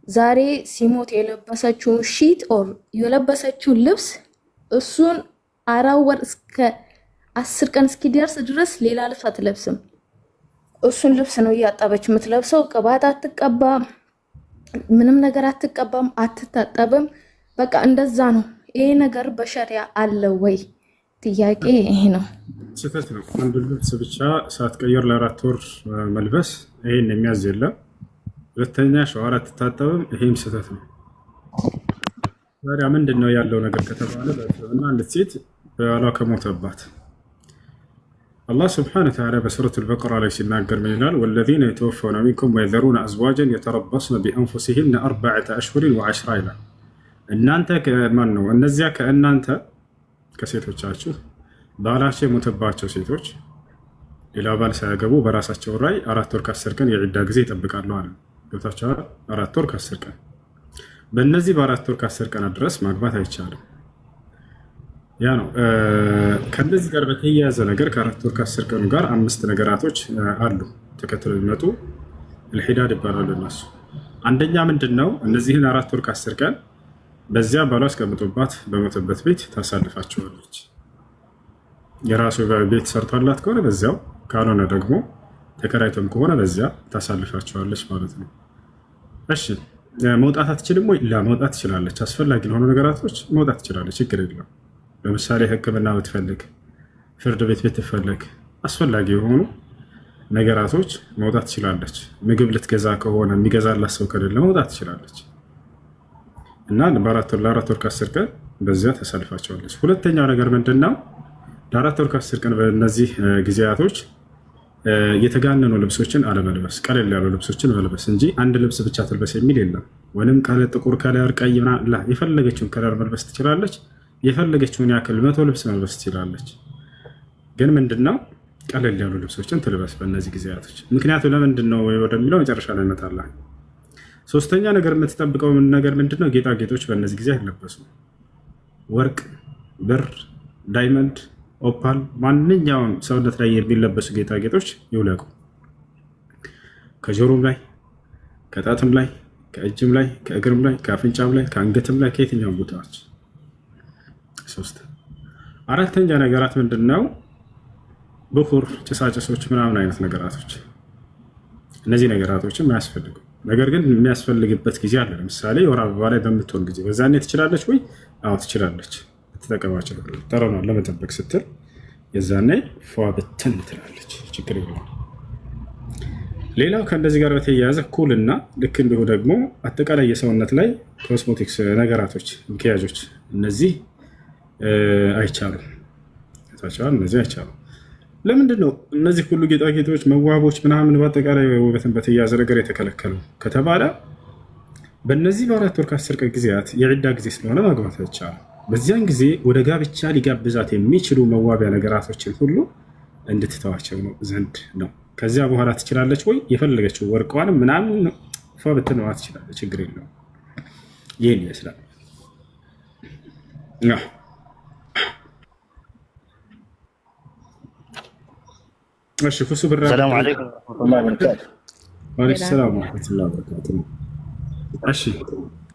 ዛሬ ሲሞት የለበሰችውን ሺት ኦር የለበሰችውን ልብስ እሱን 4 ወር እስከ 10 ቀን እስኪደርስ ድረስ ሌላ ልብስ አትለብስም። እሱን ልብስ ነው እያጠበች የምትለብሰው። ቅባት አትቀባም፣ ምንም ነገር አትቀባም፣ አትታጠብም። በቃ እንደዛ ነው። ይሄ ነገር በሸሪያ አለ ወይ? ጥያቄ ይሄ ነው። ስህተት ነው። አንድ ልብስ ብቻ ሳትቀየር ለ4 ወር መልበስ ይሄን የሚያዝ የለም። ሁለተኛ ሸዋር አትታጠብም፣ ይሄም ስህተት ነው። ታዲያ ምንድን ነው ያለው ነገር ከተባለ በእስልምና አንዲት ሴት ባሏ ከሞተባት አላህ ስብሐነሁ ወተዓላ በሱረቱል በቀራ ላይ ሲናገር ምን ይላል? ወለዚነ የተወፈውነ ሚንኩም ወየዘሩነ አዝዋጀን የተረበስነ ቢአንፉሲሂነ 4 አሽሁሪን ወዐሽራ ይላል። እናንተ ከማን ነው? እነዚያ ከእናንተ ከሴቶቻችሁ ባላቸው የሞተባቸው ሴቶች ሌላ ባል ሳያገቡ በራሳቸው ላይ 4 ወር ከ10 ቀን የዒዳ ጊዜ ይጠብቃሉ አለ። ገብታችኋል? 4 ወር ከ10 ቀን። በእነዚህ በ4 ወር ከ10 ቀን ድረስ ማግባት አይቻልም። ያ ነው። ከነዚህ ጋር በተያያዘ ነገር ከ4 ወር ከ10 ቀኑ ጋር 5 ነገራቶች አሉ ተከትለው የሚመጡ الحداد ይባላሉ እነሱ። አንደኛ ምንድነው? እነዚህን 4 ወር ከ10 ቀን በዚያ ባሏ አስቀምጦባት በሞተበት ቤት ታሳልፋቸዋለች። የራሱ ቤት ሰርቷላት ከሆነ በዚያው፣ ካልሆነ ደግሞ ተከራይቶም ከሆነ በዚያ ታሳልፋቸዋለች ማለት ነው። እሺ መውጣት አትችልም ወይ? መውጣት ትችላለች። አስፈላጊ ለሆኑ ነገራቶች መውጣት ትችላለች፣ ችግር የለም። ለምሳሌ ሕክምና ብትፈልግ፣ ፍርድ ቤት ብትፈልግ፣ አስፈላጊ የሆኑ ነገራቶች መውጣት ትችላለች። ምግብ ልትገዛ ከሆነ የሚገዛላት ሰው ከሌለ መውጣት ትችላለች እና ለአራት ወር ከ10 ቀን በዚያ ተሰልፋቸዋለች። ሁለተኛው ነገር ምንድነው? ለ4 ወር ከ10 ቀን በእነዚህ ጊዜያቶች የተጋነኑ ልብሶችን አለመልበስ፣ ቀለል ያሉ ልብሶችን መልበስ እንጂ አንድ ልብስ ብቻ ትልበስ የሚል የለም። ወይም ጥቁር ከለር፣ ቀይ ምናምን የፈለገችውን ከለር መልበስ ትችላለች። የፈለገችውን ያክል 100 ልብስ መልበስ ትችላለች። ግን ምንድነው ቀለል ያሉ ልብሶችን ትልበስ በእነዚህ ጊዜያቶች። ምክንያቱ ለምንድን ነው ወደሚለው መጨረሻ ላይ እመጣለሁ። ሶስተኛ ነገር የምትጠብቀው ነገር ምንድነው? ጌጣጌጦች በእነዚህ ጊዜ አይለበሱም። ወርቅ፣ ብር፣ ዳይመንድ፣ ኦፓል፣ ማንኛውም ሰውነት ላይ የሚለበሱ ጌጣጌጦች ይውለቁ። ከጆሮም ላይ፣ ከጣትም ላይ፣ ከእጅም ላይ፣ ከእግርም ላይ፣ ከአፍንጫም ላይ፣ ከአንገትም ላይ፣ ከየትኛውም ቦታዎች። ሶስት አራተኛ ነገራት ምንድነው? ብኩር፣ ጭሳጭሶች ምናምን አይነት ነገራቶች። እነዚህ ነገራቶችም አያስፈልጉ። ነገር ግን የሚያስፈልግበት ጊዜ አለ። ለምሳሌ የወር አበባ ላይ በምትሆን ጊዜ በዛኔ ትችላለች ወይ? አዎ ትችላለች። ትጠቀማቸው ጠረኗን ለመጠበቅ ስትል የዛኔ ፏ ብትን ትላለች፣ ችግር የለውም። ሌላው ከእንደዚህ ጋር በተያያዘ ኩል እና ልክ እንዲሁ ደግሞ አጠቃላይ የሰውነት ላይ ኮስሞቲክስ ነገራቶች፣ ምክያጆች እነዚህ አይቻሉም። እነዚህ አይቻሉም። ለምንድን ነው እነዚህ ሁሉ ጌጣጌጦች፣ መዋቦች ምናምን በአጠቃላይ ውበትን በተያያዘ ነገር የተከለከሉ ከተባለ በእነዚህ በ4 ወር ከ10 ቀን ጊዜያት የዒዳ ጊዜ ስለሆነ ማግባት አይቻልም። በዚያን ጊዜ ወደ ጋብቻ ሊጋብዛት የሚችሉ መዋቢያ ነገራቶችን ሁሉ እንድትተዋቸው ነው ዘንድ ነው። ከዚያ በኋላ ትችላለች ወይ? የፈለገችው ወርቋንም ምናምን ፏ ብትነዋ ትችላለች፣ ችግር የለውም። ይህን ይመስላል። እሺ ፍሱ ብራ ሰላም አለይኩም ወራህመቱላሂ ወበረካቱ። ወአለይኩም ሰላም ወራህመቱላሂ ወበረካቱ። እሺ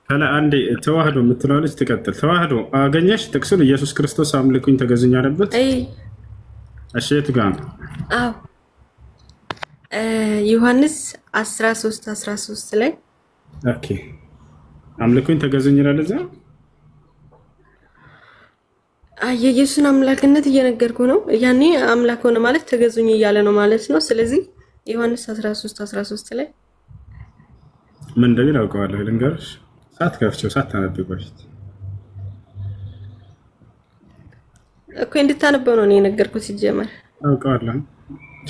ከላ አንዴ ተዋህዶ የምትለው ልጅ ትቀጥል። ተዋህዶ አገኘሽ ጥቅሱን ኢየሱስ ክርስቶስ አምልኩኝ ተገዙኝ አለበት። እሺ የቱ ጋር ነው? አዎ ዮሐንስ 13:13 ላይ ኦኬ አምልኩኝ ተገዙኝ ይላል እዛ። የኢየሱስን አምላክነት እየነገርኩ ነው። ያኔ አምላክ ሆነ ማለት ተገዙኝ እያለ ነው ማለት ነው። ስለዚህ ዮሐንስ 13:13 ላይ ምን እንደሚል አውቀዋለሁ። ልንገርሽ ሳትከፍቺው ሳታነቢው በፊት እኮ እንድታነበው ነው የነገርኩት። ሲጀመር አውቀዋለሁ፣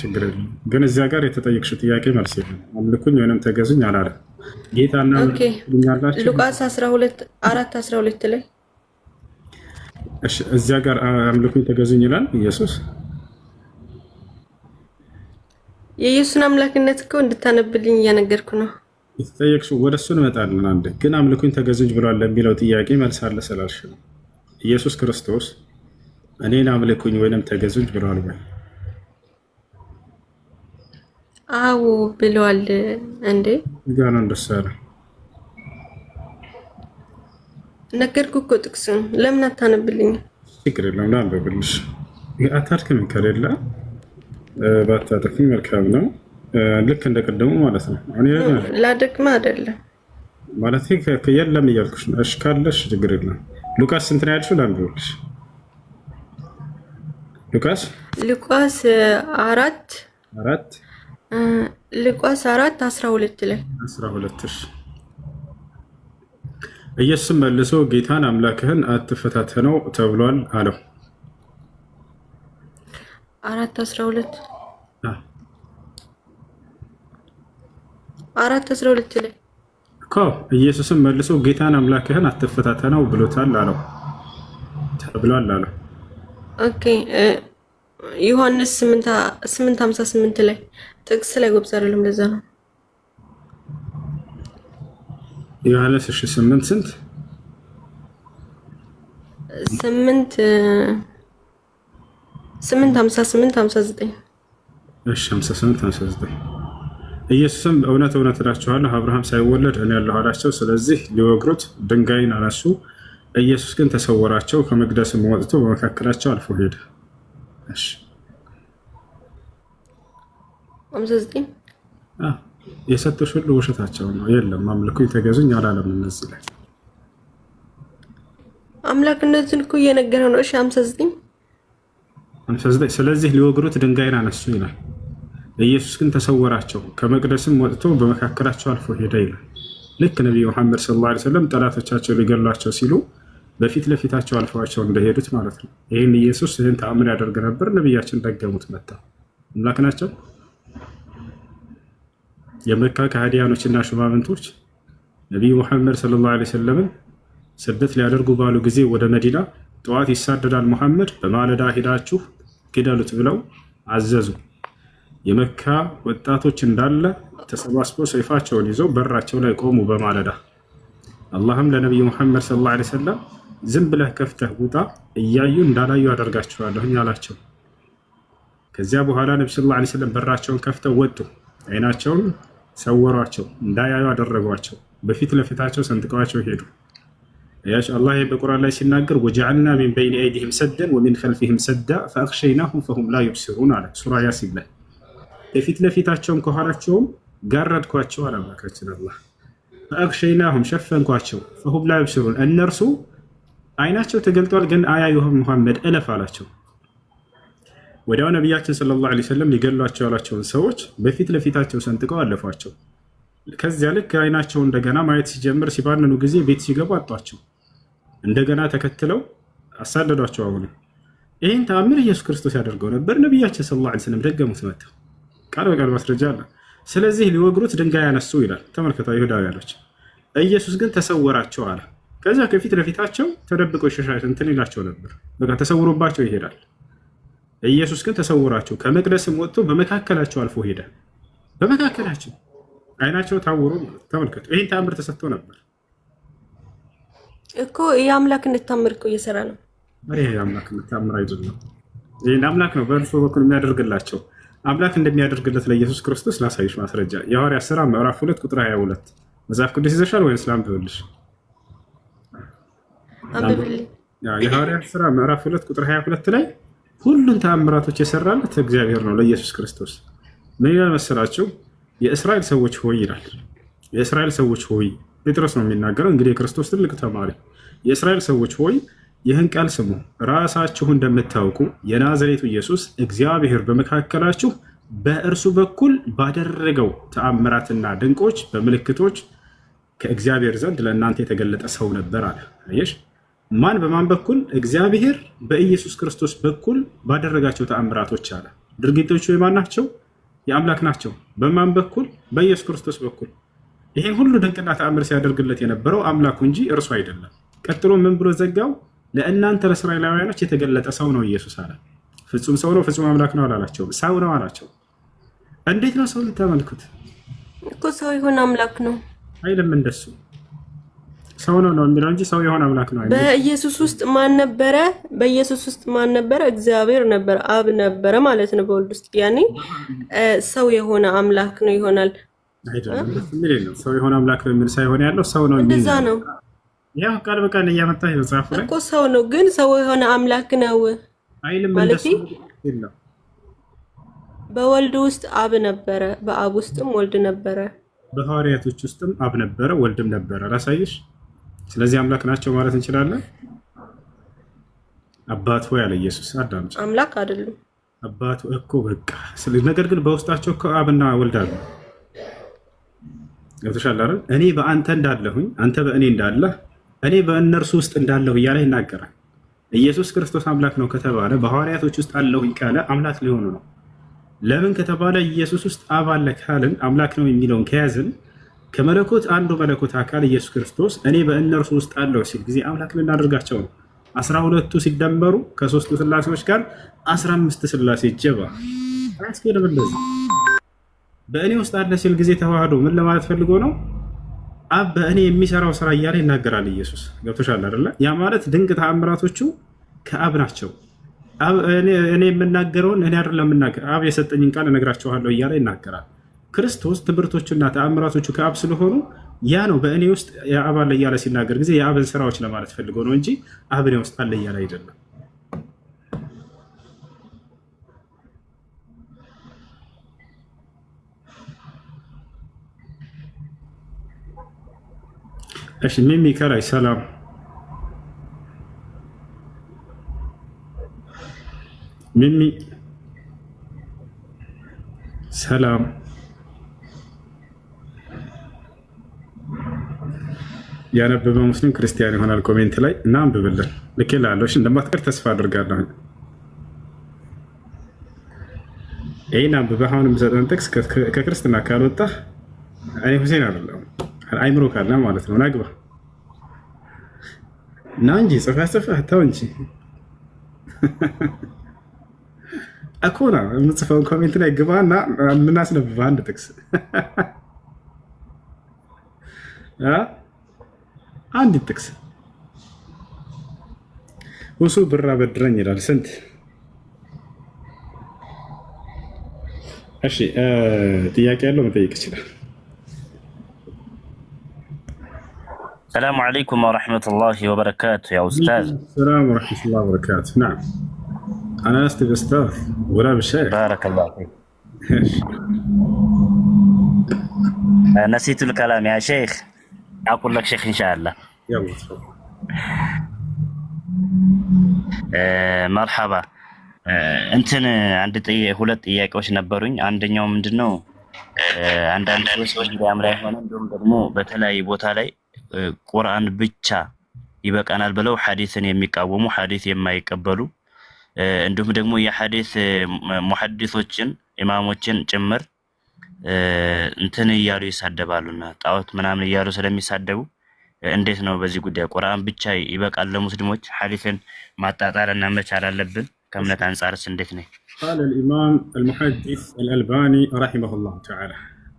ችግር የለም። ግን እዚያ ጋር የተጠየቅሽው ጥያቄ መልስ የለም። አምልኩኝ ወይንም ተገዙኝ አላለም ጌታና ያላችሁ ሉቃስ 12:4-12 ላይ እሺ እዚያ ጋር አምልኩኝ ተገዙኝ ይላል ኢየሱስ። የኢየሱስን አምላክነት እኮ እንድታነብልኝ እያነገርኩ ነው። የተጠየቅሽው ወደ እሱ እንመጣለን። አንዴ ግን አምልኩኝ ተገዙኝ ብሏል ለሚለው ጥያቄ መልስ አለ ስላልሽ ነው። ኢየሱስ ክርስቶስ እኔን አምልኩኝ ወይንም ተገዙኝ ብሏል ወይ? አዎ ብሏል። እንዴ ጋር እንደሱ አለ። ነገርኩ እኮ ጥቅሱን። ለምን አታነብልኝ? ችግር የለም ላንብብልሽ። አታድክም ከሌለ ባታድክም መልካም ነው። ልክ እንደቀደሙ ማለት ነው። ላደክም አይደለም ማለት የለም እያልኩሽ ነው። እሺ ካለሽ ችግር የለም። ሉቃስ ስንት ነው ያልሽው? ላንብብልሽ። ሉቃስ 4:12 ላይ 12 እሺ ኢየሱስም መልሶ ጌታን አምላክህን አትፈታተነው ተብሏል አለው። 4:12 ላይ እኮ ኢየሱስም መልሶ ጌታን አምላክህን አትፈታተነው ብሎታል አለው ተብሏል አለው። ኦኬ ዮሐንስ 8:58 ላይ ጥቅስ ላይ ጎብዝ አይደለም፣ ለዛ ነው ዮሐንስ 8 ስንት 8:58-59 እሺ 58-59 ኢየሱስም እውነት እውነት እላችኋለሁ አብርሃም ሳይወለድ እኔ ያለሁ አላቸው። ስለዚህ ሊወግሩት ድንጋይን አነሱ። ኢየሱስ ግን ተሰወራቸው፣ ከመቅደስም ወጥቶ በመካከላቸው አልፎ ሄደ። እሺ 59 የሰጡሽ ሁሉ ውሸታቸው ነው። የለም አምልኩ ተገዙኝ አላለም። እነዚህ ላይ አምላክነትን እኮ እየነገረ ነው። እሺ 59 ስለዚህ ሊወግሩት ድንጋይን አነሱ ይላል። ኢየሱስ ግን ተሰወራቸው፣ ከመቅደስም ወጥቶ በመካከላቸው አልፎ ሄደ ይላል። ልክ ነቢዩ መሐመድ ሰለላሁ ዐለይሂ ወሰለም ጠላቶቻቸው ሊገሏቸው ሲሉ በፊት ለፊታቸው አልፈዋቸው እንደሄዱት ማለት ነው። ይህን ኢየሱስ ይህን ተአምር ያደርግ ነበር። ነቢያችን ደገሙት መጣ። አምላክ ናቸው። የመካ ከሃዲያኖችና ሹማምንቶች ነቢዩ መሐመድ ሰለላሁ ዐለይሂ ወሰለምን ስደት ሊያደርጉ ባሉ ጊዜ ወደ መዲና ጠዋት ይሳደዳል ሙሐመድ፣ በማለዳ ሄዳችሁ ግደሉት ብለው አዘዙ። የመካ ወጣቶች እንዳለ ተሰባስበው ሰይፋቸውን ይዘው በራቸው ላይ ቆሙ በማለዳ። አላህም ለነቢዩ መሐመድ ሰለላሁ ዐለይሂ ወሰለም ዝም ብለህ ከፍተህ ውጣ፣ እያዩ እንዳላዩ አደርጋቸዋለሁኝ አላቸው። ከዚያ በኋላ ነቢ ሰለላሁ ዐለይሂ ወሰለም በራቸውን ከፍተው ወጡ። አይናቸውን ሰወሯቸው፣ እንዳያዩ አደረጓቸው። በፊት ለፊታቸው ሰንጥቀዋቸው ሄዱ። ያቸው አላህ በቁርአን ላይ ሲናገር ወጀዐልና ሚን በይኒ አይዲሂም ሰደን ወሚን ኸልፊሂም ሰዳ ፈአኽሸይናሁም ፈሁም ላ ዩብሲሩን አለ ሱራ ያሲን ላይ። በፊት ለፊታቸውም ከኋላቸውም ጋረድኳቸው አለ አምላካችን አላህ። ፈአኽሸይናሁም ሸፈንኳቸው፣ ፈሁም ላ ዩብሲሩን እነርሱ አይናቸው ተገልጧል ግን አያዩህም ሙሐመድ እለፍ አላቸው። ወዲያው ነቢያችን ሰለላሁ ዐለይሂ ወሰለም ሊገሏቸው ያሏቸውን ሰዎች በፊት ለፊታቸው ሰንጥቀው አለፏቸው። ከዚያ ልክ አይናቸው እንደገና ማየት ሲጀምር ሲባንኑ ጊዜ ቤት ሲገቡ አጧቸው። እንደገና ተከትለው አሳደዷቸው። አሁን ይህን ተአምር ኢየሱስ ክርስቶስ ያደርገው ነበር። ነቢያችን ሰለላሁ ዐለይሂ ወሰለም ደገሙት መጥተው ቃል በቃል ማስረጃ አለ። ስለዚህ ሊወግሩት ድንጋይ ያነሱ ይላል። ተመልከቱ አይሁዳውያኖች። ኢየሱስ ግን ተሰወራቸው አለ። ከዚያ ከፊት ለፊታቸው ተደብቆ ይሸሻል እንትን ይላቸው ነበር። በቃ ተሰውሮባቸው ይሄዳል። ኢየሱስ ግን ተሰውራቸው ከመቅደስም ወጥቶ በመካከላቸው አልፎ ሄደ። በመካከላቸው አይናቸው ታውሮ ተመልከቱ። ይህን ተአምር ተሰጥቶ ነበር እኮ የአምላክነት ተአምር እኮ እየሰራ ነው። ይሄ የአምላክነት ተአምር አይደለም። ይህን አምላክ ነው በእርሱ በኩል የሚያደርግላቸው። አምላክ እንደሚያደርግለት ለኢየሱስ ክርስቶስ ላሳይሽ ማስረጃ የሐዋርያት ሥራ ምዕራፍ 2 ቁጥር 22 መጽሐፍ ቅዱስ ይዘሻል ወይስ ላንብብልሽ? አንብብልኝ። የሐዋርያት ሥራ ምዕራፍ 2 ቁጥር 22 ላይ ሁሉን ተአምራቶች የሰራለት እግዚአብሔር ነው ለኢየሱስ ክርስቶስ። ምን ይላል መሰላችሁ? የእስራኤል ሰዎች ሆይ ይላል። የእስራኤል ሰዎች ሆይ ጴጥሮስ ነው የሚናገረው። እንግዲህ የክርስቶስ ትልቅ ተማሪ። የእስራኤል ሰዎች ሆይ ይህን ቃል ስሙ፣ ራሳችሁ እንደምታውቁ የናዝሬቱ ኢየሱስ እግዚአብሔር በመካከላችሁ በእርሱ በኩል ባደረገው ተአምራትና ድንቆች በምልክቶች ከእግዚአብሔር ዘንድ ለእናንተ የተገለጠ ሰው ነበር አለ። አየሽ፣ ማን በማን በኩል? እግዚአብሔር በኢየሱስ ክርስቶስ በኩል ባደረጋቸው ተአምራቶች አለ። ድርጊቶቹ የማን ናቸው? የአምላክ ናቸው። በማን በኩል? በኢየሱስ ክርስቶስ በኩል። ይሄን ሁሉ ድንቅና ተአምር ሲያደርግለት የነበረው አምላኩ እንጂ እርሱ አይደለም። ቀጥሎ ምን ብሎ ዘጋው? ለእናንተ ለእስራኤላውያኖች የተገለጠ ሰው ነው ኢየሱስ አለ። ፍጹም ሰው ነው፣ ፍጹም አምላክ ነው አላላቸው፣ ሰው ነው አላቸው። እንዴት ነው ሰው ልታመልኩት? እኮ ሰው የሆነ አምላክ ነው አይደለም። እንደሱ ሰው ነው የሚለው እንጂ ሰው የሆነ አምላክ ነው አይደለም። በኢየሱስ ውስጥ ማን ነበረ? በኢየሱስ ውስጥ ማን ነበረ? እግዚአብሔር ነበረ፣ አብ ነበረ ማለት ነው በወልድ ውስጥ። ያኔ ሰው የሆነ አምላክ ነው ይሆናል አይደለም። ነው ሰው የሆነ አምላክ ነው የሚል ሳይሆን ያለው ሰው ነው የሚል እንደዛ ነው። ያው ቃል በቃል እያመጣ ይጻፍ ላይ እኮ ሰው ነው ግን ሰው የሆነ አምላክ ነው አይልም። ማለት እንደሱ በወልድ ውስጥ አብ ነበረ፣ በአብ ውስጥም ወልድ ነበረ፣ በሐዋርያቶች ውስጥም አብ ነበረ፣ ወልድም ነበረ። ራሳይሽ ስለዚህ አምላክ ናቸው ማለት እንችላለን። አባት ሆይ ያለ ኢየሱስ አዳምጪ፣ አምላክ አይደሉም። አባቱ እኮ በቃ ነገር ግን በውስጣቸው እኮ አብና ወልድ አሉ። ገብቶሻል አይደል? እኔ በአንተ እንዳለሁኝ አንተ በእኔ እንዳለህ እኔ በእነርሱ ውስጥ እንዳለሁ እያለ ይናገራል። ኢየሱስ ክርስቶስ አምላክ ነው ከተባለ በሐዋርያቶች ውስጥ አለሁኝ ካለ አምላክ ሊሆኑ ነው። ለምን ከተባለ ኢየሱስ ውስጥ አብ አለ ካልን አምላክ ነው የሚለውን ከያዝን ከመለኮት አንዱ መለኮት አካል ኢየሱስ ክርስቶስ እኔ በእነርሱ ውስጥ አለው ሲል ጊዜ አምላክ ልናደርጋቸው ነው። 12ቱ ሲደመሩ ከሶስቱ ስላሴዎች ጋር 15 ስላሴ ጀባ አያስኬድም። እንደዚህ በእኔ ውስጥ አለ ሲል ጊዜ ተዋህዶ ምን ለማለት ፈልጎ ነው? አብ በእኔ የሚሰራው ስራ እያለ ይናገራል ኢየሱስ። ገብቶሻል አይደለ? ያ ማለት ድንቅ ተአምራቶቹ ከአብ ናቸው። እኔ የምናገረውን እኔ አይደለም የምናገር፣ አብ የሰጠኝን ቃል እነግራቸዋለሁ እያለ ይናገራል። ክርስቶስ ትምህርቶቹና ተአምራቶቹ ከአብ ስለሆኑ ያ ነው በእኔ ውስጥ የአብ አለ እያለ ሲናገር ጊዜ የአብን ስራዎች ለማለት ፈልጎ ነው እንጂ አብ እኔ ውስጥ አለ እያለ አይደለም። እሺ ሚሚ ከላይ ሰላም ሚሚ ሰላም ያነበበ ሙስሊም ክርስቲያን ይሆናል። ኮሜንት ላይ እና አንብብልን ልኬልሃለሁ። እሺ እንደማትቀር ተስፋ አድርጋለሁ። ይህን አንብበህ አሁን የምሰጠን ጥቅስ ከክርስትና ካልወጣህ እኔ ሁሴን አይደለሁም አይምሮ ካለ ማለት ነው። ናግባ እና እንጂ ጽፈህ ተው እንጂ አኮና የምጽፈውን ኮሜንት ላይ ግባና የምናስነብበህ አንድ ጥቅስ አንድ ጥቅስ ሁሱ ብር አበድረኝ ይላል። ስንት? እሺ ጥያቄ ያለው መጠየቅ ይችላል። السلام عليكم ورحمة الله وبركاته يا أستاذ. السلام ورحمة الله وبركاته. نعم أنا لست بأستاذ ولا بشيخ. بارك الله فيك. نسيت الكلام يا شيخ. أقول لك شيخ إن شاء الله. يلا تفضل. مرحبا. እንትን ሁለት ጥያቄዎች ነበሩኝ። አንደኛው ምንድነው አንዳንድ ሰዎች ቢያም ላይ ሆነ እንደውም ደግሞ በተለያየ ቦታ ላይ ቁርአን ብቻ ይበቃናል ብለው ሐዲስን የሚቃወሙ ሐዲስ የማይቀበሉ እንዲሁም ደግሞ የሐዲስ ሙሐዲሶችን ኢማሞችን ጭምር እንትን እያሉ ይሳደባሉና ጣዖት ምናምን እያሉ ስለሚሳደቡ እንዴት ነው በዚህ ጉዳይ ቁርአን ብቻ ይበቃል ለሙስሊሞች ሐዲስን ማጣጣልና መቻል አለብን كملت عن سارس سندتني؟ قال الإمام المحدث الألباني رحمه الله تعالى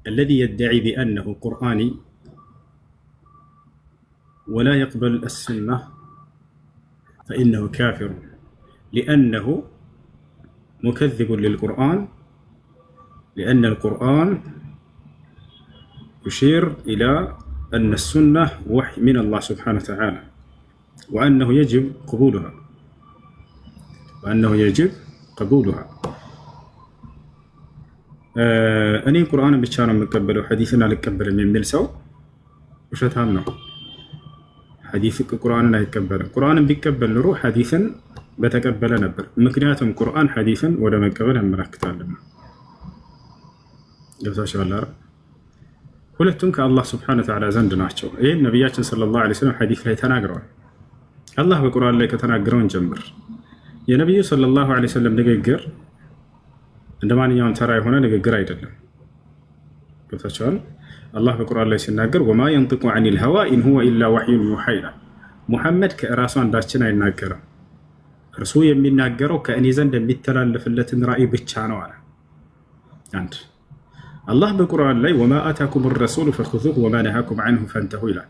الذي يدعي بأنه قرآني ولا يقبل السنة فإنه كافر لأنه مكذب للقرآن لأن القرآن يشير إلى أن السنة وحي من الله سبحانه وتعالى وأنه يجب قبولها وأنه يجب قبولها. أني القرآن بشارة مقبل وحديثنا لقبل من ملسو وشتام نو حديث القرآن لا يقبل القرآن بيقبل نروح حديثا بتقبل نبر مكنياتهم قرآن حديثا ولا مقبل هم مركتان لنا جزاك الله ሁለቱም ከአላህ ስብሐነ ወተዓላ ዘንድ ናቸው። ይህን ነቢያችን ሰለላሁ ዐለይሂ ወሰለም ሐዲስ ላይ ተናግረዋል። አላህ በቁርአን ላይ ከተናገረውን ጀምር የነቢዩ ሰለላሁ ዐለይሂ ወሰለም ንግግር እንደ ማንኛውም ተራ የሆነ ንግግር አይደለም። ገብታችኋል? አላህ በቁርአን ላይ ሲናገር ወማ የንጢቁ ዐኒል ሀዋ ኢን ሁወ ኢላ ወሕዩን ዩሓ ይላል። ሙሐመድ ከራሱ አንዳችን አይናገርም፣ እርሱ የሚናገረው ከእኔ ዘንድ የሚተላለፍለትን ራእይ ብቻ ነው አለ። አንድ አላህ በቁርአን ላይ ወማ አታኩም ረሱሉ ፈኹዙሁ ወማ ነሃኩም ዐንሁ ፈንተሁ ይላል።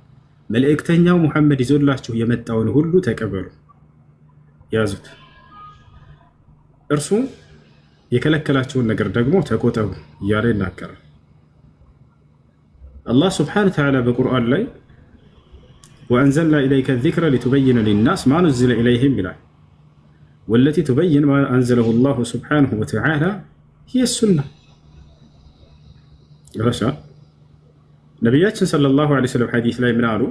መልእክተኛው ሙሐመድ ይዞላችሁ የመጣውን ሁሉ ተቀበሉ፣ ያዙት። እርሱ የከለከላቸውን ነገር ደግሞ ተቆጠቡ እያለ ይናገራል። አላህ ስብሐነ ወተዓላ በቁርአን ላይ ወአንዘልና ኢለይከ ዚክረ ሊቱበይነ ሊናስ ማ ኑዚለ ኢለይሂም ይላል። ወለቲ ቱበይን ማ አንዘለሁ ላሁ ስብሐነሁ ወተዓላ ሂየ ሱና። ነቢያችን ሰለላሁ ዐለይሂ ወሰለም ሐዲስ ላይ ምን አሉ?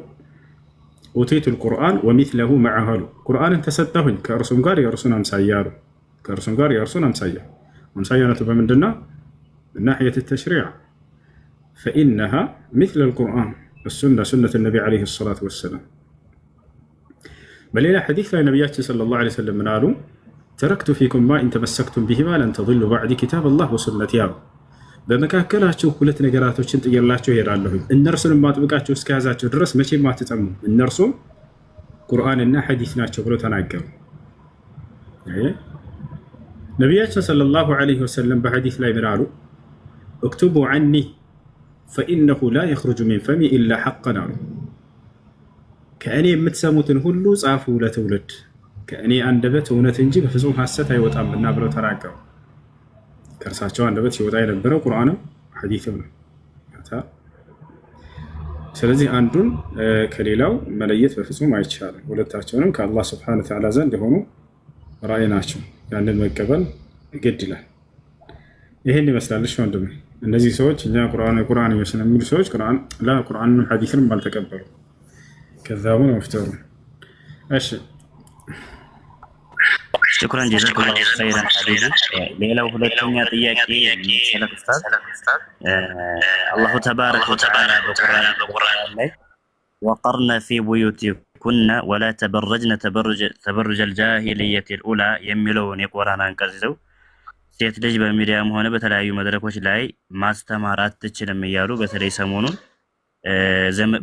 ኡቲቱል ቁርአን ወሚስለሁ መዐሁ አሉ። ቁርአንን ተሰጠሁኝ ከእርሱም ጋር የእርሱን አምሳያ አሉ። ከእርሱም ጋር የእርሱን አምሳያ አምሳያነቱ በምንድነው? ናሕየት ተሽሪዕ ፈኢነሃ ሚስለል ቁርአን እሱና ሱነት ነቢ ዐለይሂ ሰላቱ ወሰላም። በሌላ ሐዲስ ላይ ነቢያችን ሰለላሁ ዐለይሂ ወሰለም ምን አሉ? ተረክቱ ፊኩም ማ ኢን ተመሰክቱም ቢሂማ ለን ተضሉ በዕዲ ኪታበላህ ወሱነቲ አሉ። በመካከላችሁ ሁለት ነገራቶችን ጥዬላችሁ እሄዳለሁ፣ እነርሱንም ማጥብቃችሁ እስከያዛችሁ ድረስ መቼም አትጠሙ፣ እነርሱም ቁርአንና ሐዲስ ናቸው ብለው ተናገሩ። ነቢያችን ሰለላሁ ዐለይሂ ወሰለም በሐዲስ ላይ ምን አሉ? እክቱቡ ዐኒ ፈኢነሁ ላ የኽሩጁ ሚን ፈሚ ኢላ ሐቀን አሉ። ከእኔ የምትሰሙትን ሁሉ ጻፉ ለትውልድ፣ ከእኔ አንደበት እውነት እንጂ በፍጹም ሐሰት አይወጣምና ብለው ተናገሩ። ከእርሳቸው አንደበት ሲወጣ የነበረው ቁርአንም ሐዲስም ነው። ስለዚህ አንዱን ከሌላው መለየት በፍጹም አይቻልም። ሁለታቸውንም ከአላህ ስብሐነ ወተዓላ ዘንድ የሆኑ ራእይ ናቸው። ያንን መቀበል ግድ ይላል። ይሄን ይመስላልሽ ወንድሜ። እነዚህ ሰዎች እኛ ቁርአን የሚመስል የሚሉ ሰዎች ቁርአንንም ሐዲስንም አልተቀበሉ። كذابون ومفترون. ماشي شكرا جزاك الله خيرا حبيبي. ሌላው ሁለተኛ ጥያቄ ሰለፍ ኡስታዝ አላሁ ተባረከ ወተዓላ በቁርአን ላይ ወቀርነ ፊ ቡዩቲኩነ ወላ ተበረጅነ ተበሩጀ الجاهلية الأولى የሚለውን የቁርአን አንቀጽ ይዘው ሴት ልጅ በሚዲያም ሆነ በተለያዩ መድረኮች ላይ ማስተማር አትችልም እያሉ በተለይ ሰሞኑን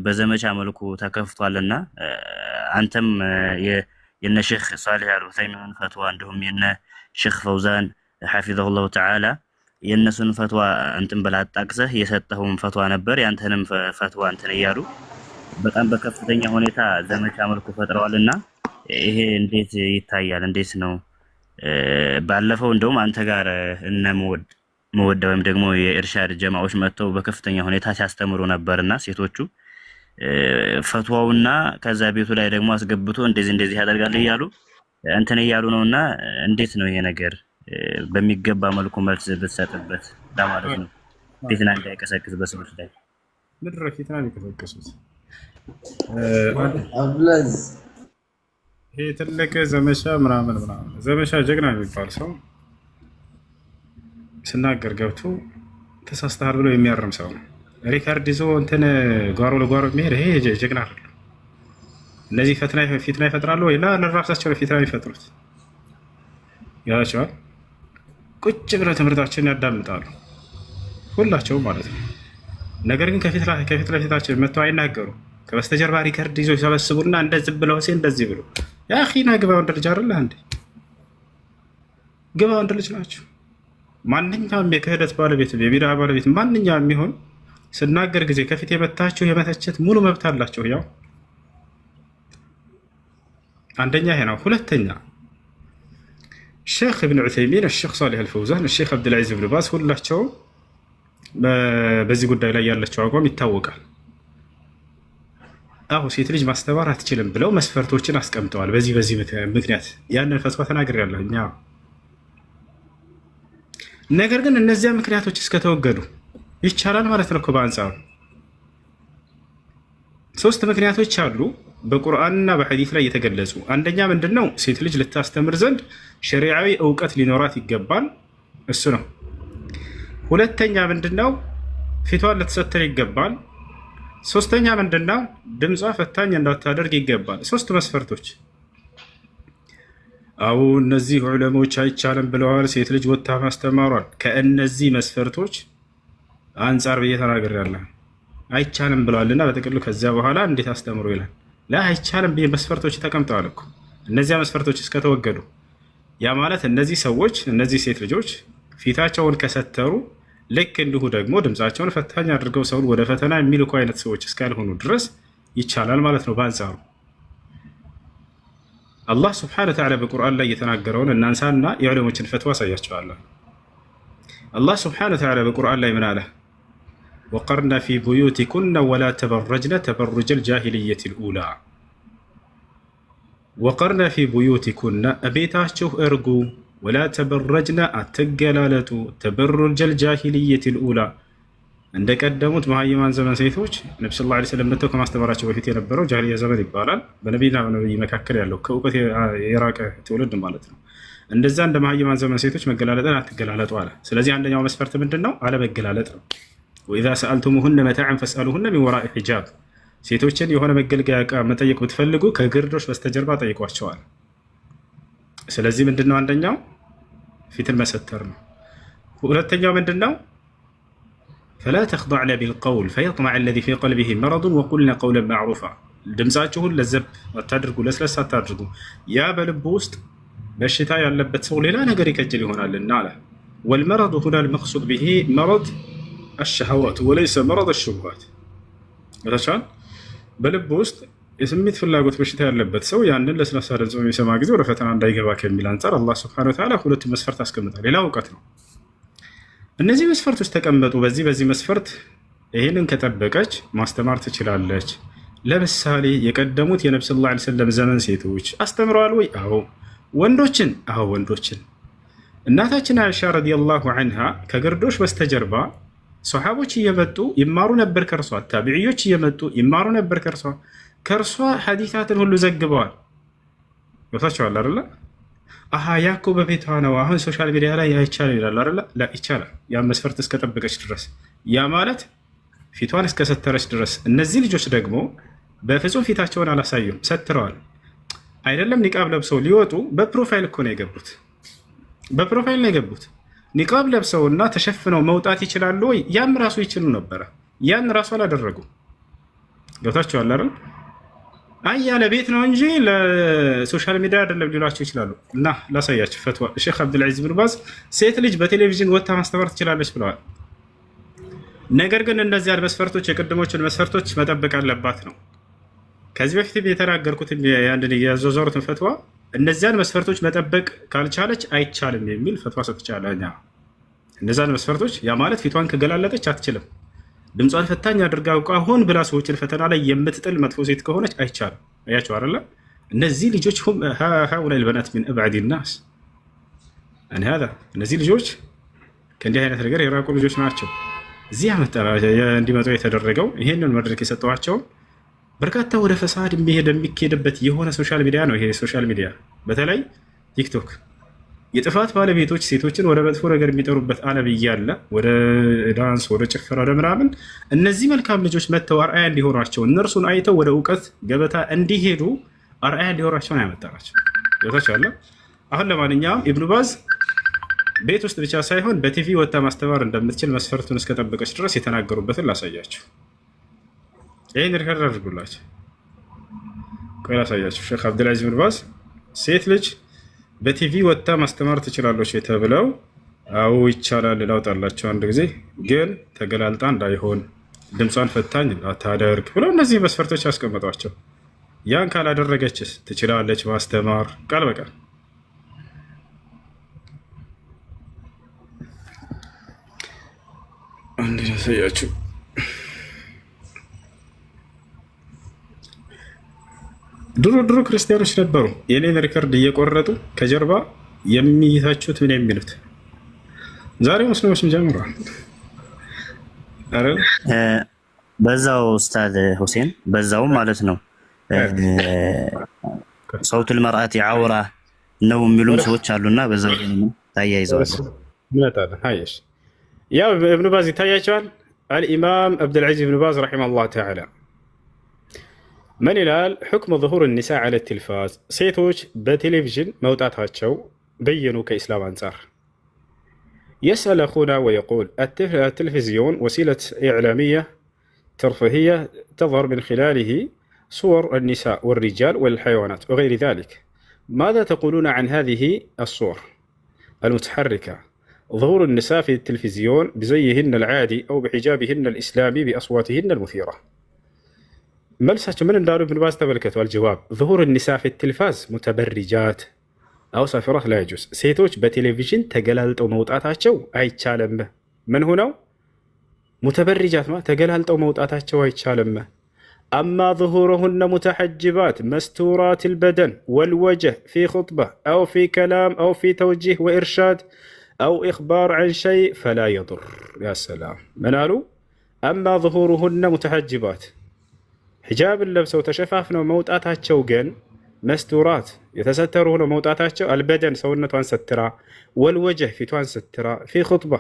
በዘመቻ መልኩ ተከፍቷልና አንተም የነ ሼክ ሷሊህ አልዑሰይሚን ፈትዋ እንደሁም የነ ሼክ ፈውዛን ሐፊዘሁላሁ ተዓላ የነሱን ፈትዋ እንትን ብላ አጣቅሰህ የሰጠኸውን ፈትዋ ነበር ያንተንም ፈትዋ እንትን እያሉ በጣም በከፍተኛ ሁኔታ ዘመቻ መልኩ ፈጥረዋልና ይሄ እንዴት ይታያል? እንዴት ነው? ባለፈው እንደውም አንተ ጋር እነ መወዳ ወይም ደግሞ የኢርሻድ ጀማዎች መጥተው በከፍተኛ ሁኔታ ሲያስተምሩ ነበርና ሴቶቹ ፈትዋውና ከዛ ቤቱ ላይ ደግሞ አስገብቶ እንደዚህ ያደርጋል እያሉ እንትን እያሉ ነውና እንዴት ነው ይሄ ነገር በሚገባ መልኩ መልስ ብትሰጥበት ለማለት ነው። ፊትና እንዳይቀሰቅስ በሰዎች ላይ ምድረ ፊትና ሊቀሰቅሱት አብላዝ ይሄ ትልቅ ዘመቻ ምናምን ዘመቻ ጀግና የሚባል ሰው ስናገር ገብቶ ተሳስተሃል ብሎ የሚያርም ሰው ነው። ሪካርድ ይዞ እንትን ጓሮ ለጓሮ የሚሄድ ይሄ ጀግና አይደለም። እነዚህ ፊትና ይፈጥራሉ ወይ? ለራሳቸው ፊትና የሚፈጥሩት ያላቸዋል። ቁጭ ብለው ትምህርታችንን ያዳምጣሉ ሁላቸውም ማለት ነው። ነገር ግን ከፊት ለፊታችን መጥተው አይናገሩ። ከበስተጀርባ ሪካርድ ይዞ ይሰበስቡና እንደዚህ ብለው እንደዚህ ብሎ ያ ኺና ግባ ወንድ ልጅ አይደለ እንዴ? ግባ ወንድ ልጅ ናቸው። ማንኛውም የክህደት ባለቤት የቢድዓ ባለቤት ማንኛውም የሚሆን ስናገር ጊዜ ከፊት የመታችሁ የመተቸት ሙሉ መብት አላቸው። ያው አንደኛ ይሄ ነው። ሁለተኛ ሼክ ኢብኑ ዑሰይሚን፣ ሼክ ሷሊህ አልፈውዛን፣ ሼክ አብዱልዓዚዝ ኢብኑ ባዝ ሁላቸው በዚህ ጉዳይ ላይ ያላቸው አቋም ይታወቃል። ሴት ልጅ ማስተማር አትችልም ብለው መስፈርቶችን አስቀምጠዋል። በዚህ ምክንያት ያንን ፈትዋ ተናግሬያለሁ እኛ። ነገር ግን እነዚያ ምክንያቶች እስከተወገዱ ይቻላል ማለት ነው እኮ። በአንጻሩ 3 ምክንያቶች አሉ በቁርአንና በሐዲስ ላይ የተገለጹ። አንደኛ ምንድነው? ሴት ልጅ ልታስተምር ዘንድ ሸሪዓዊ እውቀት ሊኖራት ይገባል። እሱ ነው። ሁለተኛ ምንድነው? ፊቷን ልትሰትር ይገባል። ሶስተኛ ምንድነው? ድምጿ ፈታኝ እንዳታደርግ ይገባል። 3 መስፈርቶች። አው እነዚህ ዑለሞች አይቻልም ብለዋል ሴት ልጅ ወጥታ ማስተማሯል። ከእነዚህ መስፈርቶች አንጻር ብዬ ተናግሬያለሁ። አይቻልም ብለዋልና በጥቅሉ ከዚያ በኋላ እንዴት አስተምሩ ይላል። አይቻልም ብዬ መስፈርቶች ተቀምጠዋል እኮ። እነዚያ መስፈርቶች እስከተወገዱ ያ ማለት እነዚህ ሰዎች እነዚህ ሴት ልጆች ፊታቸውን ከሰተሩ ልክ እንዲሁ ደግሞ ድምፃቸውን ፈታኝ አድርገው ሰውን ወደ ፈተና የሚልኩ አይነት ሰዎች እስካልሆኑ ድረስ ይቻላል ማለት ነው። በአንጻሩ አላህ ስብሐነሁ ወተዓላ በቁርአን ላይ የተናገረውን እናንሳና የዑለሞችን ፈትዋ አሳያቸዋለሁ። አላህ ስብሐነሁ ወተዓላ በቁርአን ላይ ምን አለ? ወቀርነ ፊ ቡዩቲኩነ ወላ ተበረጅነ ተበሩጀ ልጃሂልየት ልኡላ። ወቀርነ ፊ ቡዩቲኩነ እቤታችሁ እርጉ፣ ወላ ተበረጅነ አትገላለጡ፣ ተበሩጀ ልጃሂልየት ልኡላ እንደቀደሙት መሀይማን ዘመን ሴቶች ነቢ ስ ላ ስለም መጥተው ከማስተማራቸው በፊት የነበረው ጃሂልያ ዘመን ይባላል። በነቢና በነቢይ መካከል ያለው ከእውቀት የራቀ ትውልድ ማለት ነው። እንደዛ እንደ መሀይማን ዘመን ሴቶች መገላለጥን አትገላለጡ አለ። ስለዚህ አንደኛው መስፈርት ምንድን ነው? አለመገላለጥ ነው። ወኢዛ ሰአልቱሙሁነ መታዕን ፈስአሉሁነ ሚን ወራኢ ሒጃብ። ሴቶችን የሆነ መገልገያ ዕቃ መጠየቅ ብትፈልጉ ከግርዶሽ በስተጀርባ ጠይቋቸዋል። ስለዚህ ምንድነው? አንደኛው ፊትን መሰተር ነው። ሁለተኛው ምንድነው? ፈላ ተኽضዕነ ቢልቀውል ፈየጥመዐ አለዚ ፊ ቀልቢሂ መረዱን ወቁልነ ቀውለን መዕሩፋ። ድምፃችሁን ለዘብ አታድርጉ፣ ለስለስ አታድርጉ። ያ በልቡ ውስጥ በሽታ ያለበት ሰው ሌላ ነገር ይቀጅል ይሆናልና አለ። ወልመረዱ ሁና ልመቅሱድ ብሂ መረድ አሸሃዋት ወለይሰ መረድ አሽቡሃት። ታቻል በልቡ ውስጥ የስሜት ፍላጎት በሽታ ያለበት ሰው ያንን ለስላሳ ድምፅ የሚሰማ ጊዜ ወደ ፈተና እንዳይገባ ከሚል አንጻር አላህ ሱብሓነሁ ወተዓላ 2 መስፈርት አስቀምጣል። ሌላ እውቀት ነው። እነዚህ መስፈርቶች ተቀመጡ። በዚህ መስፈርት ይህንን ከጠበቀች ማስተማር ትችላለች። ለምሳሌ የቀደሙት የነብዩ ሰለላሁ ዐለይሂ ወሰለም ዘመን ሴቶች አስተምረዋል ወይ? አዎ። ወንዶችን? አዎ ወንዶችን። እናታችን አይሻ ረዲየላሁ ዐንሃ ከግርዶሽ በስተጀርባ ሰሓቦች እየመጡ ይማሩ ነበር ከርሷ። ታቢዕዮች እየመጡ ይማሩ ነበር ከርሷ። ከእርሷ ሐዲታትን ሁሉ ዘግበዋል። ገብታችኋል አይደለ? አሃ ያኮ በቤቷ ነው አሁን ሶሻል ሚዲያ ላይ አይቻልም ይላሉ አይደለ? ላ ይቻላል፣ ያ መስፈርት እስከጠበቀች ድረስ፣ ያ ማለት ፊቷን እስከሰተረች ድረስ። እነዚህ ልጆች ደግሞ በፍጹም ፊታቸውን አላሳዩም፣ ሰትረዋል። አይደለም ኒቃብ ለብሰው ሊወጡ በፕሮፋይል እኮ ነው የገቡት፣ በፕሮፋይል ነው የገቡት። ኒቃብ ለብሰውና ተሸፍነው መውጣት ይችላሉ ወይ? ያም ራሱ ይችሉ ነበረ፣ ያን ራሱ አላደረጉም። ገብታችኋል አይደል? አይ ያለ ቤት ነው እንጂ ለሶሻል ሚዲያ አይደለም ሊሏቸው ይችላሉ። እና ላሳያችሁ ፈትዋ ሼክ አብዱልዓዚዝ ብን ባዝ ሴት ልጅ በቴሌቪዥን ወጥታ ማስተማር ትችላለች ብለዋል። ነገር ግን እነዚያን መስፈርቶች የቅድሞችን መስፈርቶች መጠበቅ አለባት ነው። ከዚህ በፊት የተናገርኩት ያንድን ያዘዞሩትን ፈትዋ እነዚያን መስፈርቶች መጠበቅ ካልቻለች አይቻልም የሚል ፈትዋ ሰጥቻለሁ። እነዚያን መስፈርቶች ያ ማለት ፊቷን ከገላለጠች አትችልም፣ ድምጿን ፈታኝ አድርጋ አውቃ ሆን ብላ ሰዎችን ፈተና ላይ የምትጥል መጥፎ ሴት ከሆነች አይቻልም። አያቸው አይደለ? እነዚህ ልጆች ሃኡላኢ ልበናት ሚን አብዓድ ናስ እነዚህ ልጆች ከእንዲህ አይነት ነገር የራቁ ልጆች ናቸው። እዚህ እንዲመጡ የተደረገው ይሄንን መድረክ የሰጠኋቸው በርካታ ወደ ፈሳድ የሚኬድበት የሆነ ሶሻል ሚዲያ ነው። ይሄ ሶሻል ሚዲያ በተለይ ቲክቶክ የጥፋት ባለቤቶች ሴቶችን ወደ መጥፎ ነገር የሚጠሩበት ዓለም እያለ ወደ ዳንስ፣ ወደ ጭፈራ፣ ወደ ምናምን እነዚህ መልካም ልጆች መጥተው አርአያ እንዲሆኗቸው እነርሱን አይተው ወደ እውቀት ገበታ እንዲሄዱ አርአያ እንዲሆኗቸው ነው ያመጣናቸው። ቦታቸው አለ። አሁን ለማንኛውም ኢብኑ ባዝ ቤት ውስጥ ብቻ ሳይሆን በቲቪ ወጥታ ማስተማር እንደምትችል መስፈርቱን እስከጠበቀች ድረስ የተናገሩበትን ላሳያቸው። ይህን ሪከርድ አድርጉላቸው። ቆይ ላሳያቸው። ሼክ አብዱልዓዚዝ ብን ባዝ ሴት ልጅ በቲቪ ወጥታ ማስተማር ትችላለች ተብለው አዎ ይቻላል ላውጣላቸው አንድ ጊዜ፣ ግን ተገላልጣ እንዳይሆን ድምጿን ፈታኝ ላታደርግ ብለው እነዚህ መስፈርቶች ያስቀመጧቸው። ያን ካላደረገችስ ትችላለች ማስተማር ቃል በቃል። አንድ ያሳያችሁ። ድሮ ክርስቲያኖች ነበሩ የኔን ሪከርድ እየቆረጡ ከጀርባ የሚይታችሁት ምን የሚሉት። ዛሬ ሙስሊሞችም ጀምረዋል። በዛው ኡስታዝ ሁሴን በዛው ማለት ነው ሰውቱል መርአቲ ዐውራ ነው የሚሉም ሰዎች አሉና በዛው ታያይዘዋል። ሀይሽ ያው እብኑ ባዝ ይታያቸዋል። አልኢማም አብዱልዓዚዝ ብን ባዝ ረሒመሁላህ ተዓላ ምን ይላል? ሕክሙ ዙሁር ኒሳ ዐለ ቲልፋዝ ሴቶች በቴሌቪዥን መውጣታቸው በየኑ ከኢስላም አንጻር። የስአል አኹና ወየቁል አተልቪዝዮን ወሲለት ኢዕላሚያ ተርፊህያ ተظهር ምን ኺላሊሂ صور النساء والرجال والحيوانات وغير ذلك. ماذا تقولون عن هذه الصور المتحركة؟ ظهور النساء في التلفزيون بزيهن العادي أو بحجابهن الإسلامي بأصواتهن المثيرة. መልሳቸው ምን እንዳሉ ኢብኑ ባዝ ተመልከቱ። አልጀዋብ ظهور النساء في التلفاز متبرجات أو صافرات لا يجوز ሴቶች በቴሌቪዥን ተገላልጠው መውጣታቸው አይቻልም። ምን ሆነው ሙተበሪጃት ተገላልጠው መውጣታቸው አይቻልም። أما ظهورهن متحجبات مستورات البدن والوجه في خطبة أو في كلام أو في توجيه وإرشاد أو إخبار عن شيء فلا يضر. يا سلام من قالوا أما ظهورهن متحجبات حجاب لبسوا تشفافنا موطاتاچو ግን مستورات يتسترون موطاتاچو البدن سونتوان سترا والوجه فيتوان سترا في خطبة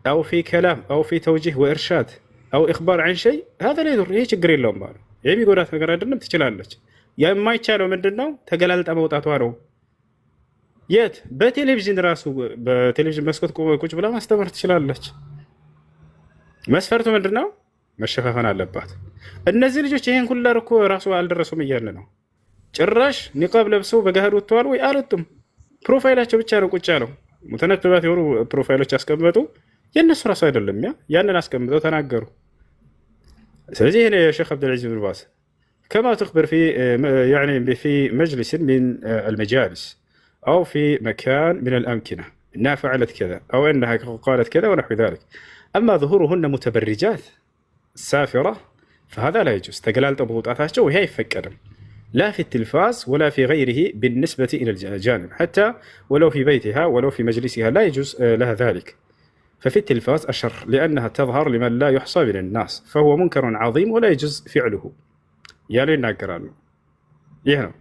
أو في كلام أو في توجيه وإرشاد أو إخبار عن شيء هذا لا يضر. ይሄ ችግር የለውም ማለት የሚጎዳት ነገር አይደለም፣ ትችላለች። የማይቻለው ምንድነው? ተገላልጣ መውጣቷ ነው። የት? በቴሌቪዥን ራሱ በቴሌቪዥን መስኮት ቁጭ ብላ ማስተማር ትችላለች። መስፈርቱ ምንድነው? መሸፋፈን አለባት። እነዚህ ልጆች ይሄን ሁሉ እኮ ራሱ አልደረሱም እያልን ነው። ጭራሽ ኒቃብ ለብሰው በጋህር ወጥተዋል ወይ? አልወጡም። ፕሮፋይላቸው ብቻ ነው ቁጭ ያለው። ሙተነክባት የሆኑ ፕሮፋይሎች ያስቀመጡ የእነሱ ራሱ አይደለም፣ ያንን አስቀምጠው ተናገሩ። ስለዚህ ይሄ የሼክ አብዱልዓዚዝ ብን ባዝ كما تخبر في مجلس من المجالس أو في مكان من الأمكنة أنها فعلت كذا أو أنها قالت كذا ونحو ذلك. أما ظهورهن متبرجات سافرة فهذا لا يجوز. تقلال تبغوطاتها وهي يفكرم لا في التلفاز ولا في غيره بالنسبة إلى الجانب، حتى ولو في بيتها ولو في مجلسها لا يجوز لها ذلك. ففي التلفاز أشر لأنها تظهر لمن لا يحصى من الناس فهو منكر عظيم ولا يجوز فعله. እያሉ ይናገራሉ። ይህ ነው።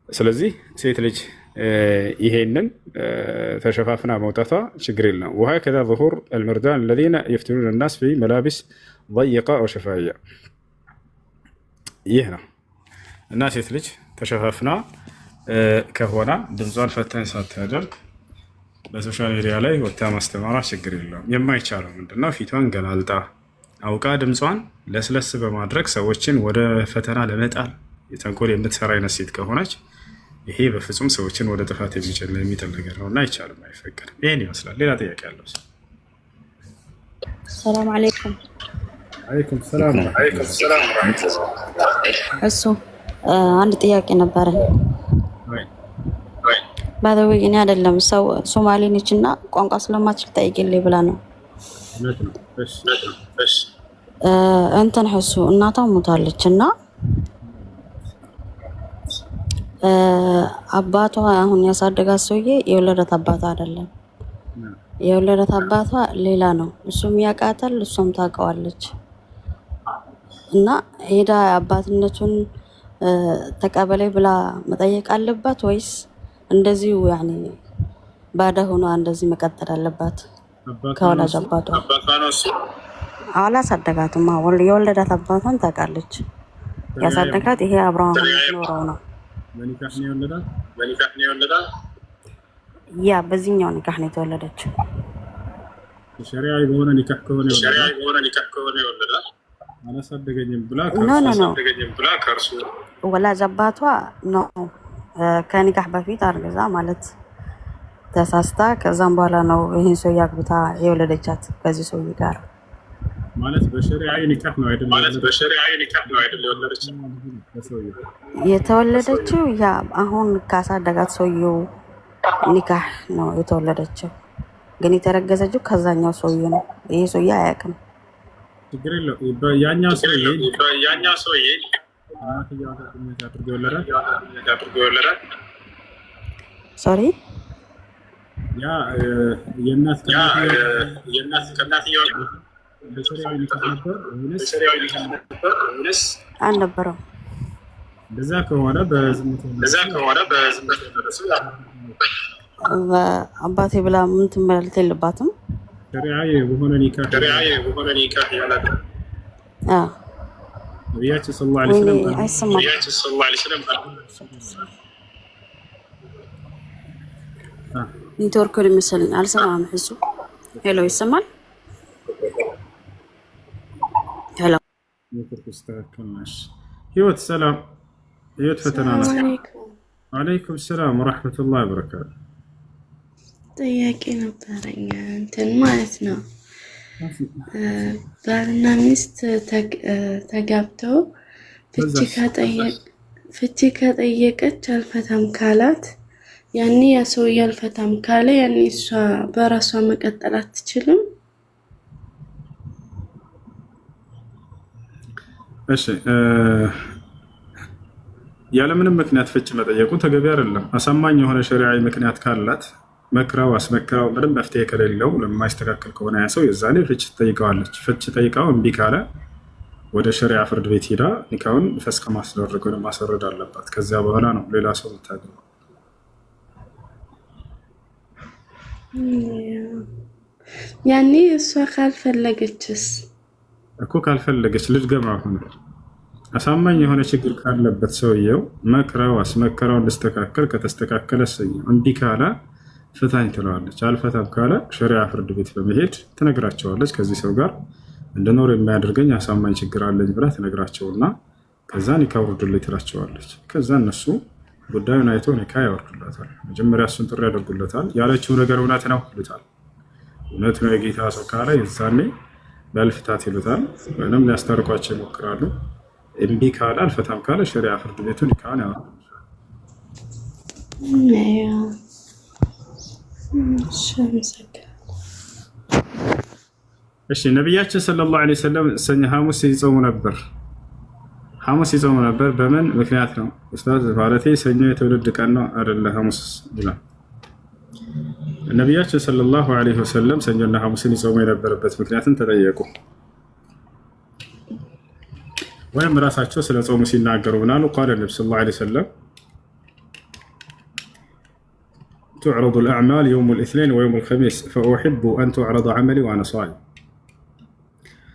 ስለዚህ ሴት ልጅ ይሄንን ተሸፋፍና መውጣቷ ችግር የለም። وهكذا ظهور المردان الذين يفتنون الناس في ملابس ضيقة أو شفائية ይህ ነው እና ሴት ልጅ ተሸፋፍና ከሆነ ድምጿን ፈታኝ ሳታደርግ በሶሻል ሚዲያ ላይ ወጥታ ማስተማሯ ችግር የለውም። የማይቻለው ምንድነው? ፊቷን ገላልጣ አውቃ ድምጿን ለስለስ በማድረግ ሰዎችን ወደ ፈተና ለመጣል የተንኮል የምትሰራ አይነት ሴት ከሆነች ይሄ በፍጹም ሰዎችን ወደ ጥፋት የሚጥል ነገር ነውና አይቻልም፣ አይፈቀድም። ይሄን ይመስላል። ሌላ ጥያቄ ያለው? ሰላም አለይኩም። አለይኩም ሰላም። እሱ አንድ ጥያቄ ነበረ። ባደው እኔ አይደለም ሰው ሶማሌ ነች እና ቋንቋ ስለማትችል ጠይቂልኝ ብላ ነው። እንትን እሱ እናቷ ሞታለች እና አባቷ አሁን ያሳደጋት ሰውዬ የወለደት አባቷ አይደለም። የወለደት አባቷ ሌላ ነው። እሱም ያውቃታል፣ እሷም ታውቀዋለች። እና ሄዳ አባትነቱን ተቀበለኝ ብላ መጠየቅ አለባት ወይስ እንደዚሁ ያኔ ባዳ ሆኗ እንደዚህ መቀጠል አለባት? ከወላጅ አባቷ አላሳደጋትም። የወለዳት አባቷን ታውቃለች። ያሳደጋት ይሄ አብረው ኖረው ነው። በኒካህ ነው የወለዳት? ያ በዚህኛው ኒካህ ነው የተወለደችው። ሸሪዓዊ በሆነ ኒካህ ከሆነ የወለዳት አላሳደገኝም ብላ ከእርሱ ወላጅ አባቷ ነው ከኒካህ በፊት አርግዛ ማለት ተሳስታ ከዛም በኋላ ነው ይህን ሰውዬ አግብታ የወለደቻት ከዚህ ሰውዬ ጋር ማለት በሸሪዓዊ ኒካህ ነው አይደል የተወለደችው። ያ አሁን ካሳደጋት ሰውዬው ኒካህ ነው የተወለደችው፣ ግን የተረገዘችው ከዛኛው ሰውዬ ነው። ይሄ ሰውዬ አያውቅም። ችግር የለውም። ያኛው ሰውዬ ሶሪ ያ የእናት ከእናትየው በሸሪዓዊ ኒካህ ነበር ወይስ አልነበረም? እንደዛ ከሆነ በዝምታ አባቴ ብላ ምን ትመለከት የለባትም። ሸሪዓዊ በሆነ ኒካህ ያላት ነቢያችን ሰለላሁ ዐለይሂ ወሰለም ኔትወርክ መሰለኝ አልሰማም። እሱ ሄሎ ይሰማል? ሄሎ ኔትወርክስተካከልናሽ። ህይወት ሰላም፣ ህይወት ፈተና ነው። ወአለይኩም ሰላም ወራህመቱላሂ ወበረካቱ። ጥያቄ ነበረኝ እንትን ማለት ነው ባልና ሚስት ተጋብተው ፍቺ ከጠየቀች አልፈታም ካላት ያኔ ያ ሰውዬ አልፈታም ካለ ያኔ እሷ በራሷ መቀጠል አትችልም? እሺ ያለምንም ምክንያት ፍቺ መጠየቁ ተገቢ አይደለም። አሳማኝ የሆነ ሸሪዓዊ ምክንያት ካላት መክራው አስመክራው ምንም መፍትሄ ከሌለው ለማይስተካከል ከሆነ ያ ሰው የዛኔ ፍቺ ትጠይቀዋለች። ፍቺ ጠይቃው እምቢ ካለ ወደ ሸሪዓ ፍርድ ቤት ሄዳ ኒካውን ፈስከ ማስደረግ ወደ ማስወረድ አለባት። ከዚያ በኋላ ነው ሌላ ሰው የምታገባው። ያኔ እሷ ካልፈለገችስ? እኮ ካልፈለገች ልድገማ አሁን አሳማኝ የሆነ ችግር ካለበት ሰውየው መክራው አስመክራው እንዲስተካከል ከተስተካከለ ሰውየው እምቢ ካለ ፍታኝ ትለዋለች። አልፈታም ካለ ሸሪዓ ፍርድ ቤት በመሄድ ትነግራቸዋለች። ከዚህ ሰው ጋር እንድኖር የሚያደርገኝ አሳማኝ ችግር አለኝ ብላ ትነግራቸውና ከዛ ኒካ ውርዱልኝ ትላቸዋለች። ከዛ እነሱ ጉዳዩን አይቶ ኒካ ያወርዱላታል። መጀመሪያ እሱን ጥሪ ያደርጉለታል። ያለችው ነገር እውነት ነው ይሉታል። እውነት ነው የጌታ ሰው ካለ የዛኔ በልፍታት ይሉታል፣ ወይም ሊያስታርቋቸው ይሞክራሉ። እምቢ ካለ አልፈታም ካለ ሸሪዓ ፍርድ ቤቱ ኒካውን ያወርዳል። እሺ ነቢያችን ሰለላሁ ዐለይሂ ወሰለም ሰኞ ሐሙስ ይጾሙ ነበር። በምን ምክንያት ነው ኡስታዝ? ማለቴ ሰኞ የትውልድ ቀን ነው አይደለ? ሐሙስ ይላል። ነቢያችን ሰለላሁ ዐለይሂ ወሰለም ሰኞና ሐሙስን ይጾሙ የነበረበት ምክንያትን ተጠየቁ። ወይም ራሳቸው ስለ ጾሙ ሲናገሩ ምናሉ ቃለ ነብዩ ሰለላሁ ዐለይሂ ወሰለም تعرض الأعمال يوم الاثنين ويوم الخميس فأحب أن تعرض عملي وأنا صائم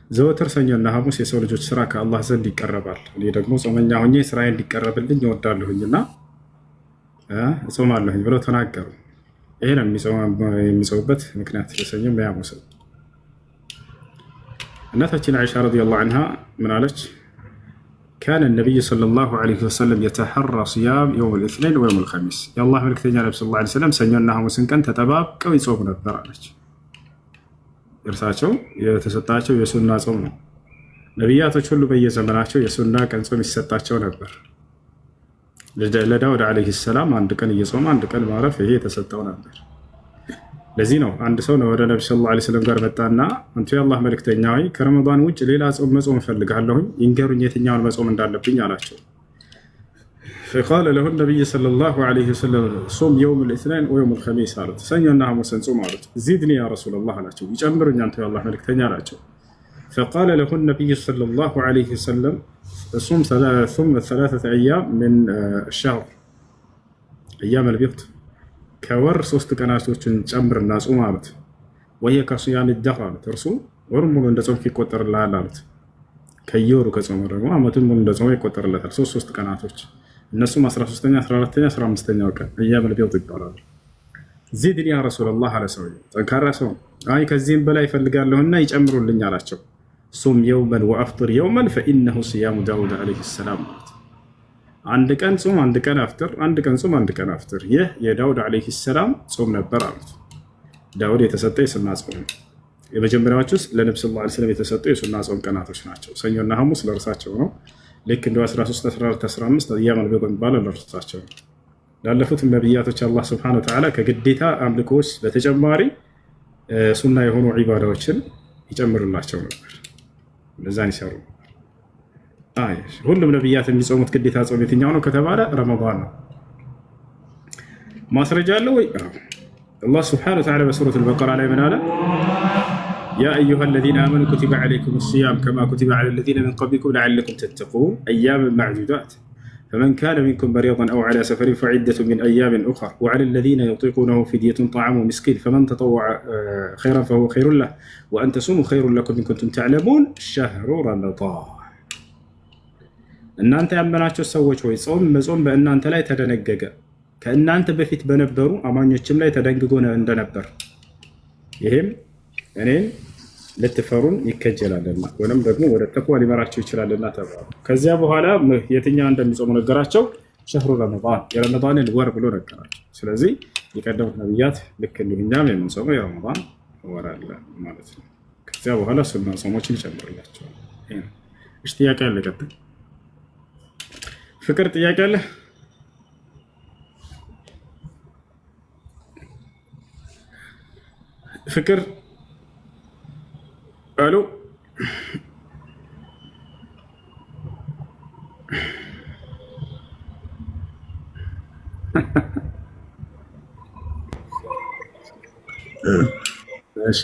ዘወትር ሰኞና ሐሙስ የሰው ልጆች ስራ ከአላህ ዘንድ ይቀርባል። እኔ ደግሞ ጾመኛ ሆኜ ስራዬ እንዲቀርብልኝ እወዳለሁኝና እጾማለሁኝ ብለው ተናገሩ። ይሄ ነው የሚጾሙበት ምክንያት የሰኞም የሐሙስም። እናታችን አይሻ ረዲየላሁ ዐንሃ ምን አለች? كان النبي صلى الله عليه وسلم يتحرى صيام يوم الاثنين ويوم الخميس يا الله ملكتኛ ነብዩ ሰለላሁ ዐለይሂ ወሰለም ሰኞና ሐሙስን ቀን ተጠባብቀው ይጾሙ ነበር አለች። እርሳቸው የተሰጣቸው የሱና ጾም ነው። ነቢያቶች ሁሉ በየዘመናቸው የሱና ቀን ጾም ይሰጣቸው ነበር። ለዳውድ ዓለይሂ ሰላም አንድ ቀን እየጾመ አንድ ቀን ማረፍ ይሄ የተሰጠው ነበር። ለዚህ ነው አንድ ሰው ወደ ነብዩ ሰለላሁ ዐለይሂ ወሰለም ጋር መጣና አንተ የአላህ መልእክተኛ ሆይ ከረመዳን ውጭ ሌላ ጾም መጾም እፈልጋለሁኝ ይንገሩኝ የትኛውን መጾም እንዳለብኝ አላቸው። فقال له النبي صلى الله عليه وسلم صوم يوم الاثنين ويوم الخميس قالت سنينا حموسن صوم قالت زدني يا رسول الله አላቸው ይጨምሩኝ አንተ የአላህ መልእክተኛ አላቸው። فقال له النبي صلى الله عليه وسلم صوم ثلاثة أيام من الشهر أيام البيض ከወር 3 ቀናቶችን ጨምርና ጾም አሉት። وهي كصيام الدهر አሉት እርሱ ወር ሙሉ እንደ ጾም ይቆጠርልሃል አሉት። ከየወሩ ከጾመ ደግሞ ዓመቱን ሙሉ እንደ ጾም ይቆጠርለታል 3 ቀናቶች እነሱም 13ኛ 14ኛ 15ኛው ቀን أيام البيض ይባላሉ። ዚድኒ ያ ረሱላህ አለ ሰውዬው ጠንካራ ሰው አይ ከዚህም በላይ ይፈልጋለሁና ይጨምሩልኝ አላቸው። ሱም የውመን ወአፍጥር የውመን فإنه صيام داود عليه السلام አንድ ቀን ጾም አንድ ቀን አፍጥር አንድ ቀን ጾም አንድ ቀን አፍጥር ይህ የዳውድ ዓለይሂ ሰላም ጾም ነበር አሉት። ዳውድ የተሰጠ የሱና ጾም ነው። የመጀመሪያዎቹስ ለነብዩ ሰለላሁ ዐለይሂ ወሰለም የተሰጡ የሱና ጾም ቀናቶች ናቸው። ሰኞና ሐሙስ ለእርሳቸው ነው። ልክ እንደ 13 14 15 أيام البيض የሚባለው ለእርሳቸው ነው። ላለፉት ነብያቶች አላህ Subhanahu Wa Ta'ala ከግዴታ አምልኮች በተጨማሪ ሱና የሆኑ ዒባዳዎችን ይጨምሩላቸው ነበር። ለዛን ይሰሩ ሁሉም ነብያት የሚጾሙት ግዴታ ጾም የትኛው ነው ከተባለ ረመዳን ነው። ማስረጃ አለው ወይ? አላህ Subhanahu Wa Ta'ala በሱረቱ አልበቀራ ላይ ምን አለ? يا أيها الذين آمنوا كتب عليكم الصيام كما كتب على الذين من قبلكم لعلكم تتقون أياما معدودات فمن كان منكم مريضا أو على سفر فعدة من أيام أخر وعلى الذين يطيقونه فدية طعام مسكين فمن تطوع خيرا فهو خير له وأن تصوموا خير لكم إن كنتم تعلمون شهر رمضان እናንተ ያመናችሁ ሰዎች ሆይ ጾም መጾም በእናንተ ላይ ተደነገገ ከእናንተ በፊት በነበሩ አማኞችም ላይ ተደንግጎ እንደነበር ይሄም እኔን ልትፈሩን ይከጀላልና ወለም ደግሞ ወደ ተቅዋ ሊመራቸው ይችላልና ተባሉ። ከዚያ በኋላ የትኛው እንደሚጾሙ ነገራቸው። ሸህሩ ረመዳን የረመዳንን ወር ብሎ ነገራቸው። ስለዚህ የቀደሙት ነብያት ልክ እንደኛም የምንጾመው የረመዳን ወር አለ ማለት ነው። ከዚያ በኋላ ሱና ጾሞችን ይጨምርላቸዋል። እሺ ጥያቄ አለ? ቀጥል ፍቅር ጥያቄ አለ? ፍቅር አሎ እሺ